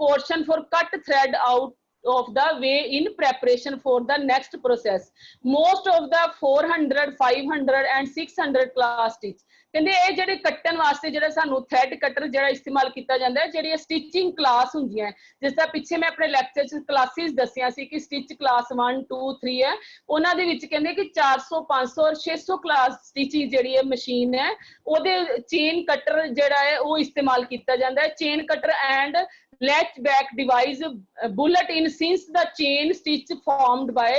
portion for cut thread out of the way in preparation for the next process। most of the 400 500 and 600 class stitch ਕਹਿੰਦੇ ਇਹ ਜਿਹੜੇ ਕੱਟਣ ਵਾਸਤੇ ਜਿਹੜਾ ਸਾਨੂੰ thread cutter ਜਿਹੜਾ ਇਸਤੇਮਾਲ ਕੀਤਾ ਜਾਂਦਾ ਹੈ ਜਿਹੜੀਆਂ ਸਟਿਚਿੰਗ ਕਲਾਸ ਹੁੰਦੀਆਂ ਜਿਸ ਤਰ੍ਹਾਂ ਪਿੱਛੇ ਮੈਂ ਆਪਣੇ ਲੈਕਚਰ 'ਚ ਕਲਾਸਿਸ ਦੱਸੀਆਂ ਸੀ ਕਿ ਸਟਿਚ ਕਲਾਸ 1 2 3 ਹੈ ਉਹਨਾਂ ਦੇ ਵਿੱਚ ਕਹਿੰਦੇ ਕਿ 400 500 ਔਰ 600 ਕਲਾਸ ਸਟਿਚਿੰਗ ਜਿਹੜੀ ਹੈ ਮਸ਼ੀਨ ਹੈ ਉਹਦੇ ਚੇਨ ਕਟਰ ਜਿਹੜਾ ਹੈ ਉਹ ਇਸਤੇਮਾਲ ਕੀਤਾ ਜਾਂਦਾ ਹੈ। Chain cutter and latch back device bullet in since the chain stitch formed by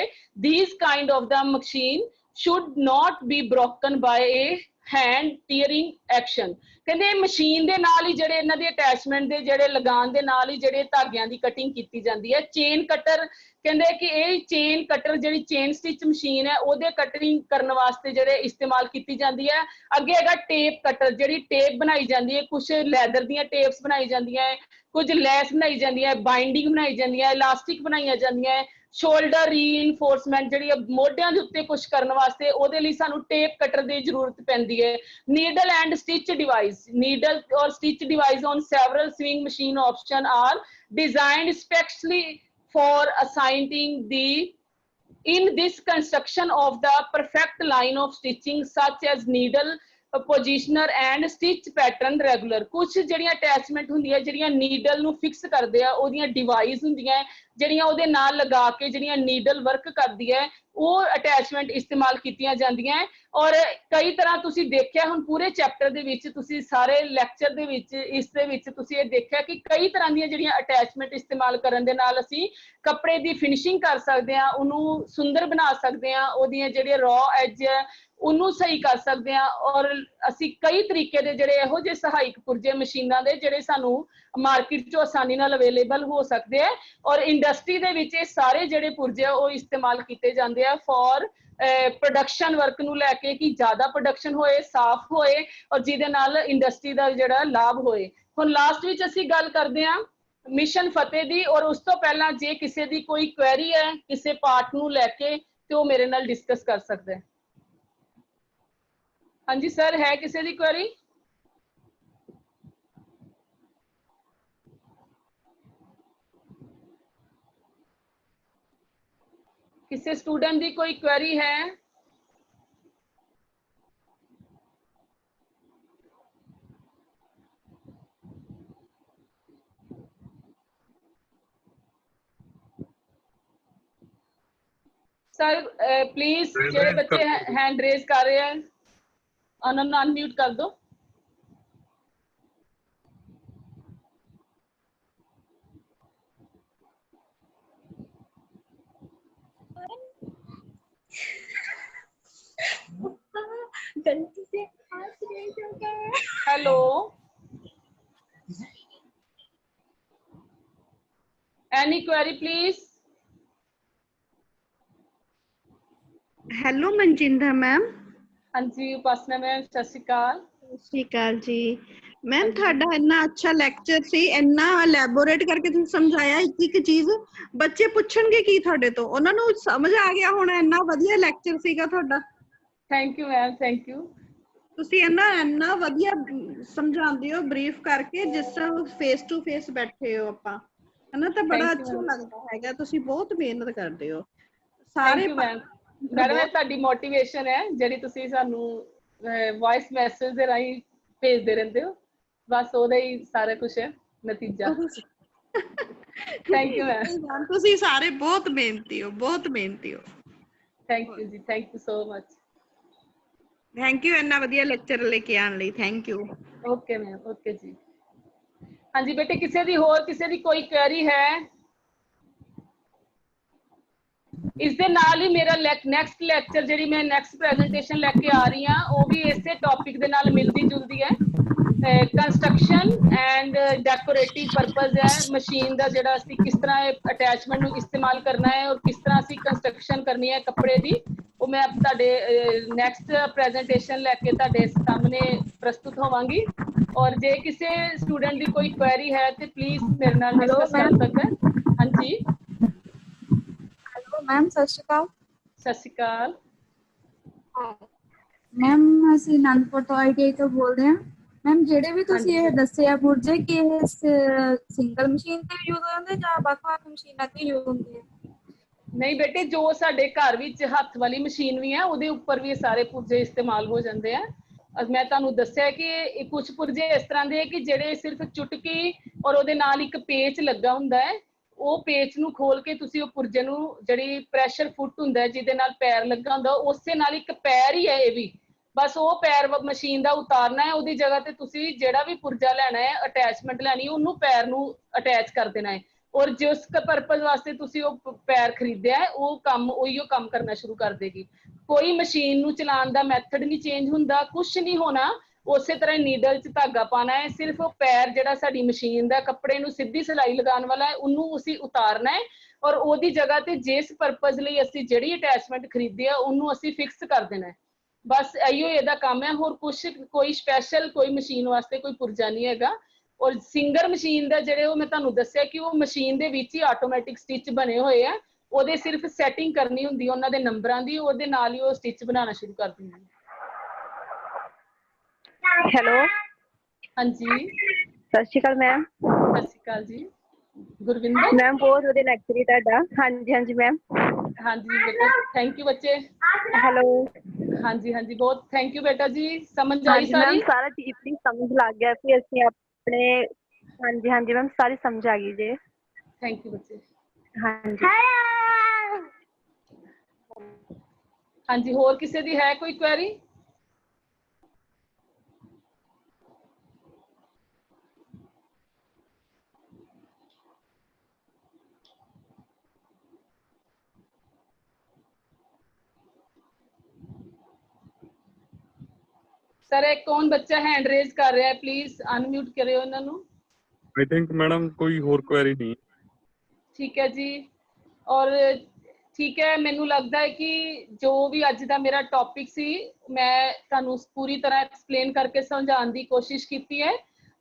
these kind of the machine should not be broken by a hand tearing action। ਕਹਿੰਦੇ ਮਸ਼ੀਨ ਦੇ ਨਾਲ ਹੀ ਜਿਹੜੇ ਇਹਨਾਂ ਦੇ ਅਟੈਚਮੈਂਟ ਦੇ ਜਿਹੜੇ ਲਗਾਉਣ ਦੇ ਨਾਲ ਹੀ ਜਿਹੜੇ ਧਾਗਿਆਂ ਦੀ ਕਟਿੰਗ ਕੀਤੀ ਜਾਂਦੀ ਹੈ। ਚੇਨ ਕਟਰ ਕਹਿੰਦੇ ਕਿ ਇਹ ਚੇਨ ਕਟਰ ਜਿਹੜੀ ਚੇਨ ਸਟਿਚ ਮਸ਼ੀਨ ਹੈ ਉਹਦੇ ਕਟਿੰਗ ਕਰਨ ਵਾਸਤੇ ਜਿਹੜੇ ਇਸਤੇਮਾਲ ਕੀਤੀ ਜਾਂਦੀ ਹੈ। ਅੱਗੇ ਹੈਗਾ ਟੇਪ ਕਟਰ ਜਿਹੜੀ ਟੇਪ ਬਣਾਈ ਜਾਂਦੀ ਹੈ ਕੁਝ ਲੈਦਰ ਦੀਆਂ ਟੇਪਸ ਬਣਾਈ ਜਾਂਦੀਆਂ ਕੁਝ ਲੈਸ ਬਣਾਈ ਜਾਂਦੀ ਹੈ ਬਾਈਂਡਿੰਗ ਬਣਾਈ ਜਾਂਦੀ ਹੈ ਇਲਾਸਟਿਕ ਬਣਾਈਆਂ ਜਾਂਦੀਆਂ ਸ਼ੋਲਡਰ ਰੀਇਨਫੋਰਸਮੈਂਟ ਜਿਹੜੀ ਮੋਢਿਆਂ ਦੇ ਉੱਤੇ ਕੁਝ ਕਰਨ ਵਾਸਤੇ ਉਹਦੇ ਲਈ ਸਾਨੂੰ ਟੇਪ ਕਟਰ ਦੀ ਜ਼ਰੂਰਤ ਪੈਂਦੀ ਹੈ। Needle and stitch device needle or stitch device on several sewing machine option are designed specially for assigning the in this construction of the perfect line of stitching such as needle positioner and stitch pattern regular। ਕੁਝ ਜਿਹੜੀਆਂ attachment ਹੁੰਦੀਆਂ ਜਿਹੜੀਆਂ needle ਨੂੰ fix ਕਰਦੇ ਆ ਉਹਦੀਆਂ device ਹੁੰਦੀਆਂ ਜਿਹੜੀਆਂ ਉਹਦੇ ਨਾਲ ਲਗਾ ਕੇ ਜਿਹੜੀਆਂ ਨੀਡਲ ਵਰਕ ਕਰਦੀ ਹੈ ਉਹ ਅਟੈਚਮੈਂਟ ਇਸਤੇਮਾਲ ਕੀਤੀਆਂ ਜਾਂਦੀਆਂ। ਔਰ ਕਈ ਤਰ੍ਹਾਂ ਤੁਸੀਂ ਦੇਖਿਆ ਹੁਣ ਪੂਰੇ ਚੈਪਟਰ ਦੇ ਵਿੱਚ ਤੁਸੀਂ ਸਾਰੇ ਲੈਕਚਰ ਦੇ ਵਿੱਚ ਇਸ ਦੇ ਵਿੱਚ ਤੁਸੀਂ ਇਹ ਦੇਖਿਆ ਕਿ ਕਈ ਤਰ੍ਹਾਂ ਦੀਆਂ ਜਿਹੜੀਆਂ ਅਟੈਚਮੈਂਟ ਇਸਤੇਮਾਲ ਕਰਨ ਦੇ ਨਾਲ ਅਸੀਂ ਕੱਪੜੇ ਦੀ ਫਿਨਿਸ਼ਿੰਗ ਕਰ ਸਕਦੇ ਹਾਂ ਉਹਨੂੰ ਸੁੰਦਰ ਬਣਾ ਸਕਦੇ ਹਾਂ ਉਹਦੀਆਂ ਜਿਹੜੇ ਰॉ ਐਜ ਹੈ ਉਹਨੂੰ ਸਹੀ ਕਰ ਸਕਦੇ ਹਾਂ। ਔਰ ਅਸੀਂ ਕਈ ਤਰੀਕੇ ਦੇ ਜਿਹੜੇ ਇਹੋ ਜਿਹੇ ਸਹਾਇਕ ਪੁਰਜੇ ਮਸ਼ੀਨਾਂ ਦੇ ਜਿਹੜੇ ਸਾਨੂੰ ਮਾਰਕੀਟ 'ਚੋਂ ਆਸਾਨੀ ਨਾਲ ਅਵੇਲੇਬਲ ਹੋ ਸਕਦੇ ਆ ਔਰ ਇੰਡਸਟਰੀ ਦੇ ਵਿੱਚ ਇਹ ਸਾਰੇ ਜਿਹੜੇ ਪੁਰਜੇ ਆ ਉਹ ਇਸਤੇਮਾਲ ਕੀਤੇ ਜਾਂਦੇ ਆ ਫॉर प्रोडक्शन वर्क ਨੂੰ ਲੈ ਕੇ ਕਿ ਜ਼ਿਆਦਾ ਪ੍ਰੋਡਕਸ਼ਨ ਹੋਏ ਸਾਫ਼ ਹੋਏ ਔਰ ਜਿਹਦੇ ਨਾਲ ਇੰਡਸਟਰੀ ਦਾ ਜਿਹੜਾ ਲਾਭ ਹੋਏ। ਹੁਣ ਲਾਸਟ ਵਿੱਚ ਅਸੀਂ ਗੱਲ ਕਰਦੇ ਹਾਂ ਮਿਸ਼ਨ ਫਤਿਹ ਦੀ ਔਰ ਉਸ ਤੋਂ ਪਹਿਲਾਂ ਜੇ ਕਿਸੇ ਦੀ ਕੋਈ ਕੁਐਰੀ ਹੈ ਕਿਸੇ ਪਾਰਟ ਨੂੰ ਲੈ ਕੇ ਤੇ ਉਹ ਮੇਰੇ ਨਾਲ ਡਿਸਕਸ ਕਰ ਸਕਦਾ ਹੈ। ਹਾਂਜੀ ਸਰ ਹੈ ਕਿਸੇ ਦੀ ਕੁਐਰੀ? किसी स्टूडेंट की कोई क्वेरी है? सर प्लीज ਜਿਹੜੇ ਬੱਚੇ हैंड रेज कर रहे हैं ਉਹਨਾਂ ਨੂੰ अनम्यूट कर दो। गलती से हाथ रेज हो गया। Hello, any query please. Hello Manjinder ma'am. हाँ जी उपासना मैम, सत श्री अकाल। सत श्री अकाल जी मैम, ਤੁਹਾਡਾ ਇੰਨਾ ਅੱਛਾ ਲੈਕਚਰ ਸੀ, ਇੰਨਾ ਐਲੈਬੋਰੇਟ ਕਰਕੇ ਤੁਸੀਂ ਸਮਝਾਇਆ ਇੱਕ ਇੱਕ ਚੀਜ਼। ਬੱਚੇ ਪੁੱਛਣਗੇ ਕੀ ਤੁਹਾਡੇ ਤੋਂ, ਉਹਨਾਂ ਨੂੰ ਸਮਝ ਆ ਗਿਆ ਹੋਣਾ, ਇੰਨਾ ਵਧੀਆ ਲੈਕਚਰ ਸੀਗਾ ਤੁਹਾਡਾ। Thank you ma'am, thank you. ਤੁਸੀਂ ਇੰਨਾ ਵਧੀਆ ਸਮਝਾਉਂਦੇ ਹੋ ਬਰੀਫ ਕਰਕੇ, ਜਿਸ ਤਰ੍ਹਾਂ ਫੇਸ ਟੂ ਫੇਸ ਬੈਠੇ ਹੋ ਆਪਾਂ, ਹਨਾ, ਤਾਂ ਬੜਾ ਅੱਛਾ ਲੱਗਦਾ ਹੈਗਾ। ਤੁਸੀਂ ਬਹੁਤ ਮਿਹਨਤ ਕਰਦੇ ਹੋ ਸਾਰੇ। Thank you ma'am. ਮੈਡਮ ਇਹ ਤੁਹਾਡੀ ਮੋਟੀਵੇਸ਼ਨ ਹੈ ਜਿਹੜੀ ਤੁਸੀਂ ਸਾਨੂੰ ਵੌਇਸ ਮੈਸੇਜ ਦੇ ਰਾਹੀਂ ਭੇਜਦੇ ਰਹਿੰਦੇ ਹੋ, ਬਸ ਉਹਦਾ ਹੀ ਸਾਰਾ ਕੁਝ ਹੈ ਨਤੀਜਾ। Thank you ma'am. ਤੁਸੀਂ ਸਾਰੇ ਬਹੁਤ ਮਿਹਨਤੀ ਹੋ, ਬਹੁਤ ਮਿਹਨਤੀ ਹੋ। ਥੈਂਕ ਯੂ ਜੀ, thank you so much. Thank you ਇੰਨਾ ਵਧੀਆ ਲੈਕਚਰ ਲੈ ਕੇ ਆਉਣ ਲਈ, thank you. Okay ma'am, okay ਜੀ। ਹਾਂਜੀ ਬੇਟੇ, ਕਿਸੇ ਦੀ ਹੋਰ ਕਿਸੇ ਦੀ ਕੋਈ ਕੁਐਰੀ ਹੈ? ਇਸ ਦੇ ਨਾਲ ਹੀ ਮੇਰਾ ਨੈਕਸਟ ਲੈਕਚਰ ਜਿਹੜੀ ਮੈਂ ਨੈਕਸਟ ਪ੍ਰੈਜੈਂਟੇਸ਼ਨ ਲੈ ਕੇ ਆ ਰਹੀ ਹਾਂ ਉਹ ਵੀ ਇਸੇ ਟੌਪਿਕ ਦੇ ਨਾਲ ਮਿਲਦੀ ਜੁਲਦੀ ਹੈ। ਕੰਸਟਰਕਸ਼ਨ ਐਂਡ ਡੈਕੋਰੇਟਿਵ ਪਰਪਸ ਹੈ ਮਸ਼ੀਨ ਦਾ, ਜਿਹੜਾ ਅਸੀਂ ਕਿਸ ਤਰ੍ਹਾਂ ਅਟੈਚਮੈਂਟ ਨੂੰ ਇਸਤੇਮਾਲ ਕਰਨਾ ਹੈ ਔਰ ਕਿਸ ਤਰ੍ਹਾਂ ਅਸੀਂ ਕੰਸਟਰਕਸ਼ਨ ਕਰਨੀ ਹੈ ਕੱਪੜੇ ਦੀ, ਉਹ ਮੈਂ ਤੁਹਾਡੇ ਨੈਕਸਟ ਪ੍ਰੈਜੈਂਟੇਸ਼ਨ ਲੈ ਕੇ ਤੁਹਾਡੇ ਸਾਹਮਣੇ ਪ੍ਰਸਤੁਤ ਹੋਵਾਂਗੀ। ਔਰ ਜੇ ਕਿਸੇ ਸਟੂਡੈਂਟ ਦੀ ਕੋਈ ਕੁਐਰੀ ਹੈ ਤੇ ਪਲੀਜ਼ ਮੇਰੇ ਨਾਲ ਡਿਸਕਸ ਕਰ ਸਕਦਾ ਹੈ। ਹਾਂਜੀ मैम सत श्री अकाल। ਸਤਿ ਸ਼੍ਰੀ ਅਕਾਲ मैम ਅਸੀਂ ਅਨੰਦਪੁਰ ਤੋਂ ITI ਤੋਂ ਬੋਲਦੇ ਹਾਂ। ਮੈਮ ਜਿਹੜੇ ਵੀ ਤੁਸੀਂ ਇਹ ਦੱਸਿਆ ਪੁਰਜੇ ਕਿ ਇਹ ਸਿੰਗਲ ਮਸ਼ੀਨ ਤੇ ਯੂਜ਼ ਹੁੰਦੇ ਜਾਂ ਵੱਖ-ਵੱਖ ਮਸ਼ੀਨਾਂ ਤੇ ਯੂਜ਼ ਹੁੰਦੇ ਆ? ਨਹੀਂ ਬੇਟੇ, ਜੋ ਸਾਡੇ ਘਰ ਵਿੱਚ ਹੱਥ ਵਾਲੀ ਮਸ਼ੀਨ ਵੀ ਹੈ ਉਹਦੇ ਉੱਪਰ ਵੀ ਇਹ ਸਾਰੇ ਪੁਰਜੇ ਇਸਤੇਮਾਲ ਹੋ ਜਾਂਦੇ ਆ। ਮੈਂ ਤੁਹਾਨੂੰ ਦੱਸਿਆ ਕਿ ਕੁਝ ਪੁਰਜੇ ਇਸ ਤਰ੍ਹਾਂ ਦੇ ਕਿ ਜਿਹੜੇ ਸਿਰਫ ਚੁਟਕੀ ਔਰ ਉਹਦੇ ਨਾਲ ਇੱਕ ਪੇਚ ਲੱਗਾ ਹੁੰਦਾ ਹੈ, ਉਹ ਪੇਚ ਨੂੰ ਖੋਲ ਕੇ ਤੁਸੀਂ ਉਹ ਪੁਰਜੇ ਨੂੰ, ਜਿਹੜੀ ਪ੍ਰੈਸ਼ਰ ਫੁੱਟ ਹੁੰਦਾ ਹੈ ਜਿਹਦੇ ਨਾਲ ਪੈਰ ਲੱਗਾ ਹੁੰਦਾ, ਉਸੇ ਨਾਲ ਇੱਕ ਪੈਰ ਹੀ ਹੈ ਇਹ ਵੀ, ਬਸ ਉਹ ਪੈਰ ਮਸ਼ੀਨ ਦਾ ਉਤਾਰਨਾ ਹੈ। ਉਹਦੀ ਜਗ੍ਹਾ ਤੇ ਤੁਸੀਂ ਜਿਹੜਾ ਵੀ ਪੁਰਜਾ ਲੈਣਾ ਹੈ, ਅਟੈਚਮੈਂਟ ਲੈਣੀ, ਉਹਨੂੰ ਪੈਰ ਨੂੰ ਅਟੈਚ ਕਰ ਦੇਣਾ ਹੈ ਔਰ ਜਿਸ ਪਰਪਸ ਵਾਸਤੇ ਤੁਸੀਂ ਉਹ ਪੈਰ ਖਰੀਦਿਆ ਹੈ ਉਹ ਕੰਮ ਉਹੀਓ ਕੰਮ ਕਰਨਾ ਸ਼ੁਰੂ ਕਰ ਦੇਗੀ। ਕੋਈ ਮਸ਼ੀਨ ਨੂੰ ਚਲਾਉਣ ਦਾ ਮੈਥਡ ਨਹੀਂ ਚੇਂਜ ਹੁੰਦਾ, ਕੁਛ ਨਹੀਂ ਹੋਣਾ, ਉਸੇ ਤਰ੍ਹਾਂ ਨੀਡਲ 'ਚ ਧਾਗਾ ਪਾਉਣਾ ਹੈ। ਸਿਰਫ ਉਹ ਪੈਰ ਜਿਹੜਾ ਸਾਡੀ ਮਸ਼ੀਨ ਦਾ ਕੱਪੜੇ ਨੂੰ ਸਿੱਧੀ ਸਿਲਾਈ ਲਗਾਉਣ ਵਾਲਾ ਹੈ ਉਹਨੂੰ ਅਸੀਂ ਉਤਾਰਨਾ ਹੈ ਔਰ ਉਹਦੀ ਜਗ੍ਹਾ ਤੇ ਜਿਸ ਪਰਪਸ ਲਈ ਅਸੀਂ ਜਿਹੜੀ ਅਟੈਚਮੈਂਟ ਖਰੀਦੀ ਹੈ ਉਹਨੂੰ ਅਸੀਂ ਫਿਕਸ ਕਰ ਦੇਣਾ ਹੈ। ਬਸ ਇਹੀਓ ਇਹਦਾ ਕੰਮ ਹੈ, ਹੋਰ ਕੁਛ ਕੋਈ ਸਪੈਸ਼ਲ ਕੋਈ ਮਸ਼ੀਨ ਵਾਸਤੇ ਕੋਈ ਪੁਰਜਾ ਨਹੀਂ ਹੈਗਾ। ਔਰ ਸਿੰਗਰ ਮਸ਼ੀਨ ਦਾ ਜਿਹੜੇ ਉਹ ਮੈਂ ਤੁਹਾਨੂੰ ਦੱਸਿਆ ਕਿ ਉਹ ਮਸ਼ੀਨ ਦੇ ਵਿੱਚ ਹੀ ਆਟੋਮੈਟਿਕ ਸਟਿਚ ਬਣੇ ਹੋਏ ਆ, ਉਹਦੇ ਸਿਰਫ ਸੈਟਿੰਗ ਕਰਨੀ ਹੁੰਦੀ ਉਹਨਾਂ ਦੇ ਨੰਬਰਾਂ ਦੀ, ਉਹਦੇ ਨਾਲ ਹੀ ਉਹ ਸਟਿਚ ਬਣਾਉਣਾ ਸ਼ੁਰੂ ਕਰ ਦਿੰਦੀ। ਹੈਲੋ ਹਾਂਜੀ ਸਤਿ ਸ਼੍ਰੀ ਅਕਾਲ ਮੈਮ। ਸਤਿ ਸ਼੍ਰੀ ਅਕਾਲ ਜੀ ਗੁਰਵਿੰਦਰ ਮੈਮ ਬਹੁਤ ਵਧੀਆ ਲੈਕਚਰ ਹੀ ਤੁਹਾਡਾ। ਹਾਂਜੀ ਹਾਂਜੀ ਮੈਮ। ਹਾਂਜੀ ਬੇਟਾ, ਥੈਂਕ ਯੂ ਬੱਚੇ। ਹੈਲੋ ਹਾਂਜੀ ਹਾਂਜੀ ਬਹੁਤ ਥੈਂਕ ਯੂ ਬੇਟਾ ਜੀ, ਸਮਝ ਆਈ ਹਾਂਜੀ ਮੈਮ, ਸਾਰੀ? ਸਾਰਾ ਡੀਪਲੀ ਸਮਝ ਲੱਗ ਗਿਆ ਕਿ ਅਸੀਂ ਆਪਣੇ, ਹਾਂਜੀ ਹਾਂਜੀ ਮੈਮ ਸਾਰੀ ਸਮਝ ਆ ਗਈ ਜੀ। ਥੈਂਕ ਯੂ ਬੱਚੇ। ਹਾਂਜੀ ਹਾਂਜੀ ਹੋਰ ਕਿਸੇ ਦੀ ਹੈ ਕੋਈ ਕੁਐਰੀ? ਸਰ ਇਹ ਕੌਣ ਬੱਚਾ ਹੈਂਡ ਰੇਜ਼ ਕਰ ਰਿਹਾ ਹੈ, ਪਲੀਜ਼ ਅਨਮਿਊਟ ਕਰਿਓ ਇਹਨਾਂ ਨੂੰ। आई थिंक मैडम कोई और क्वेरी नहीं। ਠੀਕ ਹੈ ਜੀ। ਔਰ ਠੀਕ ਹੈ, ਮੈਨੂੰ ਲੱਗਦਾ ਹੈ ਕਿ ਜੋ ਵੀ ਅੱਜ ਦਾ ਮੇਰਾ ਟੌਪਿਕ ਸੀ ਮੈਂ ਤੁਹਾਨੂੰ ਪੂਰੀ ਤਰ੍ਹਾਂ ਐਕਸਪਲੇਨ ਕਰਕੇ ਸਮਝਾਉਣ ਦੀ ਕੋਸ਼ਿਸ਼ ਕੀਤੀ ਹੈ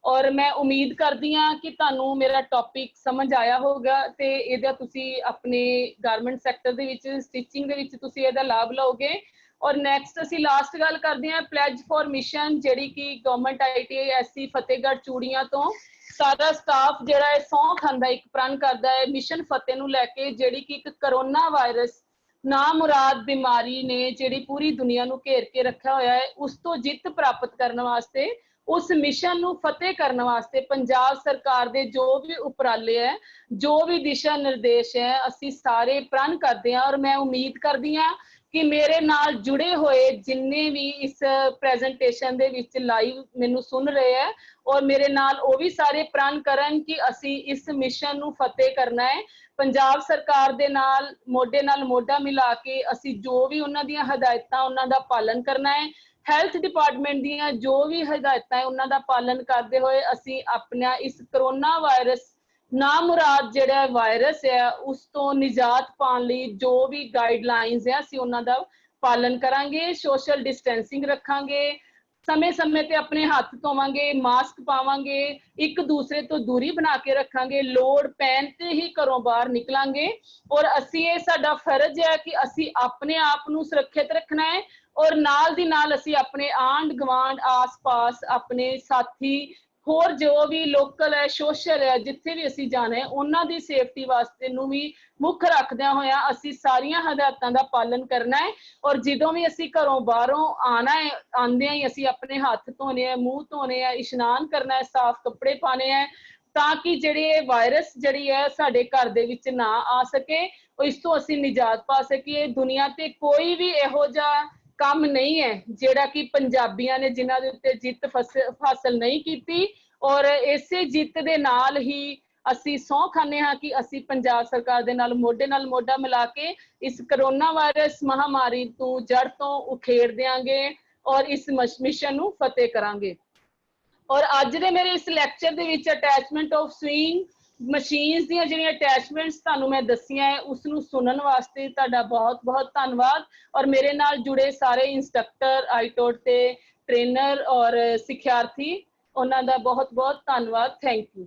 ਔਰ ਮੈਂ ਉਮੀਦ ਕਰਦੀ ਹਾਂ ਕਿ ਤੁਹਾਨੂੰ ਮੇਰਾ ਟੌਪਿਕ ਸਮਝ ਆਇਆ ਹੋਊਗਾ ਤੇ ਇਹਦਾ ਤੁਸੀਂ ਆਪਣੇ ਗਾਰਮੈਂਟ ਸੈਕਟਰ ਦੇ ਵਿੱਚ, ਸਟਿਚਿੰਗ ਦੇ ਵਿੱਚ ਤੁਸੀਂ ਇਹਦਾ ਲਾਭ ਲਓਗੇ। ਔਰ ਨੈਕਸਟ ਅਸੀਂ ਲਾਸਟ ਗੱਲ ਕਰਦੇ ਹਾਂ ਪਲੈਜ ਫॉर ਮਿਸ਼ਨ, ਜਿਹੜੀ ਕਿ government ITI SC Fatehgarh Churian ਤੋਂ ਸਾਰਾ ਸਟਾਫ ਜਿਹੜਾ ਹੈ ਸਹੁੰ ਖਾਂਦਾ, ਇੱਕ ਪ੍ਰਣ ਕਰਦਾ ਹੈ ਮਿਸ਼ਨ ਫਤਿਹ ਨੂੰ ਲੈ ਕੇ, ਜਿਹੜੀ ਕਿ ਇੱਕ ਕਰੋਨਾ ਵਾਇਰਸ ਨਾਮੁਰਾਦ ਬਿਮਾਰੀ ਨੇ ਜਿਹੜੀ ਪੂਰੀ ਦੁਨੀਆ ਨੂੰ ਘੇਰ ਕੇ ਰੱਖਿਆ ਹੋਇਆ ਹੈ, ਉਸ ਤੋਂ ਜਿੱਤ ਪ੍ਰਾਪਤ ਕਰਨ ਵਾਸਤੇ ਉਸ ਮਿਸ਼ਨ ਨੂੰ ਫਤਿਹ ਕਰਨ ਵਾਸਤੇ ਪੰਜਾਬ ਸਰਕਾਰ ਦੇ ਜੋ ਵੀ ਉਪਰਾਲੇ ਹੈ, ਜੋ ਵੀ ਦਿਸ਼ਾ ਨਿਰਦੇਸ਼ ਹੈ, ਅਸੀਂ ਸਾਰੇ ਪ੍ਰਣ ਕਰਦੇ ਹਾਂ। ਔਰ ਮੈਂ ਉਮੀਦ ਕਰਦੀ ਹਾਂ ਕਿ ਮੇਰੇ ਨਾਲ ਜੁੜੇ ਹੋਏ ਜਿੰਨੇ ਵੀ ਇਸ ਪ੍ਰੈਜੈਂਟੇਸ਼ਨ ਦੇ ਵਿੱਚ ਲਾਈਵ ਮੈਨੂੰ ਸੁਣ ਰਹੇ ਹੈ, ਔਰ ਮੇਰੇ ਨਾਲ ਉਹ ਵੀ ਸਾਰੇ ਪ੍ਰਣ ਕਰਨ ਕਿ ਅਸੀਂ ਇਸ ਮਿਸ਼ਨ ਨੂੰ ਫਤਿਹ ਕਰਨਾ ਹੈ। ਪੰਜਾਬ ਸਰਕਾਰ ਦੇ ਨਾਲ ਮੋਢਾ ਮਿਲਾ ਕੇ ਅਸੀਂ ਜੋ ਵੀ ਉਹਨਾਂ ਦੀਆਂ ਹਦਾਇਤਾਂ ਉਹਨਾਂ ਦਾ ਪਾਲਨ ਕਰਨਾ ਹੈ। ਹੈਲਥ ਡਿਪਾਰਟਮੈਂਟ ਦੀਆਂ ਜੋ ਵੀ ਹਦਾਇਤਾਂ ਹੈ ਉਹਨਾਂ ਦਾ ਪਾਲਨ ਕਰਦੇ ਹੋਏ ਅਸੀਂ ਆਪਣਾ ਇਸ ਕਰੋਨਾ ਵਾਇਰਸ ਨਾਮੁਰਾਦ ਜਿਹੜਾ ਵਾਇਰਸ ਹੈ ਉਸ ਤੋਂ ਨਿਜਾਤ ਪਾਉਣ ਲਈ ਜੋ ਵੀ ਗਾਈਡਲਾਈਨਸ ਹੈ ਅਸੀਂ ਉਹਨਾਂ ਦਾ ਪਾਲਨ ਕਰਾਂਗੇ। ਸੋਸ਼ਲ ਡਿਸਟੈਂਸਿੰਗ ਰੱਖਾਂਗੇ, ਸਮੇਂ-ਸਮੇਂ ਤੇ ਆਪਣੇ ਹੱਥ ਧੋਵਾਂਗੇ, ਮਾਸਕ ਪਾਵਾਂਗੇ, ਇੱਕ ਦੂਸਰੇ ਤੋਂ ਦੂਰੀ ਬਣਾ ਕੇ ਰੱਖਾਂਗੇ, ਲੋੜ ਪੈਣ ਤੇ ਹੀ ਘਰੋਂ ਬਾਹਰ ਨਿਕਲਾਂਗੇ। ਔਰ ਅਸੀਂ ਇਹ ਸਾਡਾ ਫਰਜ਼ ਹੈ ਕਿ ਅਸੀਂ ਆਪਣੇ ਆਪ ਨੂੰ ਸੁਰੱਖਿਅਤ ਰੱਖਣਾ ਹੈ ਔਰ ਨਾਲ ਦੀ ਨਾਲ ਅਸੀਂ ਆਪਣੇ ਆਂਢ ਗੁਆਂਢ ਆਸ-ਪਾਸ ਆਪਣੇ ਸਾਥੀ ਹੋਰ ਜੋ ਵੀ ਲੋਕਲ ਹੈ, ਸੋਸ਼ਲ ਹੈ, ਜਿੱਥੇ ਵੀ ਅਸੀਂ ਜਾਣਾ ਹੈ ਉਹਨਾਂ ਦੀ ਸੇਫਟੀ ਵਾਸਤੇ ਨੂੰ ਵੀ ਮੁੱਖ ਰੱਖਦਿਆਂ ਹੋਇਆਂ ਅਸੀਂ ਸਾਰੀਆਂ ਹਦਾਇਤਾਂ ਦਾ ਪਾਲਨ ਕਰਨਾ ਹੈ। ਔਰ ਜਦੋਂ ਵੀ ਅਸੀਂ ਘਰੋਂ ਬਾਹਰੋਂ ਆਣਾ ਹੈ, ਆਉਂਦਿਆਂ ਹੀ ਅਸੀਂ ਆਪਣੇ ਹੱਥ ਧੋਣੇ ਹੈ, ਮੂੰਹ ਧੋਣੇ ਹੈ, ਇਸ਼ਨਾਨ ਕਰਨਾ ਹੈ, ਸਾਫ਼ ਕੱਪੜੇ ਪਾਣੇ ਹੈ, ਤਾਂ ਕਿ ਜਿਹੜੇ ਵਾਇਰਸ ਜਿਹੜੀ ਹੈ ਸਾਡੇ ਘਰ ਦੇ ਵਿੱਚ ਨਾ ਆ ਸਕੇ, ਇਸ ਤੋਂ ਅਸੀਂ ਨਿਜਾਤ ਪਾ ਸਕੀਏ। ਦੁਨੀਆ ਤੇ ਕੋਈ ਵੀ ਇਹੋ ਜਿਹਾ ਕੰਮ ਨਹੀਂ ਹੈ ਜਿਹੜਾ ਕਿ ਪੰਜਾਬੀਆਂ ਨੇ ਜਿਨ੍ਹਾਂ ਦੇ ਉੱਤੇ ਜਿੱਤ ਹਾਸਲ ਨਹੀਂ ਕੀਤੀ। ਔਰ ਇਸੇ ਜਿੱਤ ਦੇ ਨਾਲ ਹੀ ਅਸੀਂ ਸਹੁੰ ਖਾਂਦੇ ਹਾਂ ਕਿ ਅਸੀਂ ਪੰਜਾਬ ਸਰਕਾਰ ਦੇ ਨਾਲ ਮੋਢਾ ਮਿਲਾ ਕੇ ਇਸ ਕਰੋਨਾ ਵਾਇਰਸ ਮਹਾਮਾਰੀ ਤੋਂ ਜੜ ਤੋਂ ਉਖੇੜ ਦਿਆਂਗੇ ਔਰ ਇਸ ਮਿਸ਼ਨ ਨੂੰ ਫਤਿਹ ਕਰਾਂਗੇ। ਔਰ ਅੱਜ ਦੇ ਮੇਰੇ ਇਸ ਲੈਕਚਰ ਦੇ ਵਿੱਚ ਅਟੈਚਮੈਂਟ ਆਫ ਸਵਿੰਗ ਮਸ਼ੀਨਸ ਦੀਆਂ ਜਿਹੜੀਆਂ ਅਟੈਚਮੈਂਟਸ ਤੁਹਾਨੂੰ ਮੈਂ ਦੱਸੀਆਂ ਹੈ ਉਸ ਨੂੰ ਸੁਣਨ ਵਾਸਤੇ ਤੁਹਾਡਾ ਬਹੁਤ ਧੰਨਵਾਦ। ਔਰ ਮੇਰੇ ਨਾਲ ਜੁੜੇ ਸਾਰੇ ਇੰਸਟ੍ਰਕਟਰ, ਆਈਟੋਟ ਤੇ ਟ੍ਰੇਨਰ ਔਰ ਸਿੱਖਿਆਰਥੀ, ਉਹਨਾਂ ਦਾ ਬਹੁਤ ਧੰਨਵਾਦ। Thank you.